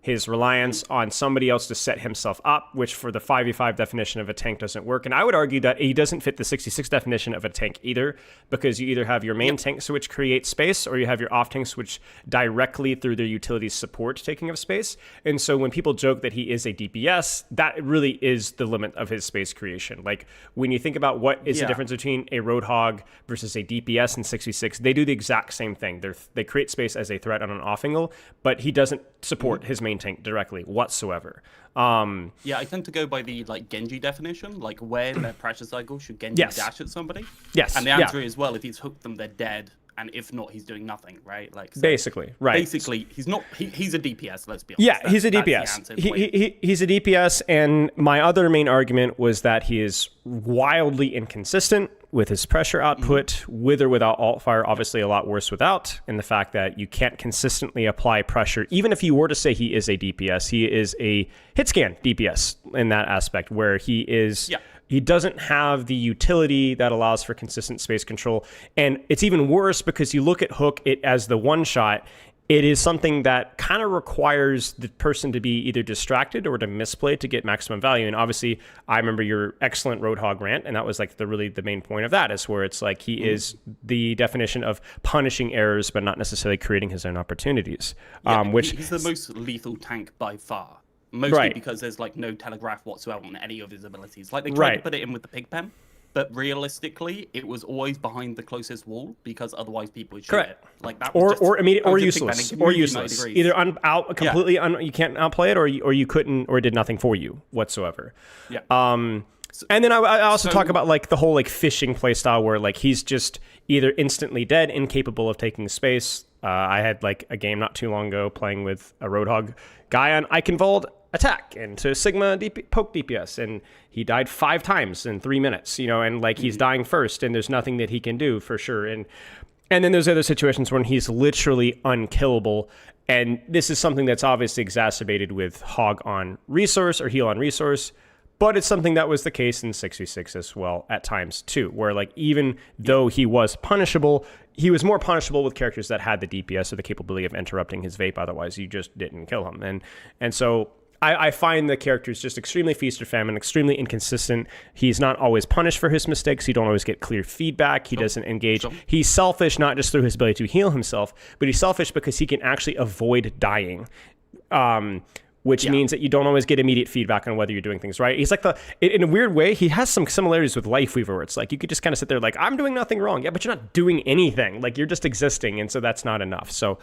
His reliance on somebody else to set himself up, which for the 5v5 definition of a tank doesn't work. And I would argue that he doesn't fit the 66 definition of a tank either, because you either have your main tank switch create space, or you have your off tank switch directly through their utility support taking of space. And so when people joke that he is a DPS, that really is the limit of his space creation. Like when you think about what is the difference between a Roadhog versus a DPS in 66, they do the exact same thing. They create space as a threat on an off angle, but he doesn't support his main tank directly whatsoever. I tend to go by the like Genji definition, like where in their pressure cycle should Genji dash at somebody? Yes. And the answer is, well, if he's hooked them, they're dead, and if not, he's doing nothing, right? Like so basically, right? Basically, he's not. He's a DPS. Let's be honest. Yeah, he's a DPS. He's a DPS, and my other main argument was that he is wildly inconsistent with his pressure output, with or without alt fire. Obviously, a lot worse without, and the fact that you can't consistently apply pressure. Even if you were to say he is a DPS, he is a hit scan DPS in that aspect, where he is. Yeah. He doesn't have the utility that allows for consistent space control. And it's even worse because you look at Hook it as the one shot. It is something that kind of requires the person to be either distracted or to misplay to get maximum value. And obviously, I remember your excellent Roadhog rant, and that was like the main point of that, is where it's like he is the definition of punishing errors, but not necessarily creating his own opportunities. He's the most lethal tank by far. Mostly because there's like no telegraph whatsoever on any of his abilities. Like they tried to put it in with the pig pen, but realistically, it was always behind the closest wall because otherwise people would shoot it. Like that was or immediate or useless or useless. Either completely you can't outplay it, or you couldn't, or it did nothing for you whatsoever. Yeah. And then I also talk about like the whole like fishing playstyle where like he's just either instantly dead, incapable of taking space. I had like a game not too long ago playing with a Roadhog guy on Eichenwald attack into Sigma poke DPS, and he died 5 times in 3 minutes, and like he's dying first, and there's nothing that he can do for sure. And then there's other situations when he's literally unkillable. And this is something that's obviously exacerbated with Hog on resource or heal on resource. But it's something that was the case in 66 as well at times too, where like even though he was punishable, he was more punishable with characters that had the DPS or the capability of interrupting his vape. Otherwise, you just didn't kill him. And so I find the character's just extremely feast or famine, extremely inconsistent. He's not always punished for his mistakes. You don't always get clear feedback. He doesn't engage. He's selfish, not just through his ability to heal himself, but he's selfish because he can actually avoid dying. Which means that you don't always get immediate feedback on whether you're doing things right. He's like in a weird way, he has some similarities with Lifeweaver, where it's like you could just kind of sit there like, I'm doing nothing wrong. Yeah, but you're not doing anything. Like you're just existing, and so that's not enough. So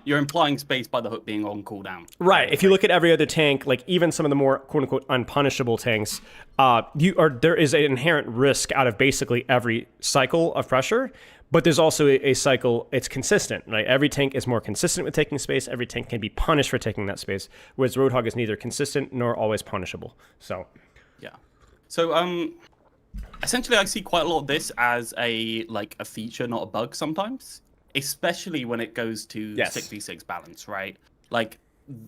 you're implying space by the Hook being on cooldown. Right. If you look at every other tank, like even some of the more quote unquote unpunishable tanks, there is an inherent risk out of basically every cycle of pressure. But there's also a cycle, it's consistent, right? Every tank is more consistent with taking space. Every tank can be punished for taking that space, whereas Roadhog is neither consistent nor always punishable. So, essentially, I see quite a lot of this as a feature, not a bug sometimes, especially when it goes to 6v6 balance, right? Like,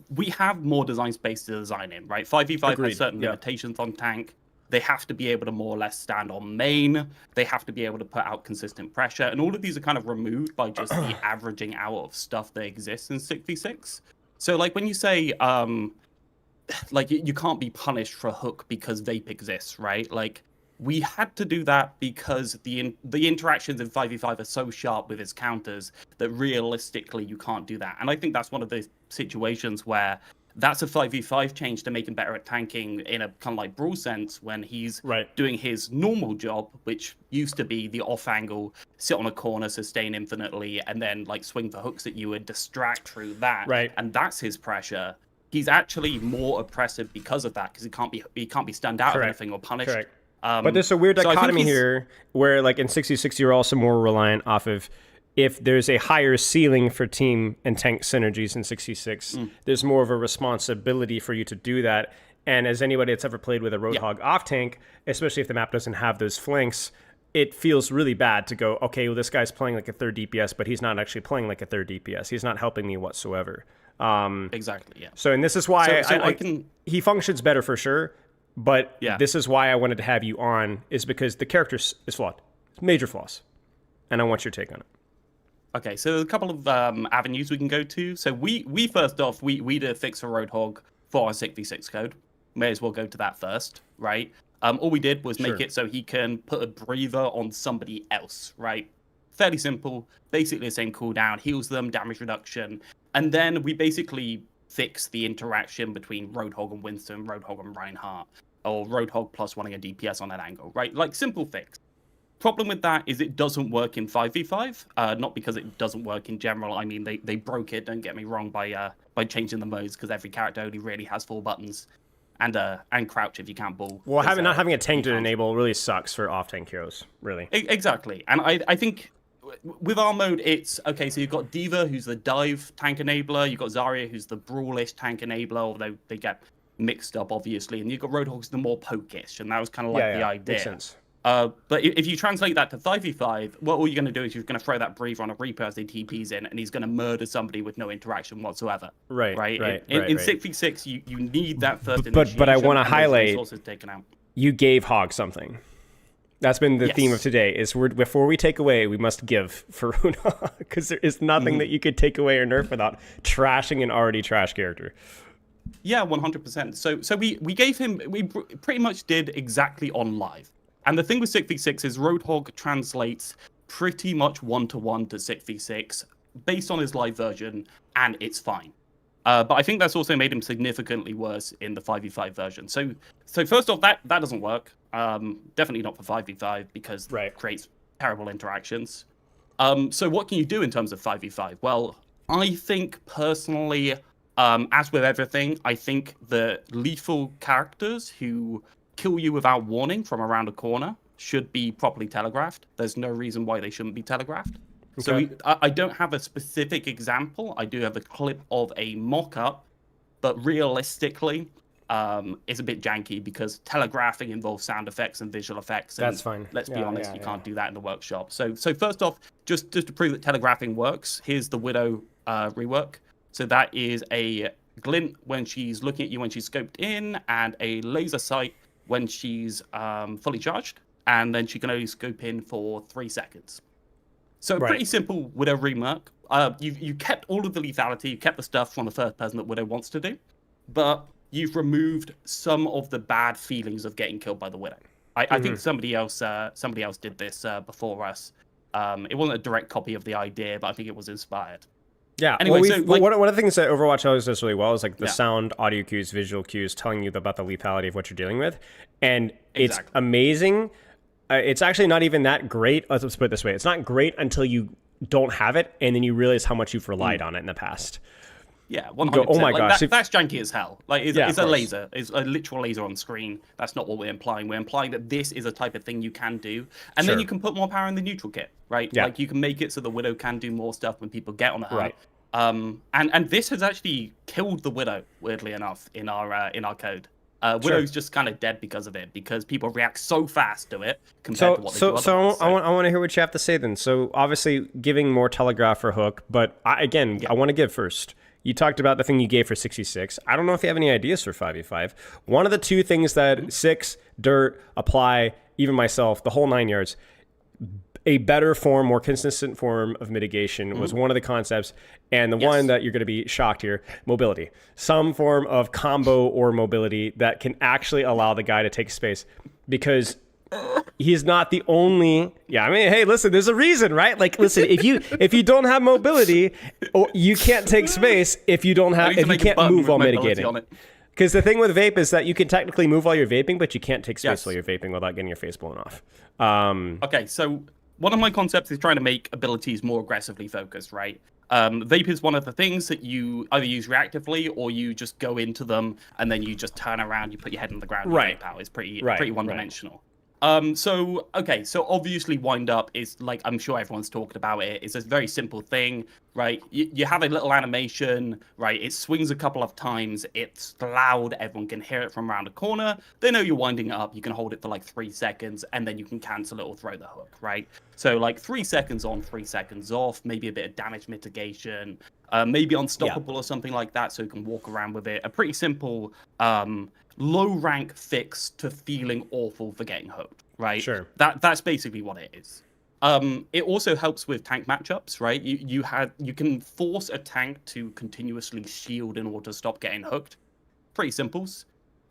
we have more design space to design in, right? 5v5 has certain limitations on tank. They have to be able to more or less stand on main. They have to be able to put out consistent pressure. And all of these are kind of removed by just the averaging out of stuff that exists in 6v6. So, like, when you say, you can't be punished for a Hook because Vape exists, right? Like, we had to do that because the interactions in 5v5 are so sharp with its counters that realistically you can't do that. And I think that's one of those situations where that's a 5v5 change to make him better at tanking in a kind of like Brawl sense when he's doing his normal job, which used to be the off angle, sit on a corner, sustain infinitely, and then like swing for hooks at you and distract through that. Right. And that's his pressure. He's actually more oppressive because of that, because he can't be stunned out of anything or punished. Correct. But there's a weird dichotomy here where like in 66 you're also more reliant off of, if there's a higher ceiling for team and tank synergies in 66, there's more of a responsibility for you to do that. And as anybody that's ever played with a Roadhog off tank, especially if the map doesn't have those flanks, it feels really bad to go, okay, well, this guy's playing like a third DPS, but he's not actually playing like a third DPS. He's not helping me whatsoever. Exactly, yeah. So, and this is why I can... he functions better for sure, but this is why I wanted to have you on, is because the character is flawed. Major flaws. And I want your take on it. Okay, so a couple of avenues we can go to. So we first off, we did a fix for Roadhog for our 6v6 code. May as well go to that first, right? All we did was make it so he can put a breather on somebody else, right? Fairly simple, basically the same cooldown, heals them, damage reduction. And then we basically fix the interaction between Roadhog and Winston, Roadhog and Reinhardt, or Roadhog plus wanting a DPS on that angle, right? Like, simple fix. Problem with that is it doesn't work in 5v5, not because it doesn't work in general. I mean, they broke it, don't get me wrong, by changing the modes, because every character only really has 4 buttons. And crouch if you can't ball. Well, not having a tank to enable really sucks for off-tank heroes, really. Exactly. And I think with our mode, it's, okay, so you've got D.Va, who's the dive tank enabler. You've got Zarya, who's the brawlish tank enabler, although they get mixed up, obviously. And you've got Roadhog, who's the more pokish, and that was kind of like the idea. Makes sense. But if you translate that to 5v5, well, all you're going to do is you're going to throw that breather on a Reaper as they TPs in, and he's going to murder somebody with no interaction whatsoever. Right. In 6v6, you need that first initiation. But I want to highlight, resources taken out. You gave Hog something. That's been the theme of today, is before we take away, we must give for Roadhog, because there is nothing that you could take away or nerf without trashing an already trash character. Yeah, 100%. So we gave him, we pretty much did exactly on live. And the thing with 6v6 is Roadhog translates pretty much 1-to-1 to 6v6 based on his live version, and it's fine. But I think that's also made him significantly worse in the 5v5 version. So first off, that doesn't work. Definitely not for 5v5 because it creates terrible interactions. So what can you do in terms of 5v5? Well, I think personally, as with everything, I think the lethal characters who kill you without warning from around a corner should be properly telegraphed. There's no reason why they shouldn't be telegraphed. Okay. So I don't have a specific example. I do have a clip of a mock-up, but realistically, it's a bit janky because telegraphing involves sound effects and visual effects. And that's fine. Let's be honest, you can't do that in the workshop. So first off, just to prove that telegraphing works, here's the Widow rework. So that is a glint when she's looking at you when she's scoped in, and a laser sight when she's fully charged, and then she can only scope in for 3 seconds. So pretty simple Widow rework. You kept all of the lethality, you kept the stuff from the first person that Widow wants to do, but you've removed some of the bad feelings of getting killed by the Widow. I think somebody else did this before us. It wasn't a direct copy of the idea, but I think it was inspired. Yeah. Anyway, one of the things that Overwatch always does really well is like the sound, audio cues, visual cues, telling you about the lethality of what you're dealing with, and it's amazing. It's actually not even that great. Let's put it this way: it's not great until you don't have it, and then you realize how much you've relied on it in the past. Yeah, 100%. Oh my gosh, that's janky as hell. Like, it's a laser. It's a literal laser on screen. That's not what we're implying. We're implying that this is a type of thing you can do, and then you can put more power in the neutral kit, right? Yeah. Like, you can make it so the Widow can do more stuff when people get on the hunt. Right. And this has actually killed the Widow, weirdly enough, in our code. Widow's just kind of dead because of it, because people react so fast to it compared to what they do otherwise. I want to hear what you have to say then. So obviously giving more telegraph for Hook, but I want to give first. You talked about the thing you gave for 66. I don't know if you have any ideas for 5v5. One of the two things that 6, Dirt, Apply, even myself, the whole 9 yards, a better form, more consistent form of mitigation was one of the concepts. And the one that you're going to be shocked here, mobility. Some form of combo or mobility that can actually allow the guy to take space, because he's not the only. Yeah, I mean, hey, listen, there's a reason, right? Like, listen, if you don't have mobility, you can't take space if you can't move while mitigating. Because the thing with vape is that you can technically move while you're vaping, but you can't take space while you're vaping without getting your face blown off. Okay, so one of my concepts is trying to make abilities more aggressively focused, right? Vape is one of the things that you either use reactively or you just go into them and then you just turn around, you put your head on the ground, and vape out. It's pretty one-dimensional. So obviously wind up is like, I'm sure everyone's talked about it. It's a very simple thing, right? You have a little animation, right? It swings a couple of times. It's loud. Everyone can hear it from around the corner. They know you're winding it up. You can hold it for like 3 seconds and then you can cancel it or throw the hook, right? So like 3 seconds on, 3 seconds off, maybe a bit of damage mitigation, maybe unstoppable or something like that. So you can walk around with it. A pretty simple, low rank fix to feeling awful for getting hooked, right? Sure. That's basically what it is. It also helps with tank matchups, right? You can force a tank to continuously shield in order to stop getting hooked. Pretty simples.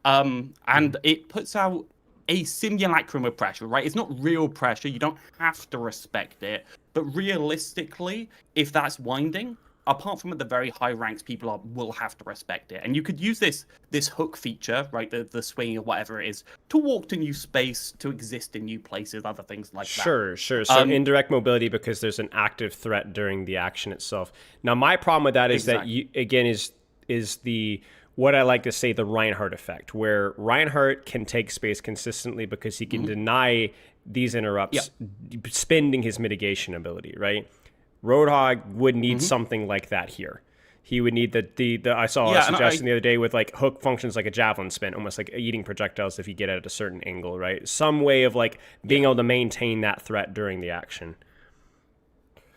And it puts out a simulacrum of pressure, right? It's not real pressure. You don't have to respect it. But realistically, if that's winding, apart from at the very high ranks, people will have to respect it. And you could use this hook feature, right, the swing or whatever it is, to walk to new space, to exist in new places, other things like that. Sure. So indirect mobility because there's an active threat during the action itself. Now, my problem with that is that you, again, is the what I like to say the Reinhardt effect, where Reinhardt can take space consistently because he can deny these interrupts, spending his mitigation ability, right? Roadhog would need something like that here. He would need the I saw a suggestion the other day with like hook functions like a javelin spin, almost like eating projectiles if you get at a certain angle, right? Some way of like being able to maintain that threat during the action.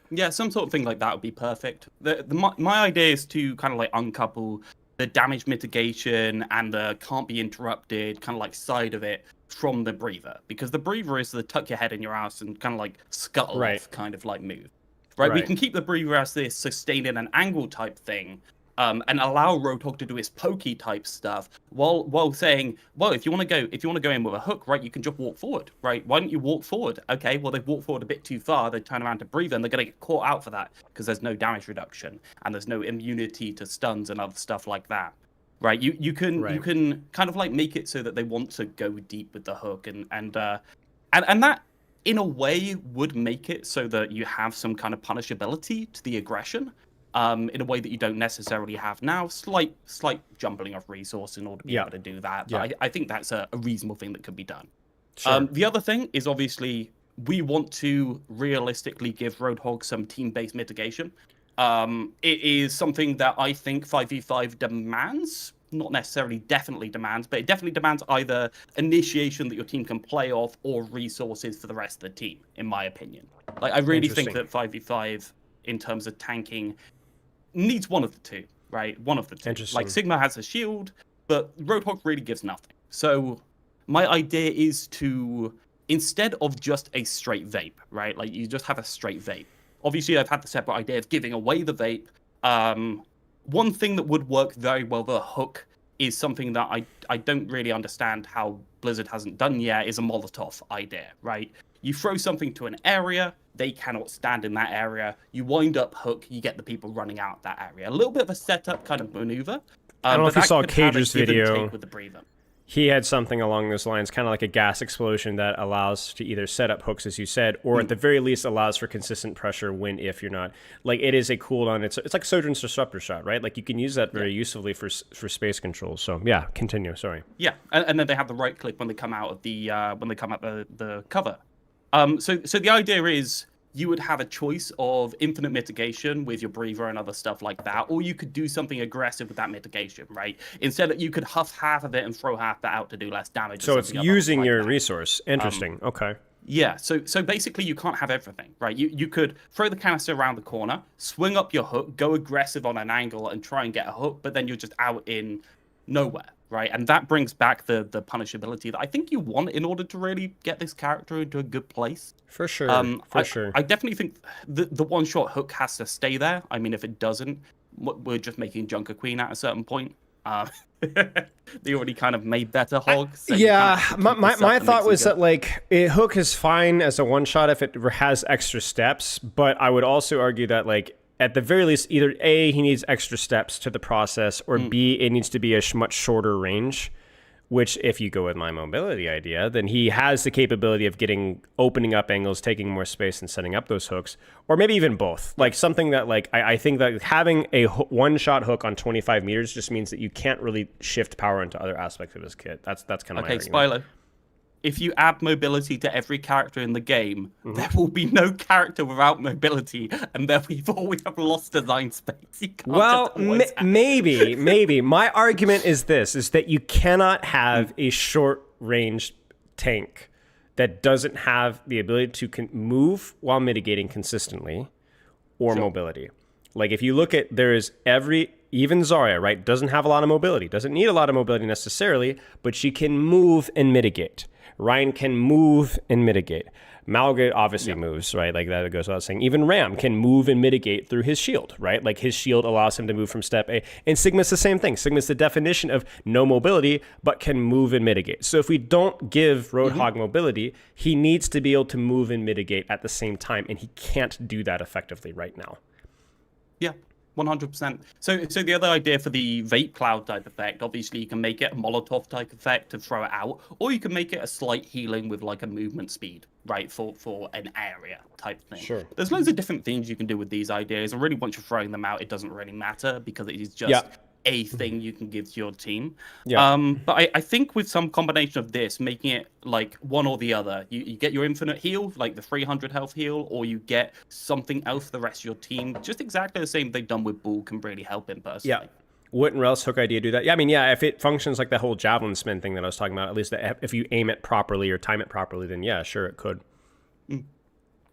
Yeah, some sort of thing like that would be perfect. My idea is to kind of like uncouple the damage mitigation and the can't be interrupted kind of like side of it from the breather, because the breather is the tuck your head in your ass and kind of like scuttle off kind of like move. Right, we can keep the breather as this sustain in an angle type thing, and allow Roadhog to do his pokey type stuff while saying, well, if you want to go in with a hook, right, you can just walk forward, right? Why don't you walk forward? Okay, well they've walked forward a bit too far. They turn around to breather, and they're gonna get caught out for that because there's no damage reduction and there's no immunity to stuns and other stuff like that. Right, you can kind of like make it so that they want to go deep with the hook and that, in a way, would make it so that you have some kind of punishability to the aggression, in a way that you don't necessarily have now. Slight jumbling of resource in order to be able to do that. But I think that's a reasonable thing that could be done. Sure. The other thing is obviously we want to realistically give Roadhog some team-based mitigation. It is something that I think 5v5 demands. Not necessarily definitely demands, but it definitely demands either initiation that your team can play off or resources for the rest of the team, in my opinion. Like, I really think that 5v5, in terms of tanking, needs one of the two, right? One of the two. Like, Sigma has a shield, but Roadhog really gives nothing. So my idea is to, instead of just a straight vape, right? Like, you just have a straight vape. Obviously, I've had the separate idea of giving away the vape. One thing that would work very well with a hook is something that I don't really understand how Blizzard hasn't done yet, is a Molotov idea, right? You throw something to an area, they cannot stand in that area. You wind up hook, you get the people running out that area. A little bit of a setup kind of maneuver. I don't know if you saw Cage's video. With the breather. He had something along those lines, kind of like a gas explosion that allows to either set up hooks, as you said, or at the very least allows for consistent pressure when, if you're not. Like, it is a cooldown. It's like Sojourn's Disruptor Shot, right? Like, you can use that very usefully for space control. So, yeah, continue. Sorry. Yeah, and then they have the right click when they come out of the the cover. So the idea is you would have a choice of infinite mitigation with your breather and other stuff like that, or you could do something aggressive with that mitigation, right? Instead of you could huff half of it and throw half that out to do less damage. So it's using your resource. Interesting. Okay. Yeah. So basically you can't have everything, right? You could throw the canister around the corner, swing up your hook, go aggressive on an angle and try and get a hook, but then you're just out in nowhere. Right, and that brings back the punishability that I think you want in order to really get this character into a good place. For sure, sure. I definitely think the one-shot hook has to stay there. I mean, if it doesn't, we're just making Junker Queen at a certain point. They already kind of made better hogs. So yeah, my thought was that like a hook is fine as a one-shot if it has extra steps, but I would also argue that like, at the very least, either A, he needs extra steps to the process, or B, it needs to be a much shorter range, which if you go with my mobility idea, then he has the capability of opening up angles, taking more space and setting up those hooks, or maybe even both. Like something that like, I think that having a one-shot hook on 25 meters just means that you can't really shift power into other aspects of his kit. That's kind of my argument. Spilo. if you add mobility to every character in the game, there will be no character without mobility, and therefore we have lost design space. Well, maybe. My argument is this, is that you cannot have a short-range tank that doesn't have the ability to move while mitigating consistently or mobility. Like, if you look at, even Zarya, right, doesn't have a lot of mobility, doesn't need a lot of mobility necessarily, but she can move and mitigate. Ryan can move and mitigate. Malga obviously moves, right? Like that goes without saying. Even Ram can move and mitigate through his shield, right? Like his shield allows him to move from step A. And Sigma's the same thing. Sigma's the definition of no mobility, but can move and mitigate. So if we don't give Roadhog mobility, he needs to be able to move and mitigate at the same time, and he can't do that effectively right now. Yeah. 100%. So the other idea for the vape cloud type effect, obviously you can make it a Molotov type effect to throw it out, or you can make it a slight healing with like a movement speed, right, for an area type thing. Sure. There's loads of different things you can do with these ideas, and really once you're throwing them out, it doesn't really matter because it is just a thing you can give to your team. But I think with some combination of this, making it like one or the other, you get your infinite heal, like the 300 health heal, or you get something else for the rest of your team. Just exactly the same they've done with Bull can really help him personally. Yeah. Wouldn't Rel's hook idea do that? Yeah, I mean, if it functions like the whole javelin spin thing that I was talking about, at least if you aim it properly or time it properly, then yeah, sure, it could.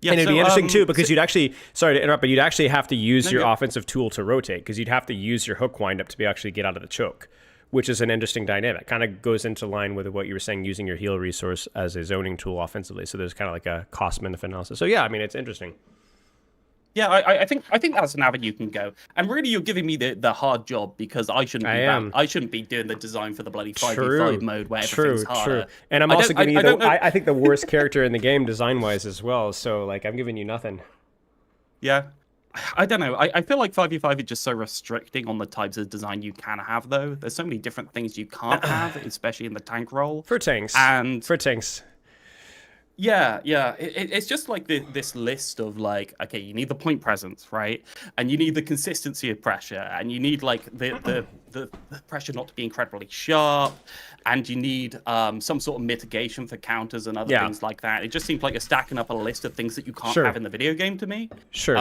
Yeah, and it'd be interesting too, because you'd actually, sorry to interrupt, but you'd actually have to use your offensive tool to rotate, because you'd have to use your hook windup to actually get out of the choke, which is an interesting dynamic. Kind of goes into line with what you were saying, using your heal resource as a zoning tool offensively. So there's kind of like a cost benefit analysis. So yeah, I mean, it's interesting. Yeah, I think that's an avenue you can go. And really, you're giving me the hard job because I shouldn't be doing the design for the bloody 5v5 mode where everything's harder. True. And I'm also giving you I think the worst character in the game design-wise as well. So like, I'm giving you nothing. Yeah. I don't know. I feel like 5v5 is just so restricting on the types of design you can have, though. There's so many different things you can't have, especially in the tank role. For tanks. Yeah. It's just like this list of like, okay, you need the point presence, right? And you need the consistency of pressure, and you need like the pressure not to be incredibly sharp, and you need some sort of mitigation for counters and other things like that. It just seems like you're stacking up a list of things that you can't have in the video game to me. Sure.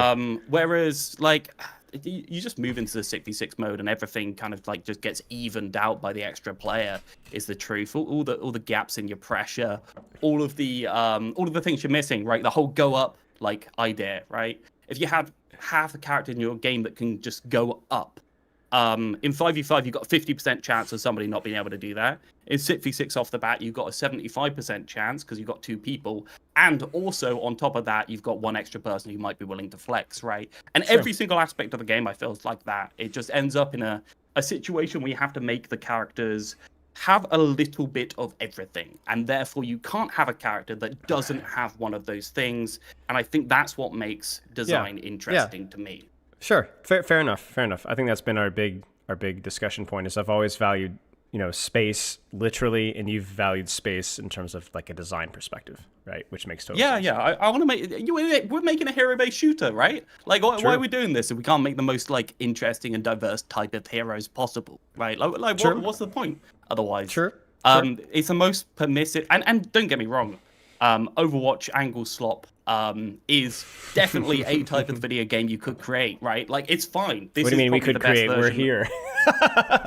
Whereas like, you just move into the 6v6 mode and everything kind of like just gets evened out by the extra player is the truth. All the gaps in your pressure, all of the things you're missing, right? The whole go up like idea, right? If you have half a character in your game that can just go up, in 5v5 you've got a 50% chance of somebody not being able to do that. In 6v6 off the bat, you've got a 75% chance because you've got two people. And also, on top of that, you've got one extra person who might be willing to flex, right? And every single aspect of the game, I feel, is like that. It just ends up in a situation where you have to make the characters have a little bit of everything. And therefore, you can't have a character that doesn't have one of those things. And I think that's what makes design interesting to me. Sure. Fair enough. I think that's been our big discussion point, is I've always valued, space literally, and you've valued space in terms of like a design perspective, right? Which makes total sense. Yeah. I want to make we're making a hero-based shooter, right? Like, why are we doing this if we can't make the most like interesting and diverse type of heroes possible, right? Like what's the point otherwise? Sure. It's the most permissive, and don't get me wrong, Overwatch angle slop is definitely a type of video game you could create, right? Like, it's fine. What do you mean we could create? We're here.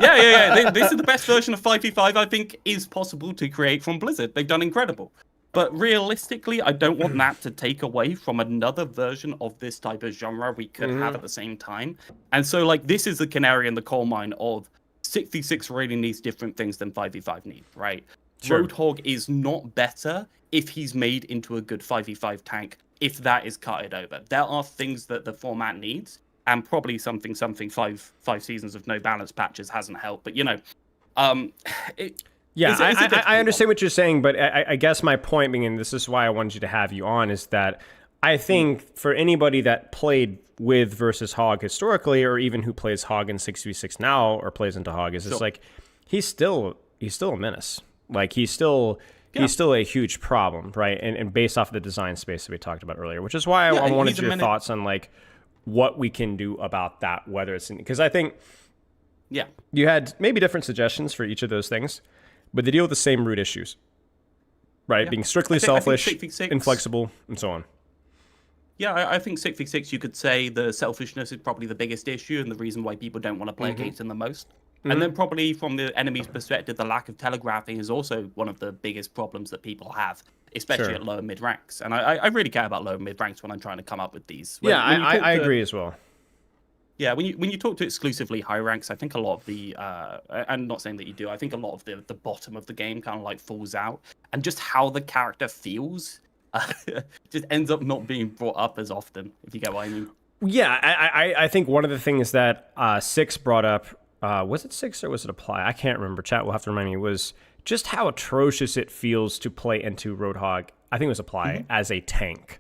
Yeah. This is the best version of 5v5 I think is possible to create from Blizzard. They've done incredible. But realistically, I don't want that to take away from another version of this type of genre we could have at the same time. And so, like, this is the canary in the coal mine of 6v6 really needs different things than 5v5 needs, right? Sure. Roadhog is not better if he's made into a good 5v5 tank, if that is cutted over. There are things that the format needs, and probably something five seasons of no balance patches hasn't helped. But, I understand what you're saying, but I guess my point being, and this is why I wanted you to have you on, is that I think for anybody that played with versus Hog historically, or even who plays Hog in 6v6 now or plays into Hog, is it's like he's still a menace. Like he's still a huge problem, right? And based off of the design space that we talked about earlier, which is why I wanted your thoughts on like what we can do about that, whether it's because I think you had maybe different suggestions for each of those things, but they deal with the same root issues. right? Yeah. Being strictly I selfish, think 6v6 inflexible, and so on. Yeah, I think 6v6, you could say the selfishness is probably the biggest issue and the reason why people don't want to play against him the most. And then probably from the enemy's perspective, the lack of telegraphing is also one of the biggest problems that people have, especially at lower mid ranks. And I really care about lower mid ranks when I'm trying to come up with these. I agree as well. Yeah, when you talk to exclusively high ranks, I think a lot of the I'm not saying that you do. I think a lot of the bottom of the game kind of like falls out, and just how the character feels just ends up not being brought up as often. If you get what I mean. Yeah, I think one of the things that Six brought up, was it Six or was it Apply? I can't remember. Chat will have to remind me. Was just how atrocious it feels to play into Roadhog. I think it was Apply as a tank.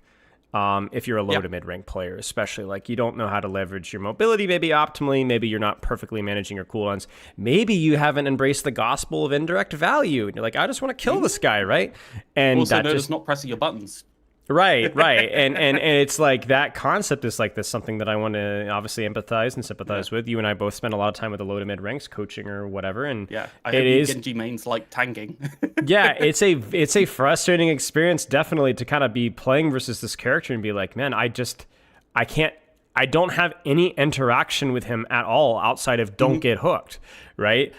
If you're a low to mid rank player, especially like you don't know how to leverage your mobility maybe optimally, maybe you're not perfectly managing your cooldowns, maybe you haven't embraced the gospel of indirect value, and you're like, I just want to kill this guy, right? And also that known just as not pressing your buttons. Right. And it's like that concept is like this something that I want to obviously empathize and sympathize with. You and I both spend a lot of time with the low to mid ranks coaching or whatever, and I hope Genji mains like tanking. Yeah, it's a frustrating experience definitely to kind of be playing versus this character and be like, man, I don't have any interaction with him at all outside of don't get hooked, right?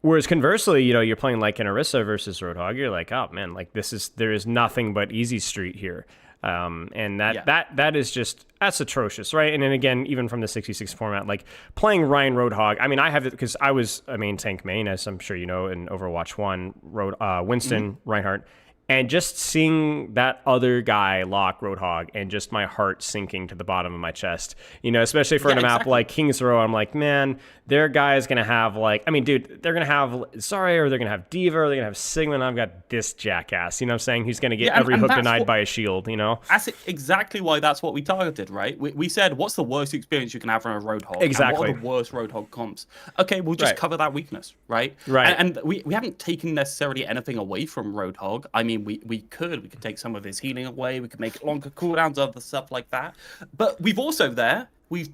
Whereas conversely, you're playing like an Orisa versus Roadhog, you're like, oh man, like there is nothing but easy street here. And that is just, that's atrocious, right? And then again, even from the 66 format, like playing Ryan Roadhog, I mean, I have it because I was a main tank main, as I'm sure you know, in Overwatch 1, Winston, Reinhardt. And just seeing that other guy lock Roadhog and just my heart sinking to the bottom of my chest, especially for a map like King's Row, I'm like, man, their guy is going to have they're going to have Zarya, or they're going to have Diva, or they're going to have Sigma, and I've got this jackass, you know what I'm saying? Who's going to get every hook denied by a shield, That's exactly why that's what we targeted, right? We said, what's the worst experience you can have from a Roadhog? Exactly. And what are the worst Roadhog comps? Okay, we'll just cover that weakness, right? Right. And we haven't taken necessarily anything away from Roadhog. I mean, we could take some of his healing away, we could make longer cooldowns, other stuff like that. But we've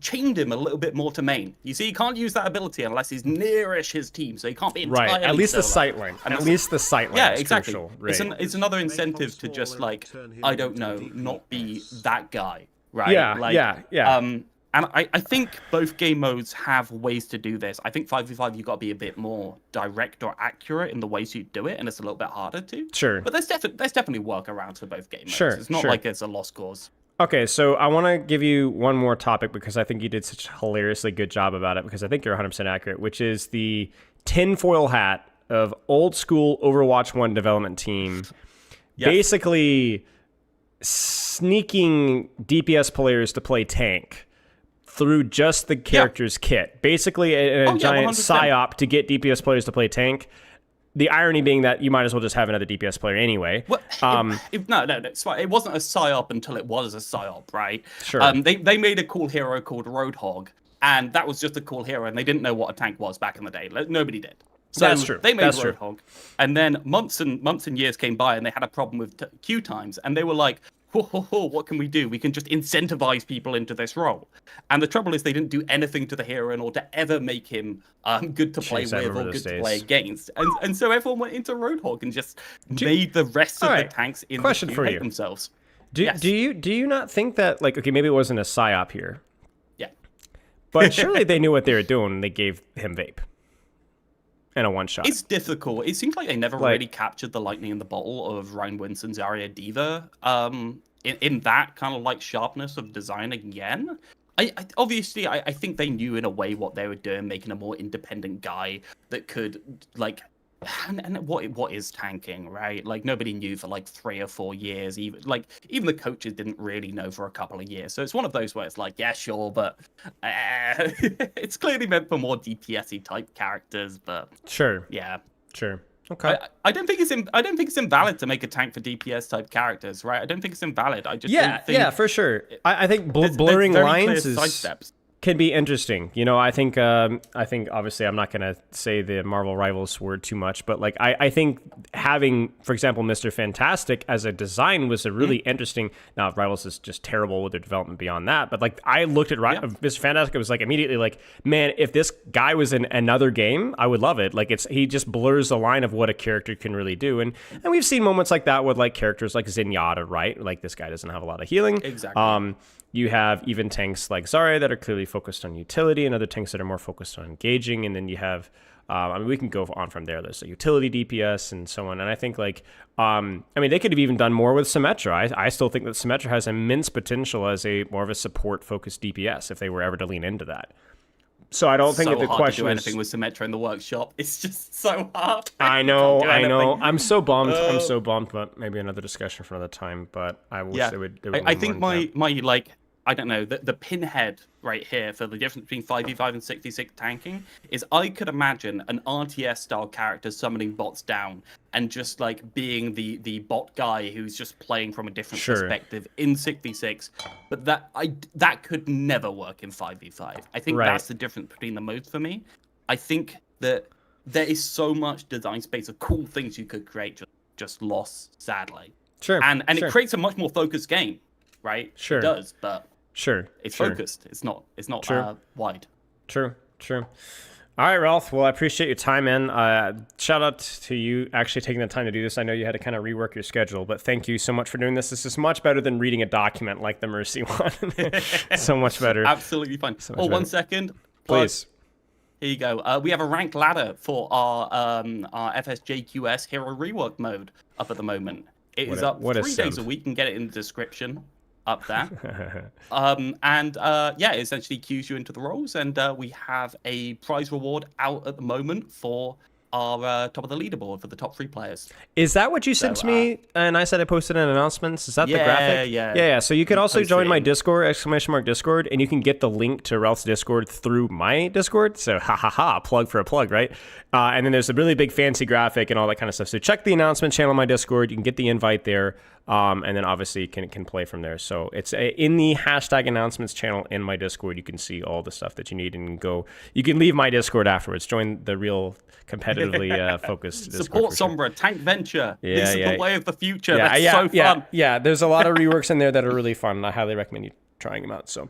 chained him a little bit more to main. You see, he can't use that ability unless he's nearish his team, so he can't be entirely right. At least solo. the sight line. At least the sight line. Yeah, is exactly. Crucial, right? It's another incentive to just I don't know, not be that guy, right? Yeah. And I think both game modes have ways to do this. I think 5v5, you've got to be a bit more direct or accurate in the ways you do it, and it's a little bit harder to. Sure. But there's definitely workarounds for both game modes. Sure. It's not like it's a lost cause. Okay, so I want to give you one more topic because I think you did such a hilariously good job about it, because I think you're 100% accurate, which is the tinfoil hat of old school Overwatch 1 development team. Yes. Basically sneaking DPS players to play tank through just the character's kit. Basically a giant 100%. Psyop to get DPS players to play tank. The irony being that you might as well just have another DPS player anyway. Well, no, it's fine. It wasn't a psyop until it was a psyop, right? Sure. They made a cool hero called Roadhog, and that was just a cool hero, and they didn't know what a tank was back in the day. Nobody did. So that's true. They made Roadhog, and then months and years came by, and they had a problem with queue times, and they were like, what can we do? We can just incentivize people into this role. And the trouble is they didn't do anything to the hero in order to ever make him good to play with or good to play against. And so everyone went into Roadhog and just made the rest of the tanks in the queue hate themselves. Do you not think that, okay, maybe it wasn't a psyop here. Yeah. But surely they knew what they were doing and they gave him vape. And a one-shot. It's difficult. It seems like they never really captured the lightning in the bottle of Ryan Winston, Zarya, Diva in that kind of sharpness of design again. I think they knew in a way what they were doing, making a more independent guy that could and what is tanking, right? Nobody knew for 3 or 4 years. Even the coaches didn't really know for a couple of years. So it's one of those where it's yeah, sure, but it's clearly meant for more DPS-y type characters. But sure, yeah, sure, okay. I don't think it's invalid to make a tank for DPS type characters, right? I don't think it's invalid. I just don't think for sure. I think blurring lines is side steps. can be interesting. You know, I think obviously I'm not going to say the Marvel Rivals word too much, but like I think having, for example, Mr. Fantastic as a design was a really interesting. Now Rivals is just terrible with their development beyond that, but like I looked at Mr. Fantastic, it was like immediately like, man, if this guy was in another game, I would love it. Like he just blurs the line of what a character can really do, and we've seen moments like that with like characters like Zenyatta, right? Like this guy doesn't have a lot of healing. Exactly. You have even tanks like Zarya that are clearly focused on utility, and other tanks that are more focused on engaging. And then you have, I mean, we can go on from there. There's a utility DPS and so on. And I think like, I mean, they could have even done more with Symmetra. I still think that Symmetra has immense potential as a more of a support focused DPS if they were ever to lean into that. So I don't think that the question is anything with Symmetra in the workshop. It's just so hard. I know. I'm so bummed. I'm so bummed. But maybe another discussion for another time. But I wish they would. I think my like, I don't know, the pinhead right here for the difference between 5v5 and 66 tanking is I could imagine an RTS style character summoning bots down and just like being the bot guy who's just playing from a different perspective in 6v6, but that could never work in 5v5. I think that's the difference between the modes for me. I think that there is so much design space of cool things you could create just lost, sadly. And it creates a much more focused game, right? It does, but it's focused. It's not wide. True. All right, Realth. Well, I appreciate your time, man. Shout out to you actually taking the time to do this. I know you had to kind of rework your schedule, but thank you so much for doing this. This is much better than reading a document like the Mercy one. So much better. Absolutely fine. So 1 second. Please. Here you go. We have a ranked ladder for our FSJQS Hero Rework mode up at the moment. It is up 3 days a week. You can get it in the description up there. It essentially queues you into the roles, and we have a prize reward out at the moment for our top of the leaderboard for the top 3 players. Is that what you sent to me? And I said I posted in announcements. Is that the graphic? Yeah. So you can also join my Discord, !Discord, and you can get the link to Ralph's Discord through my Discord. So plug for a plug, right? And then there's a really big fancy graphic and all that kind of stuff. So check the announcement channel on my Discord. You can get the invite there. And then obviously you can play from there. So it's in the #announcements channel in my Discord. You can see all the stuff that you need and you can leave my Discord afterwards. Join the real competitively focused Discord. Support Sombra, Tank Venture. This is the way of the future. That's so fun. Yeah, there's a lot of reworks in there that are really fun. I highly recommend you trying them out. So, all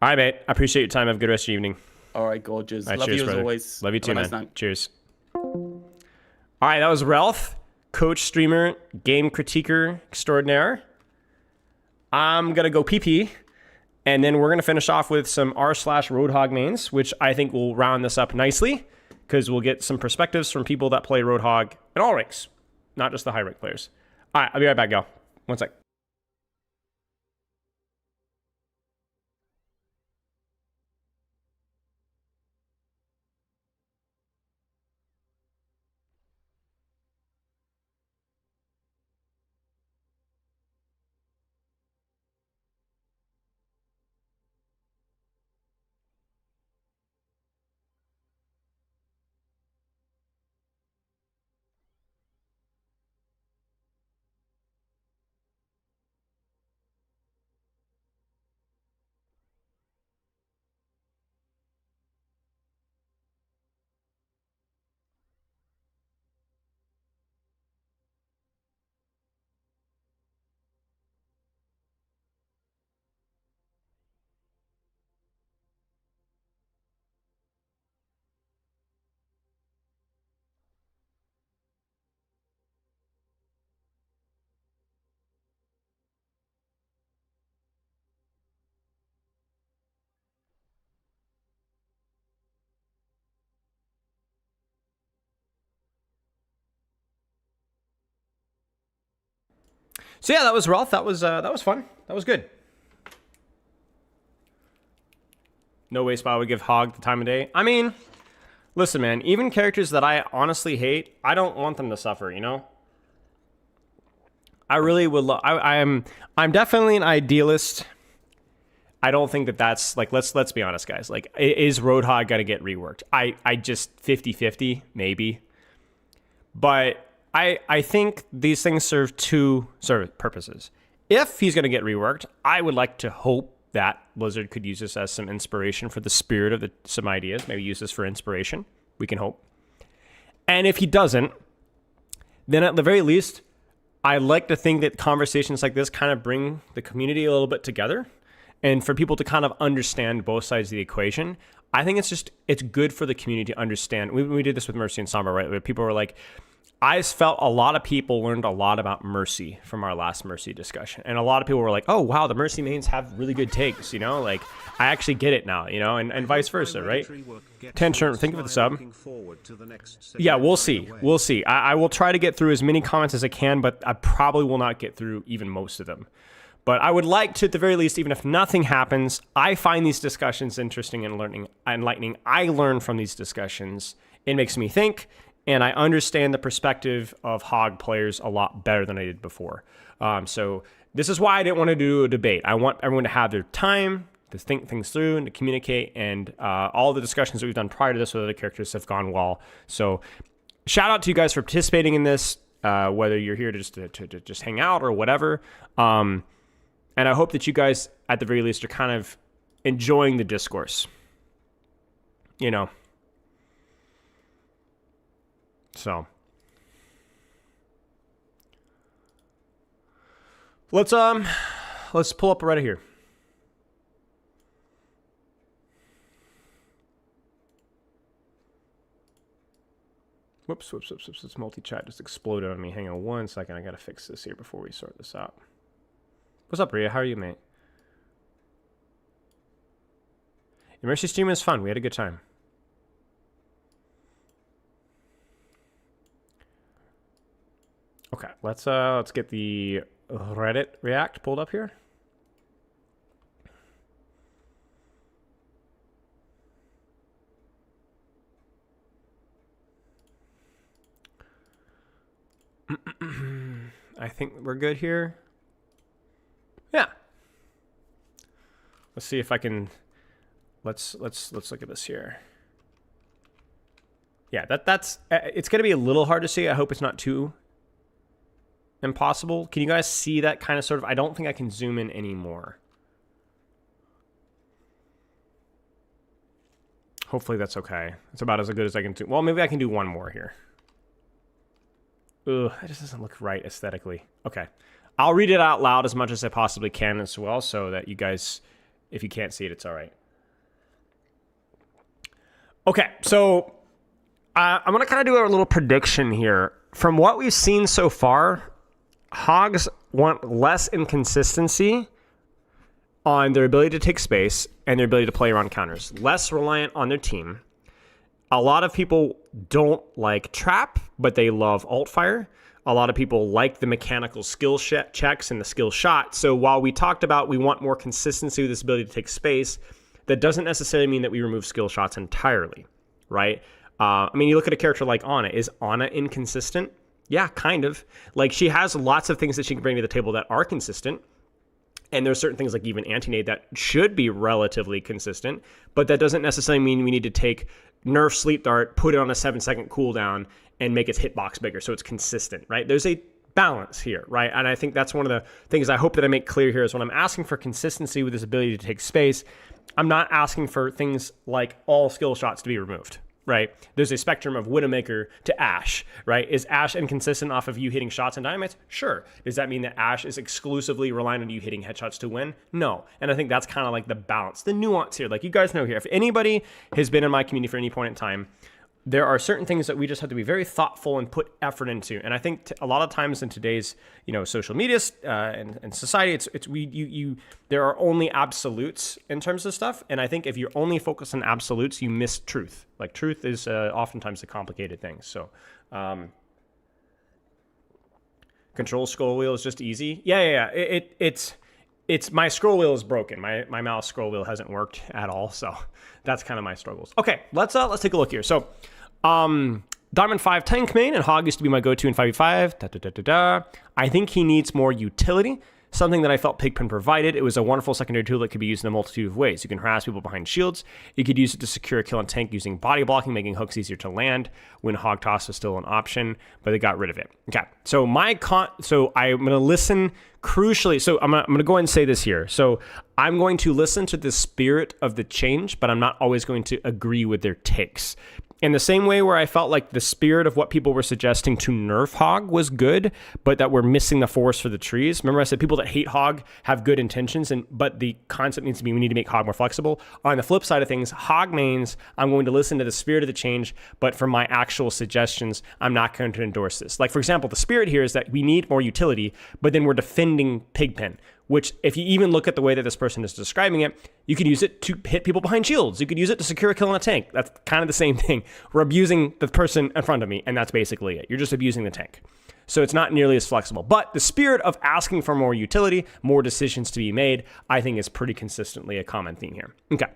right, mate. I appreciate your time. Have a good rest of your evening. All right, gorgeous. All right, love cheers, you brother. as always. Love you too, man. Cheers. All right, that was Realth, coach, streamer, game critiquer extraordinaire. I'm going to go PP, and then we're going to finish off with some r/Roadhog mains, which I think will round this up nicely, because we'll get some perspectives from people that play Roadhog in all ranks, not just the high rank players. All right, I'll be right back, y'all. 1 sec. So yeah, that was Realth. That was fun. That was good. No way Spy would give Hog the time of day. I mean, listen, man. Even characters that I honestly hate, I don't want them to suffer. You know. I really would. I'm definitely an idealist. I don't think that's like. Let's be honest, guys. Like, is Roadhog gonna get reworked? I just 50-50 maybe. But I think these things serve two purposes. If he's going to get reworked, I would like to hope that Blizzard could use this as some inspiration for the spirit of some ideas. Maybe use this for inspiration. We can hope. And if he doesn't, then at the very least, I like to think that conversations like this kind of bring the community a little bit together, and for people to kind of understand both sides of the equation. I think it's good for the community to understand. We did this with Mercy and Sombra, right? Where people were like, I felt a lot of people learned a lot about Mercy from our last Mercy discussion. And a lot of people were like, oh, wow, the Mercy mains have really good takes, you know? Like, I actually get it now, you know? And vice versa, right? Tension, think of the sub. Yeah, we'll see. We'll see. I will try to get through as many comments as I can, but I probably will not get through even most of them. But I would like to, at the very least, even if nothing happens, I find these discussions interesting and enlightening. I learn from these discussions. It makes me think. And I understand the perspective of Hog players a lot better than I did before. So this is why I didn't want to do a debate. I want everyone to have their time to think things through and to communicate. And all the discussions that we've done prior to this with other characters have gone well. So shout out to you guys for participating in this, whether you're here to just hang out or whatever. And I hope that you guys, at the very least, are kind of enjoying the discourse. You know. So let's pull up right here. Whoops. This multi-chat just exploded on me. Hang on one second. I gotta fix this here before we sort this out. What's up, Rhea? How are you, mate? The Mercy stream was fun. We had a good time. Okay, let's get the Reddit React pulled up here. I think we're good here. Yeah. Let's see if I can. Let's look at this here. Yeah, that's it's gonna be a little hard to see. I hope it's not too impossible. Can you guys see that kind of sort of? I don't think I can zoom in anymore. Hopefully that's okay. It's about as good as I can do. Well, maybe I can do one more here. Ugh, that just doesn't look right aesthetically. Okay. I'll read it out loud as much as I possibly can as well, so that you guys, if you can't see it, it's all right. Okay, so I'm going to kind of do a little prediction here. From what we've seen so far, Hogs want less inconsistency on their ability to take space and their ability to play around counters. Less reliant on their team. A lot of people don't like trap, but they love alt fire. A lot of people like the mechanical skill checks and the skill shot. So while we talked about we want more consistency with this ability to take space, that doesn't necessarily mean that we remove skill shots entirely, right? I mean, you look at a character like Ana. Is Ana inconsistent? Yeah, kind of. Like, she has lots of things that she can bring to the table that are consistent. And there's certain things like even Anti-Nade that should be relatively consistent, but that doesn't necessarily mean we need to take nerf Sleep Dart, put it on a 7-second cooldown, and make its hitbox bigger so it's consistent, right? There's a balance here, right? And I think that's one of the things I hope that I make clear here is when I'm asking for consistency with this ability to take space, I'm not asking for things like all skill shots to be removed, right? There's a spectrum of Widowmaker to Ashe, right? Is Ashe inconsistent off of you hitting shots and dynamites? Sure. Does that mean that Ashe is exclusively reliant on you hitting headshots to win? No. And I think that's kind of like the balance, the nuance here. Like, you guys know here, if anybody has been in my community for any point in time, there are certain things that we just have to be very thoughtful and put effort into. And I think a lot of times in today's, social media and society, there are only absolutes in terms of stuff. And I think if you're only focused on absolutes, you miss truth. Like, truth is oftentimes a complicated thing. So, control scroll wheel is just easy. Yeah. It's my scroll wheel is broken. My mouse scroll wheel hasn't worked at all. So that's kind of my struggles. Okay, let's take a look here. So, Diamond 5 tank main, and Hog used to be my go-to in 5v5. I think he needs more utility, something that I felt Pigpen provided. It was a wonderful secondary tool that could be used in a multitude of ways. You can harass people behind shields. You could use it to secure a kill on tank using body blocking, making hooks easier to land when Hog Toss was still an option, but they got rid of it. Okay, so I'm going to listen crucially. So I'm going to go ahead and say this here. So I'm going to listen to the spirit of the change, but I'm not always going to agree with their takes. In the same way where I felt like the spirit of what people were suggesting to nerf Hog was good, but that we're missing the forest for the trees. Remember I said people that hate Hog have good intentions, but the concept needs to be we need to make Hog more flexible. On the flip side of things, Hog mains, I'm going to listen to the spirit of the change, but for my actual suggestions, I'm not going to endorse this. Like, for example, the spirit here is that we need more utility, but then we're defending Pigpen, which if you even look at the way that this person is describing it, you could use it to hit people behind shields. You could use it to secure a kill in a tank. That's kind of the same thing. We're abusing the person in front of me, and that's basically it. You're just abusing the tank. So it's not nearly as flexible. But the spirit of asking for more utility, more decisions to be made, I think is pretty consistently a common theme here. Okay.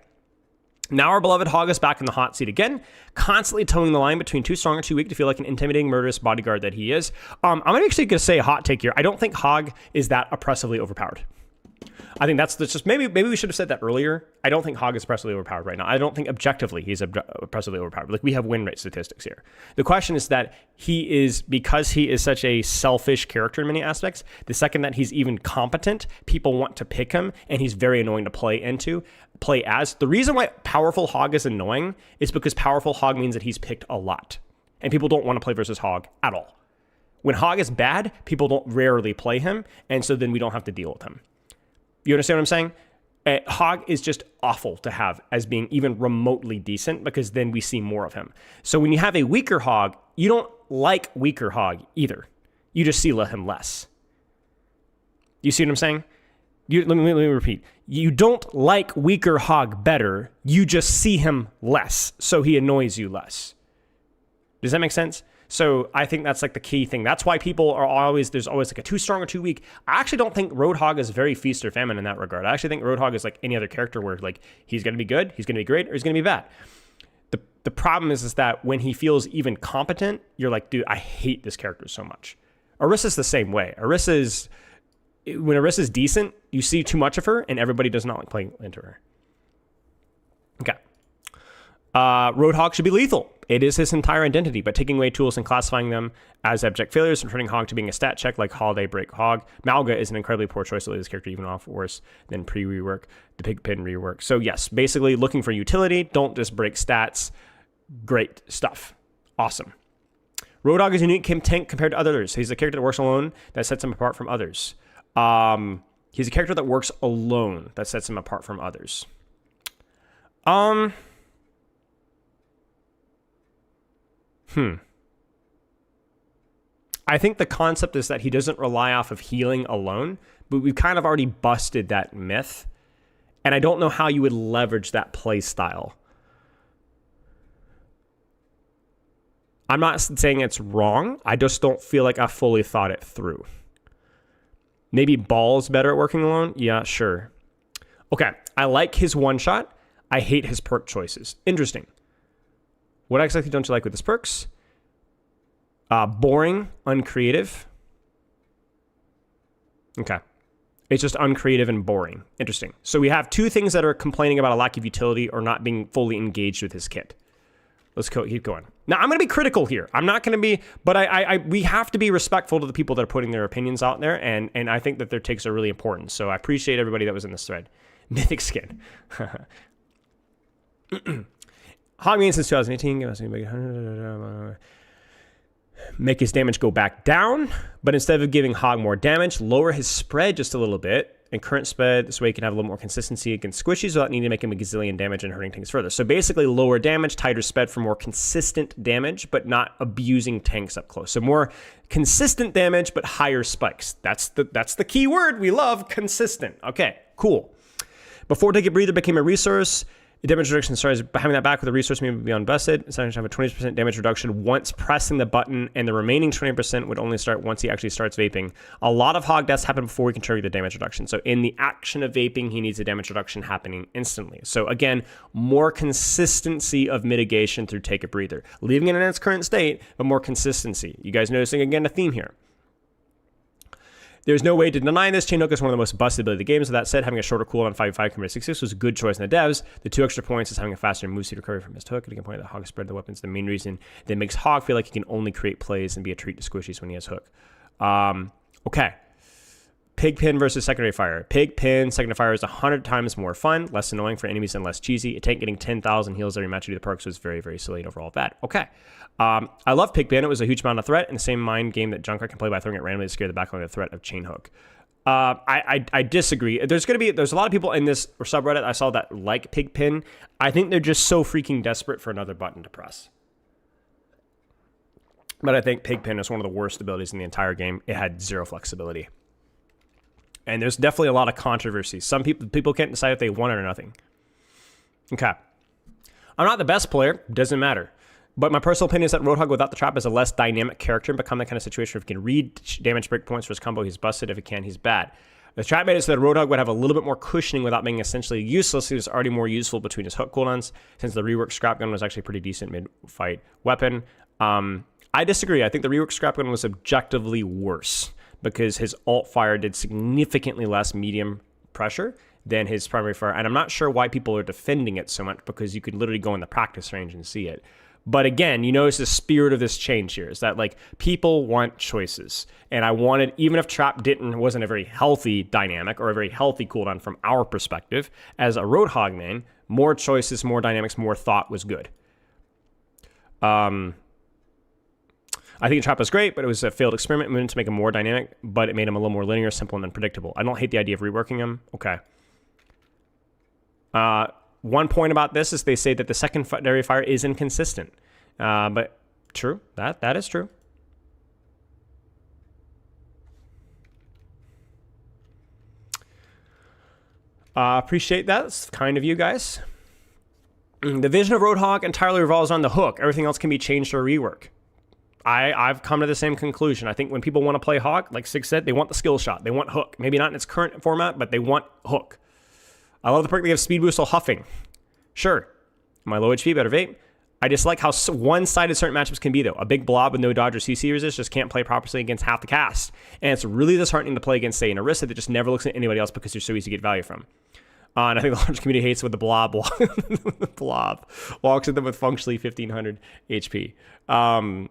Now our beloved Hog is back in the hot seat again, constantly towing the line between too strong or too weak to feel like an intimidating, murderous bodyguard that he is. I'm actually going to say a hot take here. I don't think Hog is that oppressively overpowered. I think that's just maybe we should have said that earlier. I don't think Hog is oppressively overpowered right now. I don't think objectively he's oppressively overpowered. Like, we have win rate statistics here. The question is that because he is such a selfish character in many aspects, the second that he's even competent, people want to pick him, and he's very annoying to play as. The reason why powerful Hog is annoying is because powerful Hog means that he's picked a lot, and people don't want to play versus Hog at all. When Hog is bad, people don't rarely play him, and so then we don't have to deal with him. You understand what I'm saying? Hog is just awful to have as being even remotely decent, because then we see more of him. So when you have a weaker Hog, you don't like weaker Hog either. You just see him less. You see what I'm saying? Let me repeat. You don't like weaker Hog better. You just see him less, so he annoys you less. Does that make sense? So I think that's like the key thing. That's why people are there's always like a too strong or too weak. I actually don't think Roadhog is very feast or famine in that regard. I actually think Roadhog is like any other character where like he's going to be good, he's going to be great, or he's going to be bad. The problem is that when he feels even competent, you're like, dude, I hate this character so much. Orissa's the same way. When Orissa's decent, you see too much of her, and everybody does not like playing into her. Okay. Roadhog should be lethal. It is his entire identity, but taking away tools and classifying them as abject failures and turning Hog to being a stat check like Holiday Break Hog. Malga is an incredibly poor choice to leave this character even off worse than pre-rework, the Pigpen rework. So yes, basically looking for utility, don't just break stats. Great stuff. Awesome. Roadhog is a unique tank compared to others. He's a character that works alone that sets him apart from others. He's a character that works alone that sets him apart from others. I think the concept is that he doesn't rely off of healing alone, but we've kind of already busted that myth. And I don't know how you would leverage that play style. I'm not saying it's wrong. I just don't feel like I fully thought it through. Maybe Ball's better at working alone? Yeah, sure. Okay, I like his one-shot. I hate his perk choices. Interesting. What exactly don't you like with his perks? Boring, uncreative. Okay. It's just uncreative and boring. Interesting. So we have two things that are complaining about a lack of utility or not being fully engaged with his kit. Let's keep going. Now, I'm going to be critical here. I'm not going to be, but we have to be respectful to the people that are putting their opinions out there, and I think that their takes are really important. So I appreciate everybody that was in this thread. Mythic skin. Hog main since 2018. Make his damage go back down, but instead of giving Hog more damage, lower his spread just a little bit. And current spread, this way he can have a little more consistency against squishies without needing to make him a gazillion damage and hurting things further. So basically lower damage, tighter spread for more consistent damage, but not abusing tanks up close. So more consistent damage, but higher spikes. That's the key word we love, consistent. Okay, cool. Before Take a Breather became a resource, the damage reduction starts having that back with a resource may be unbusted. It's starting to have a 20% damage reduction once pressing the button, and the remaining 20% would only start once he actually starts vaping. A lot of Hog deaths happen before he can trigger the damage reduction. So in the action of vaping, he needs the damage reduction happening instantly. So again, more consistency of mitigation through Take a Breather. Leaving it in its current state, but more consistency. You guys noticing again a theme here. There's no way to deny this. Chain Hook is one of the most busted ability games. With that said, having a shorter cooldown 5.5 compared to 6.6 was a good choice in the devs. The 2 extra points is having a faster move speed recovery from his hook. And you can point out that Hog spread the weapons. The main reason that makes Hog feel like he can only create plays and be a treat to squishies when he has hook. Okay. Pigpen versus secondary fire. Pigpen secondary fire is 100 times more fun, less annoying for enemies, and less cheesy. A tank getting 10,000 heals every match due to the perks was very, very silly and overall bad. Okay. I love Pigpen. It was a huge amount of threat in the same mind game that Junkrat can play by throwing it randomly to scare the backline of the threat of chain hook. I disagree. There's a lot of people in this subreddit I saw that like Pigpen. I think they're just so freaking desperate for another button to press. But I think Pigpen is one of the worst abilities in the entire game. It had zero flexibility. And there's definitely a lot of controversy. Some people can't decide if they want it or nothing. Okay. I'm not the best player. Doesn't matter. But my personal opinion is that Roadhog without the trap is a less dynamic character and become that kind of situation where if he can read damage breakpoints for his combo, he's busted. If he can, he's bad. The trap made it so that Roadhog would have a little bit more cushioning without being essentially useless. He was already more useful between his hook cooldowns, since the rework scrap gun was actually a pretty decent mid-fight weapon. I disagree. I think the rework scrap gun was objectively worse, because his alt fire did significantly less medium pressure than his primary fire. And I'm not sure why people are defending it so much, because you could literally go in the practice range and see it. But again, you notice the spirit of this change here is that like people want choices. And I wanted, even if trap wasn't a very healthy dynamic or a very healthy cooldown from our perspective, as a Roadhog main, more choices, more dynamics, more thought was good. I think the trap was great, but it was a failed experiment. We wanted to make him more dynamic, but it made him a little more linear, simple, and unpredictable. I don't hate the idea of reworking him. Okay. One point about this is they say that the secondary fire is inconsistent. But true. That is true. Appreciate that. It's kind of you guys. The vision of Roadhog entirely revolves on the hook. Everything else can be changed or rework. I've come to the same conclusion. I think when people want to play Hog, like Sig said, they want the skill shot. They want hook. Maybe not in its current format, but they want hook. I love the perk they have speed boost while huffing. Sure. My low HP, better vape. I dislike how one-sided certain matchups can be, though. A big blob with no dodge or CC resist just can't play properly against half the cast. And it's really disheartening to play against, say, an Orisa that just never looks at anybody else because they're so easy to get value from. And I think the large community hates with the blob. The blob walks at them with functionally 1,500 HP. I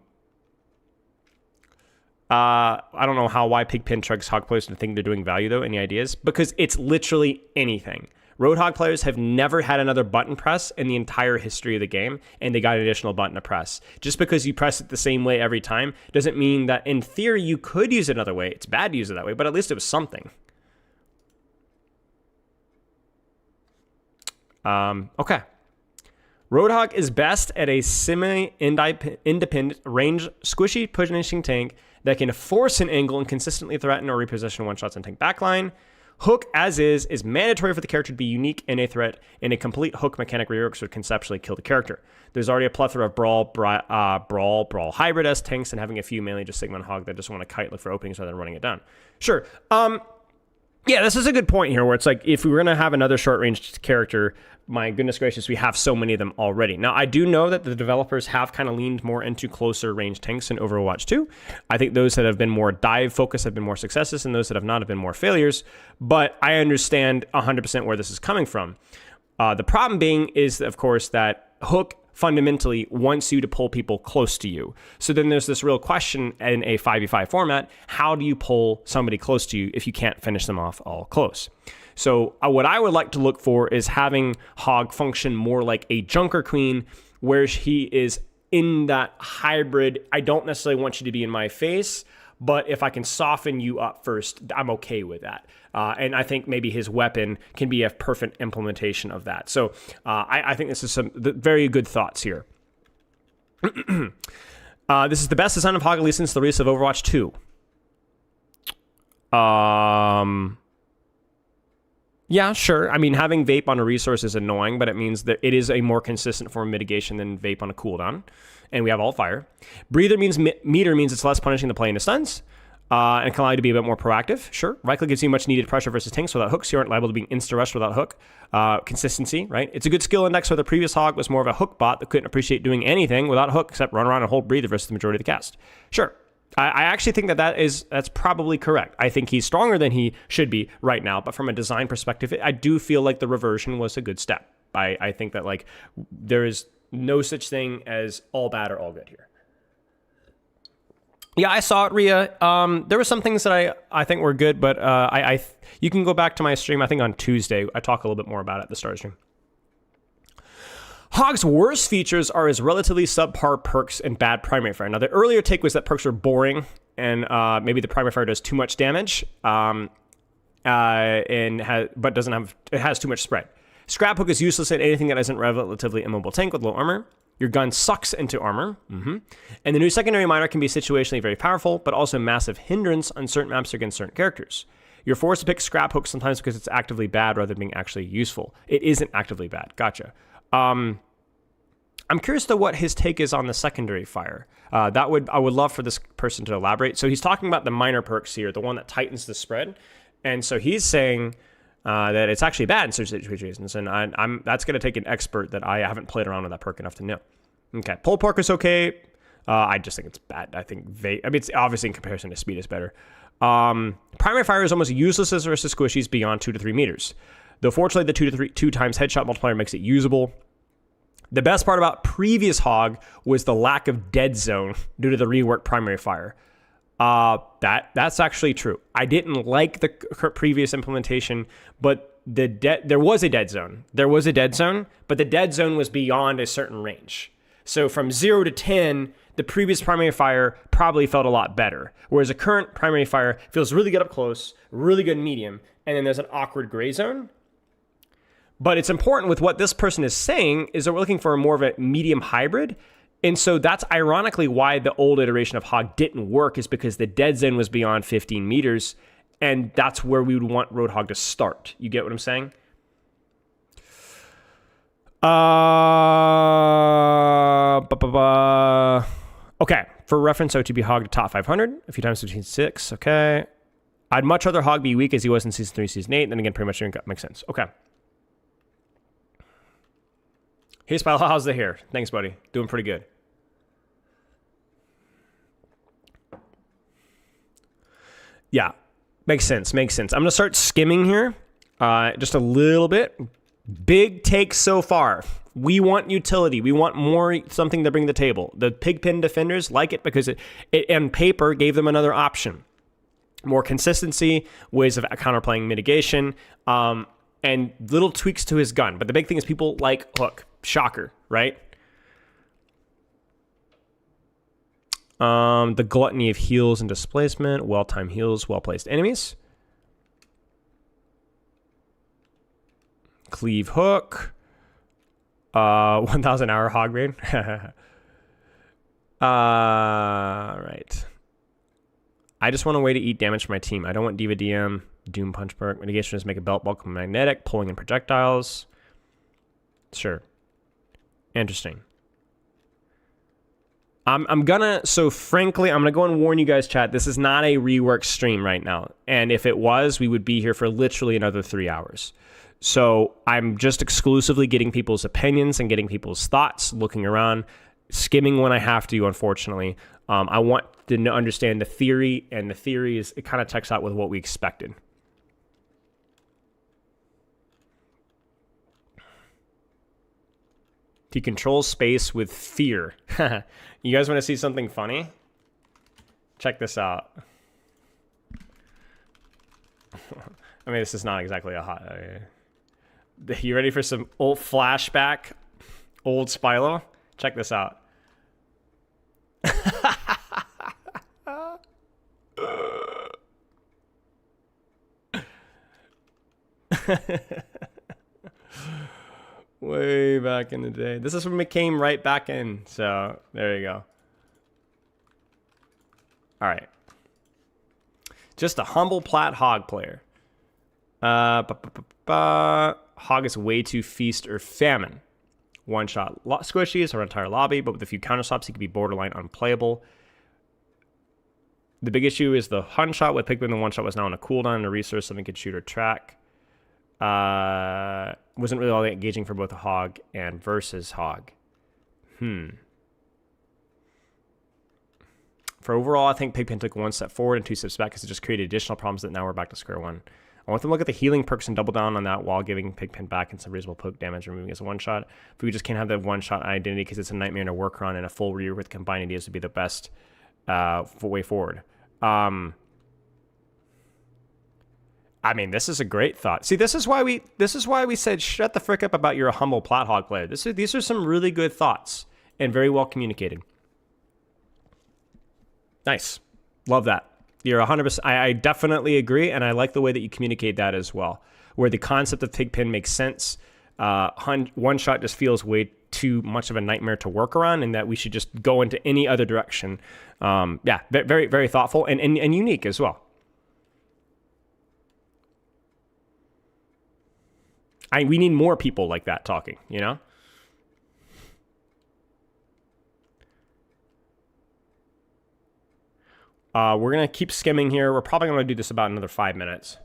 don't know why Pigpen chugs Hog players to think they're doing value, though. Any ideas? Because it's literally anything. Roadhog players have never had another button press in the entire history of the game, and they got an additional button to press. Just because you press it the same way every time doesn't mean that, in theory, you could use it another way. It's bad to use it that way, but at least it was something. Okay. Roadhog is best at a semi-independent range squishy pushing tank that can force an angle and consistently threaten or reposition one-shots on tank backline. Hook, as is mandatory for the character to be unique in a threat, and a complete hook mechanic reworks would conceptually kill the character. There's already a plethora of brawl hybrid-esque tanks, and having a few mainly just Sigma and Hog that just want to kite, look for openings rather than running it down. Sure. Yeah, this is a good point here, where it's like, if we were going to have another short-range character, my goodness gracious, we have so many of them already. Now, I do know that the developers have kind of leaned more into closer range tanks in Overwatch 2. I think those that have been more dive-focused have been more successes, and those that have not have been more failures. But I understand 100% where this is coming from. The problem being is, of course, that Hook fundamentally wants you to pull people close to you. So then there's this real question in a 5v5 format: how do you pull somebody close to you if you can't finish them off all close? So what I would like to look for is having Hog function more like a Junker Queen, where he is in that hybrid, I don't necessarily want you to be in my face, but if I can soften you up first, I'm okay with that. And I think maybe his weapon can be a perfect implementation of that. So I think this is some very good thoughts here. This is the best design of Hog, at least since the release of Overwatch 2. Yeah, sure. I mean, having vape on a resource is annoying, but it means that it is a more consistent form of mitigation than vape on a cooldown. And we have all fire. Breather means meter means it's less punishing to play into stuns. And can allow you to be a bit more proactive. Sure. Right click gives you much needed pressure versus tanks without hooks. You aren't liable to being insta-rushed without hook. Consistency, right? It's a good skill index where the previous Hog was more of a hook bot that couldn't appreciate doing anything without a hook except run around and hold breather versus the majority of the cast. Sure. I actually think that's probably correct. I think he's stronger than he should be right now, but from a design perspective, I do feel like the reversion was a good step. I think that like there is no such thing as all bad or all good here. Yeah, I saw it, Rhea. There were some things that I think were good, but you can go back to my stream, I think on Tuesday. I talk a little bit more about it at the start of the stream. Hog's worst features are his relatively subpar perks and bad primary fire. Now, the earlier take was that perks are boring, and maybe the primary fire does too much damage, but it has too much spread. Scrap hook is useless at anything that isn't relatively immobile tank with low armor. Your gun sucks into armor. And the new secondary miner can be situationally very powerful, but also a massive hindrance on certain maps against certain characters. You're forced to pick scrap hook sometimes because it's actively bad rather than being actually useful. It isn't actively bad. Gotcha. I'm curious to what his take is on the secondary fire. I would love for this person to elaborate. So he's talking about the minor perks here, the one that tightens the spread. And so he's saying that it's actually bad in certain situations, and that's going to take an expert that I haven't played around with that perk enough to know. Okay, pull perk is okay. I just think it's bad. I think it's obviously in comparison to speed is better. Primary fire is almost useless as versus squishies beyond 2 to 3 meters. Though fortunately the 2 times headshot multiplier makes it usable. The best part about previous Hog was the lack of dead zone due to the rework primary fire. That's actually true. I didn't like the previous implementation, but there was a dead zone. There was a dead zone, but the dead zone was beyond a certain range. So from 0 to 10, the previous primary fire probably felt a lot better, whereas a current primary fire feels really good up close, really good medium, and then there's an awkward gray zone. But it's important with what this person is saying is that we're looking for more of a medium hybrid. And so that's ironically why the old iteration of Hog didn't work, is because the dead zone was beyond 15 meters. And that's where we would want Roadhog to start. You get what I'm saying? Okay. For reference, OTB Hog to top 500. A few times between 6. Okay. I'd much rather Hog be weak as he was in Season 3, Season 8. Then again, pretty much makes sense. Okay. Hey, Spile, how's the hair? Thanks, buddy. Doing pretty good. Yeah, makes sense. I'm going to start skimming here just a little bit. Big takes so far. We want utility. We want more something to bring to the table. The Pigpen defenders like it because it on paper gave them another option. More consistency, ways of counterplaying mitigation, and little tweaks to his gun. But the big thing is people like Hook. Shocker, right? The gluttony of heals and displacement, well-timed heals, well-placed enemies. Cleave Hook. 1,000 hour Hog raid. Right. I just want a way to eat damage for my team. I don't want Diva DM, Doom Punch perk. Mitigation is make a belt bulk magnetic, pulling in projectiles. Sure. Interesting. So frankly, I'm gonna go and warn you guys, chat, this is not a rework stream right now. And if it was, we would be here for literally another 3 hours. So I'm just exclusively getting people's opinions and getting people's thoughts, looking around, skimming when I have to, unfortunately. I want to understand the theory, and the theory it kind of checks out with what we expected. He controls space with fear. You guys want to see something funny? Check this out. I mean, this is not exactly a hot... You ready for some old flashback? Old Spilo? Check this out. Way back in the day. This is when it came right back in. So there you go. All right. Just a humble plat Hog player. Hog is way too feast or famine. One shot squishies or entire lobby, but with a few counter stops, he could be borderline unplayable. The big issue is the hun shot with Pikmin. The one shot was now on a cooldown and a resource, something could shoot or track. Wasn't really all that engaging for both a Hog and versus Hog. For overall, I think Pigpen took 1 step forward and 2 steps back because it just created additional problems that now we're back to square one. I want them to look at the healing perks and double down on that while giving Pigpen back and some reasonable poke damage, removing as a one-shot. If we just can't have that one-shot identity because it's a nightmare to work on, and a full rear with combined ideas would be the best way forward. I mean, this is a great thought. See, this is why we said shut the frick up about you're a humble plat hog player. These are some really good thoughts and very well communicated. Nice. Love that. You're 100%. I definitely agree, and I like the way that you communicate that as well, where the concept of Pigpen makes sense. One shot just feels way too much of a nightmare to work around, and that we should just go into any other direction. Yeah, very, very thoughtful and unique as well. We need more people like that talking, you know? We're going to keep skimming here. We're probably going to do this about another 5 minutes.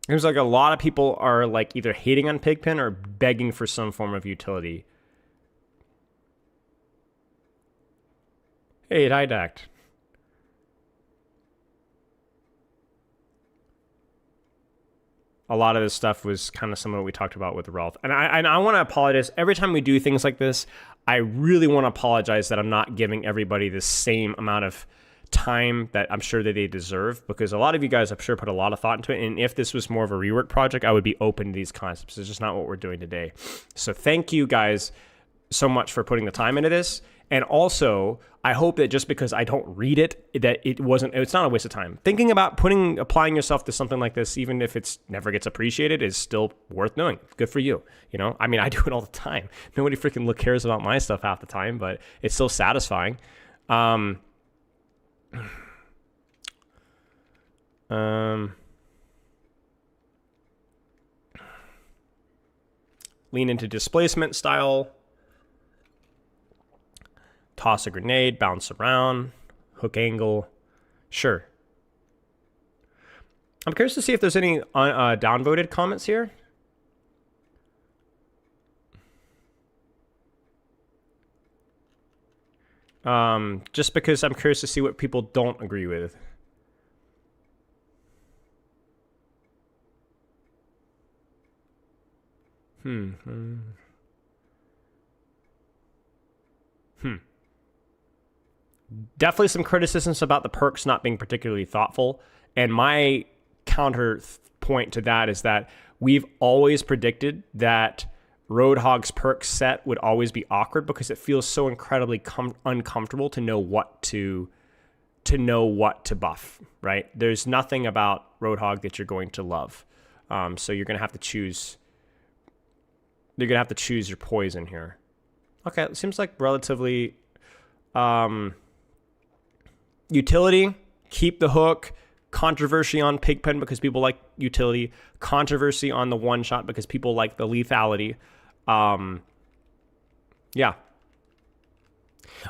Seems like a lot of people are like either hating on Pigpen or begging for some form of utility. Hey, Didact. A lot of this stuff was kind of similar to what we talked about with Realth. And I want to apologize. Every time we do things like this, I really want to apologize that I'm not giving everybody the same amount of time that I'm sure that they deserve, because a lot of you guys, I'm sure, put a lot of thought into it. And if this was more of a rework project, I would be open to these concepts. It's just not what we're doing today. So thank you guys so much for putting the time into this. And also, I hope that just because I don't read it, that it's not a waste of time. Thinking about applying yourself to something like this, even if it's never gets appreciated, is still worth doing. Good for you. You know, I mean, I do it all the time. Nobody freaking cares about my stuff half the time, but it's still satisfying. Lean into displacement style. Toss a grenade, bounce around, hook angle. Sure. I'm curious to see if there's any downvoted comments here. Just because I'm curious to see what people don't agree with. Definitely some criticisms about the perks not being particularly thoughtful. And my counterpoint to that is that we've always predicted that Roadhog's perk set would always be awkward because it feels so incredibly uncomfortable to know what to buff, right? There's nothing about Roadhog that you're going to love. So you're going to have to choose. You're going to have to choose your poison here. Okay, it seems like relatively utility, keep the hook, controversy on Pigpen because people like utility, controversy on the one shot because people like the lethality. Yeah.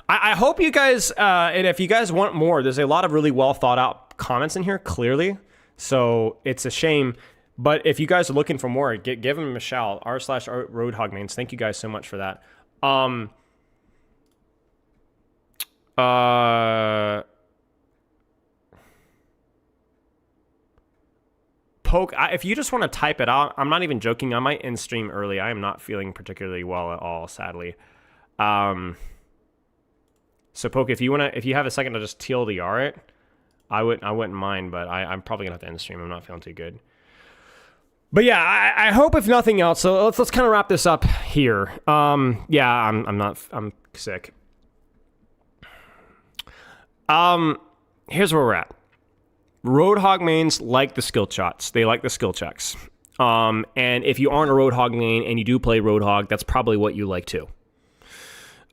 I hope you guys, and if you guys want more, there's a lot of really well thought out comments in here, clearly. So it's a shame. But if you guys are looking for more, give them a shout. r/Roadhog mains. Thank you guys so much for that. Poke, if you just want to type it out, I'm not even joking. I might end stream early. I am not feeling particularly well at all, sadly. So Poke, if you have a second to just TLDR it, I wouldn't mind, but I'm probably gonna have to end stream. I'm not feeling too good. But yeah, I hope if nothing else. So let's kind of wrap this up here. Yeah, I'm sick. Here's where we're at. Roadhog mains like the skill shots. They like the skill checks. And if you aren't a Roadhog main and you do play Roadhog, that's probably what you like too.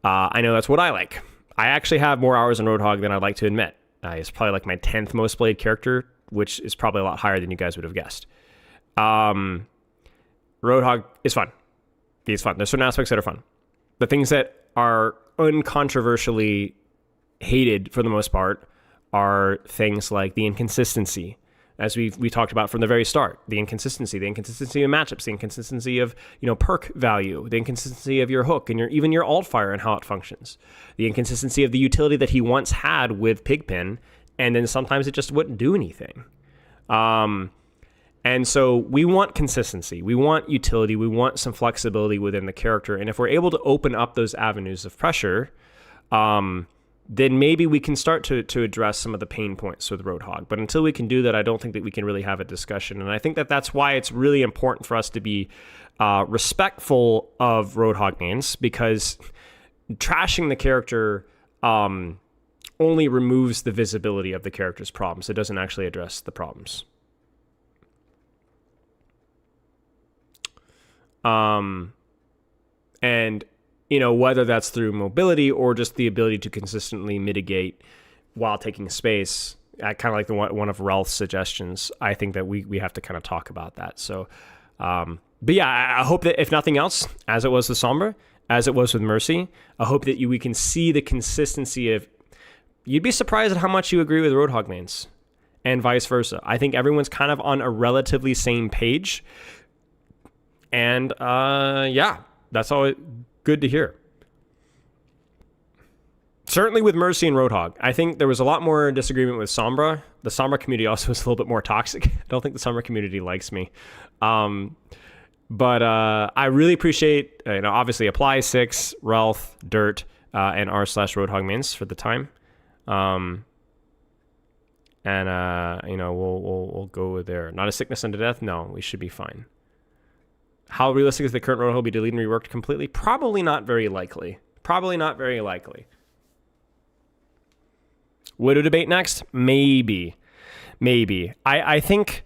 I know that's what I like. I actually have more hours in Roadhog than I'd like to admit. It's probably like my 10th most played character, which is probably a lot higher than you guys would have guessed. Roadhog is fun. It's fun. There's certain aspects that are fun. The things that are uncontroversially hated for the most part are things like the inconsistency, as we talked about from the very start. The inconsistency of matchups, the inconsistency of perk value, the inconsistency of your hook and even your alt fire and how it functions, the inconsistency of the utility that he once had with Pigpen and then sometimes it just wouldn't do anything. And so we want consistency, we want utility, we want some flexibility within the character. And if we're able to open up those avenues of pressure, then maybe we can start to address some of the pain points with Roadhog. But until we can do that, I don't think that we can really have a discussion. And I think that that's why it's really important for us to be respectful of Roadhog mains, because trashing the character only removes the visibility of the character's problems. It doesn't actually address the problems. And, you know, whether that's through mobility or just the ability to consistently mitigate while taking space, I kind of like one of Realth's suggestions. I think that we have to kind of talk about that. So, but yeah, I hope that if nothing else, as it was with Sombra, as it was with Mercy, I hope that we can see the consistency of, you'd be surprised at how much you agree with Roadhog mains and vice versa. I think everyone's kind of on a relatively same page. And yeah, that's all good to hear. Certainly with Mercy and Roadhog, I think there was a lot more disagreement with Sombra. The Sombra community also was a little bit more toxic. I don't think the Sombra community likes me. But I really appreciate, obviously Apply, Six, Realth, Dirt, and r/Roadhog mains for the time. And we'll go there. Not a sickness unto death? No, we should be fine. How realistic is the current Roadhog be deleted and reworked completely? Probably not very likely. Widow debate next? Maybe. I think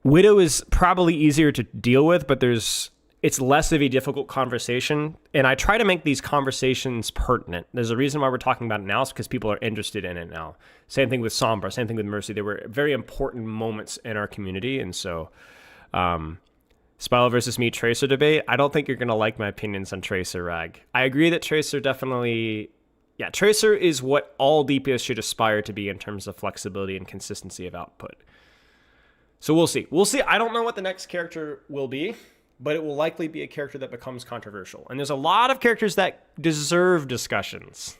Widow is probably easier to deal with, but it's less of a difficult conversation. And I try to make these conversations pertinent. There's a reason why we're talking about it now. It's because people are interested in it now. Same thing with Sombra, same thing with Mercy. They were very important moments in our community. And so, Spyro versus me Tracer debate. I don't think you're going to like my opinions on Tracer, Rag. I agree that Tracer definitely... Yeah, Tracer is what all DPS should aspire to be in terms of flexibility and consistency of output. So we'll see. I don't know what the next character will be, but it will likely be a character that becomes controversial. And there's a lot of characters that deserve discussions.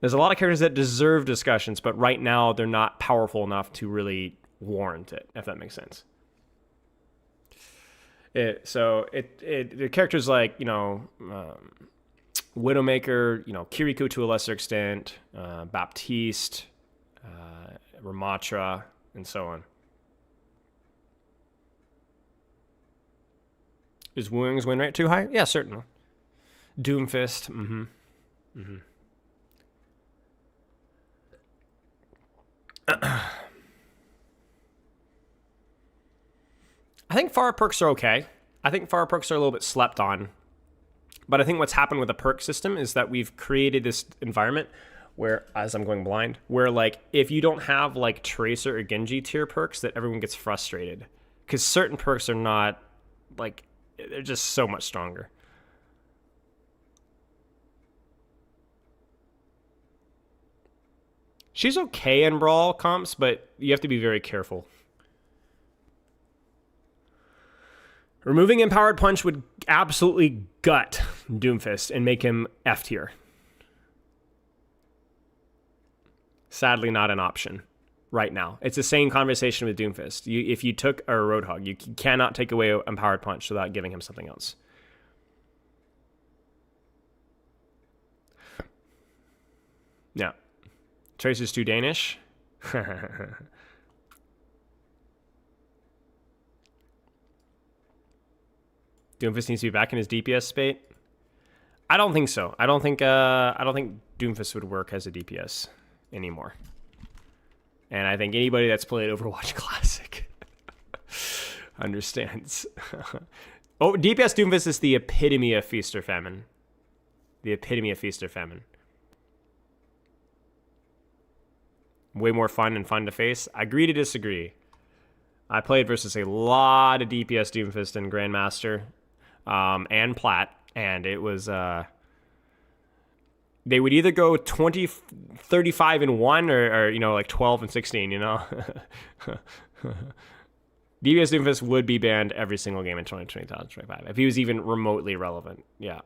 But right now they're not powerful enough to really warrant it, if that makes sense. The characters like, Widowmaker, Kiriko to a lesser extent, Baptiste, Ramatra, and so on. Is Wooing's win rate too high? Yeah, certainly. Doomfist, I think Pharah perks are okay. I think Pharah perks are a little bit slept on. But I think what's happened with the perk system is that we've created this environment where, as I'm going blind, where like if you don't have like Tracer or Genji tier perks, that everyone gets frustrated. Because certain perks are not, like, they're just so much stronger. She's okay in Brawl comps, but you have to be very careful. Removing Empowered Punch would absolutely gut Doomfist and make him F tier. Sadly, not an option right now. It's the same conversation with Doomfist. If you took a Roadhog, you cannot take away Empowered Punch without giving him something else. Yeah. Tracer's too Danish. Doomfist needs to be back in his DPS spate. I don't think so. I don't think Doomfist would work as a DPS anymore. And I think anybody that's played Overwatch Classic understands. Oh, DPS Doomfist is the epitome of Feast or Famine. The epitome of Feast or Famine. Way more fun and fun to face. I agree to disagree. I played versus a lot of DPS Doomfist and Grandmaster. And Plat, and it was they would either go 20, 35 and 1 or like 12 and 16, DPS Doomfist would be banned every single game in 2025 if he was even remotely relevant. Yeah.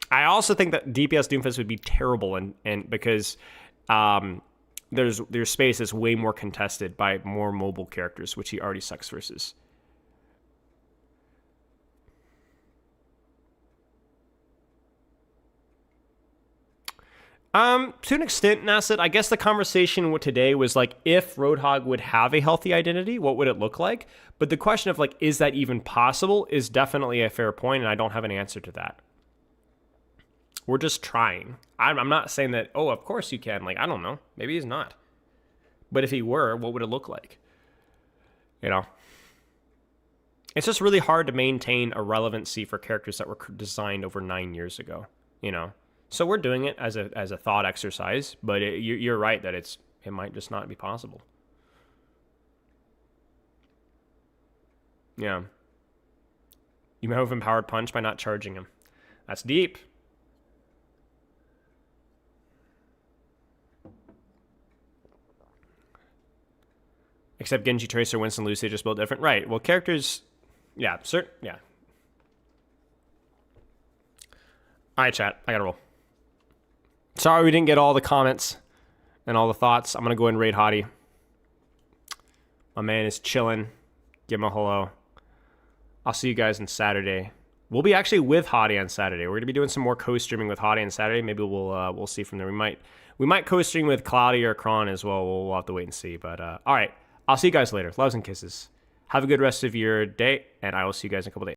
I also think that DPS Doomfist would be terrible and because there's space that's way more contested by more mobile characters, which he already sucks versus. To an extent, Nasset, I guess the conversation today was like, if Roadhog would have a healthy identity, what would it look like? But the question of like, is that even possible is definitely a fair point, and I don't have an answer to that. We're just trying. I'm not saying that, oh, of course you can. Like, I don't know. Maybe he's not. But if he were, what would it look like? You know? It's just really hard to maintain a relevancy for characters that were designed over 9 years ago, you know? So we're doing it as a thought exercise, but you're right that it might just not be possible. Yeah. You might have empowered Punch by not charging him. That's deep. Except Genji, Tracer, Winston, Lucy just built different. Right. Well, characters... Yeah. Yeah. All right, chat. I gotta roll. Sorry we didn't get all the comments and all the thoughts. I'm going to go ahead and raid Hottie. My man is chilling. Give him a hello. I'll see you guys on Saturday. We'll be actually with Hottie on Saturday. We're going to be doing some more co-streaming with Hottie on Saturday. Maybe we'll see from there. We might co-stream with Cloudy or Kron as well. We'll have to wait and see. But all right. I'll see you guys later. Loves and kisses. Have a good rest of your day, and I will see you guys in a couple days.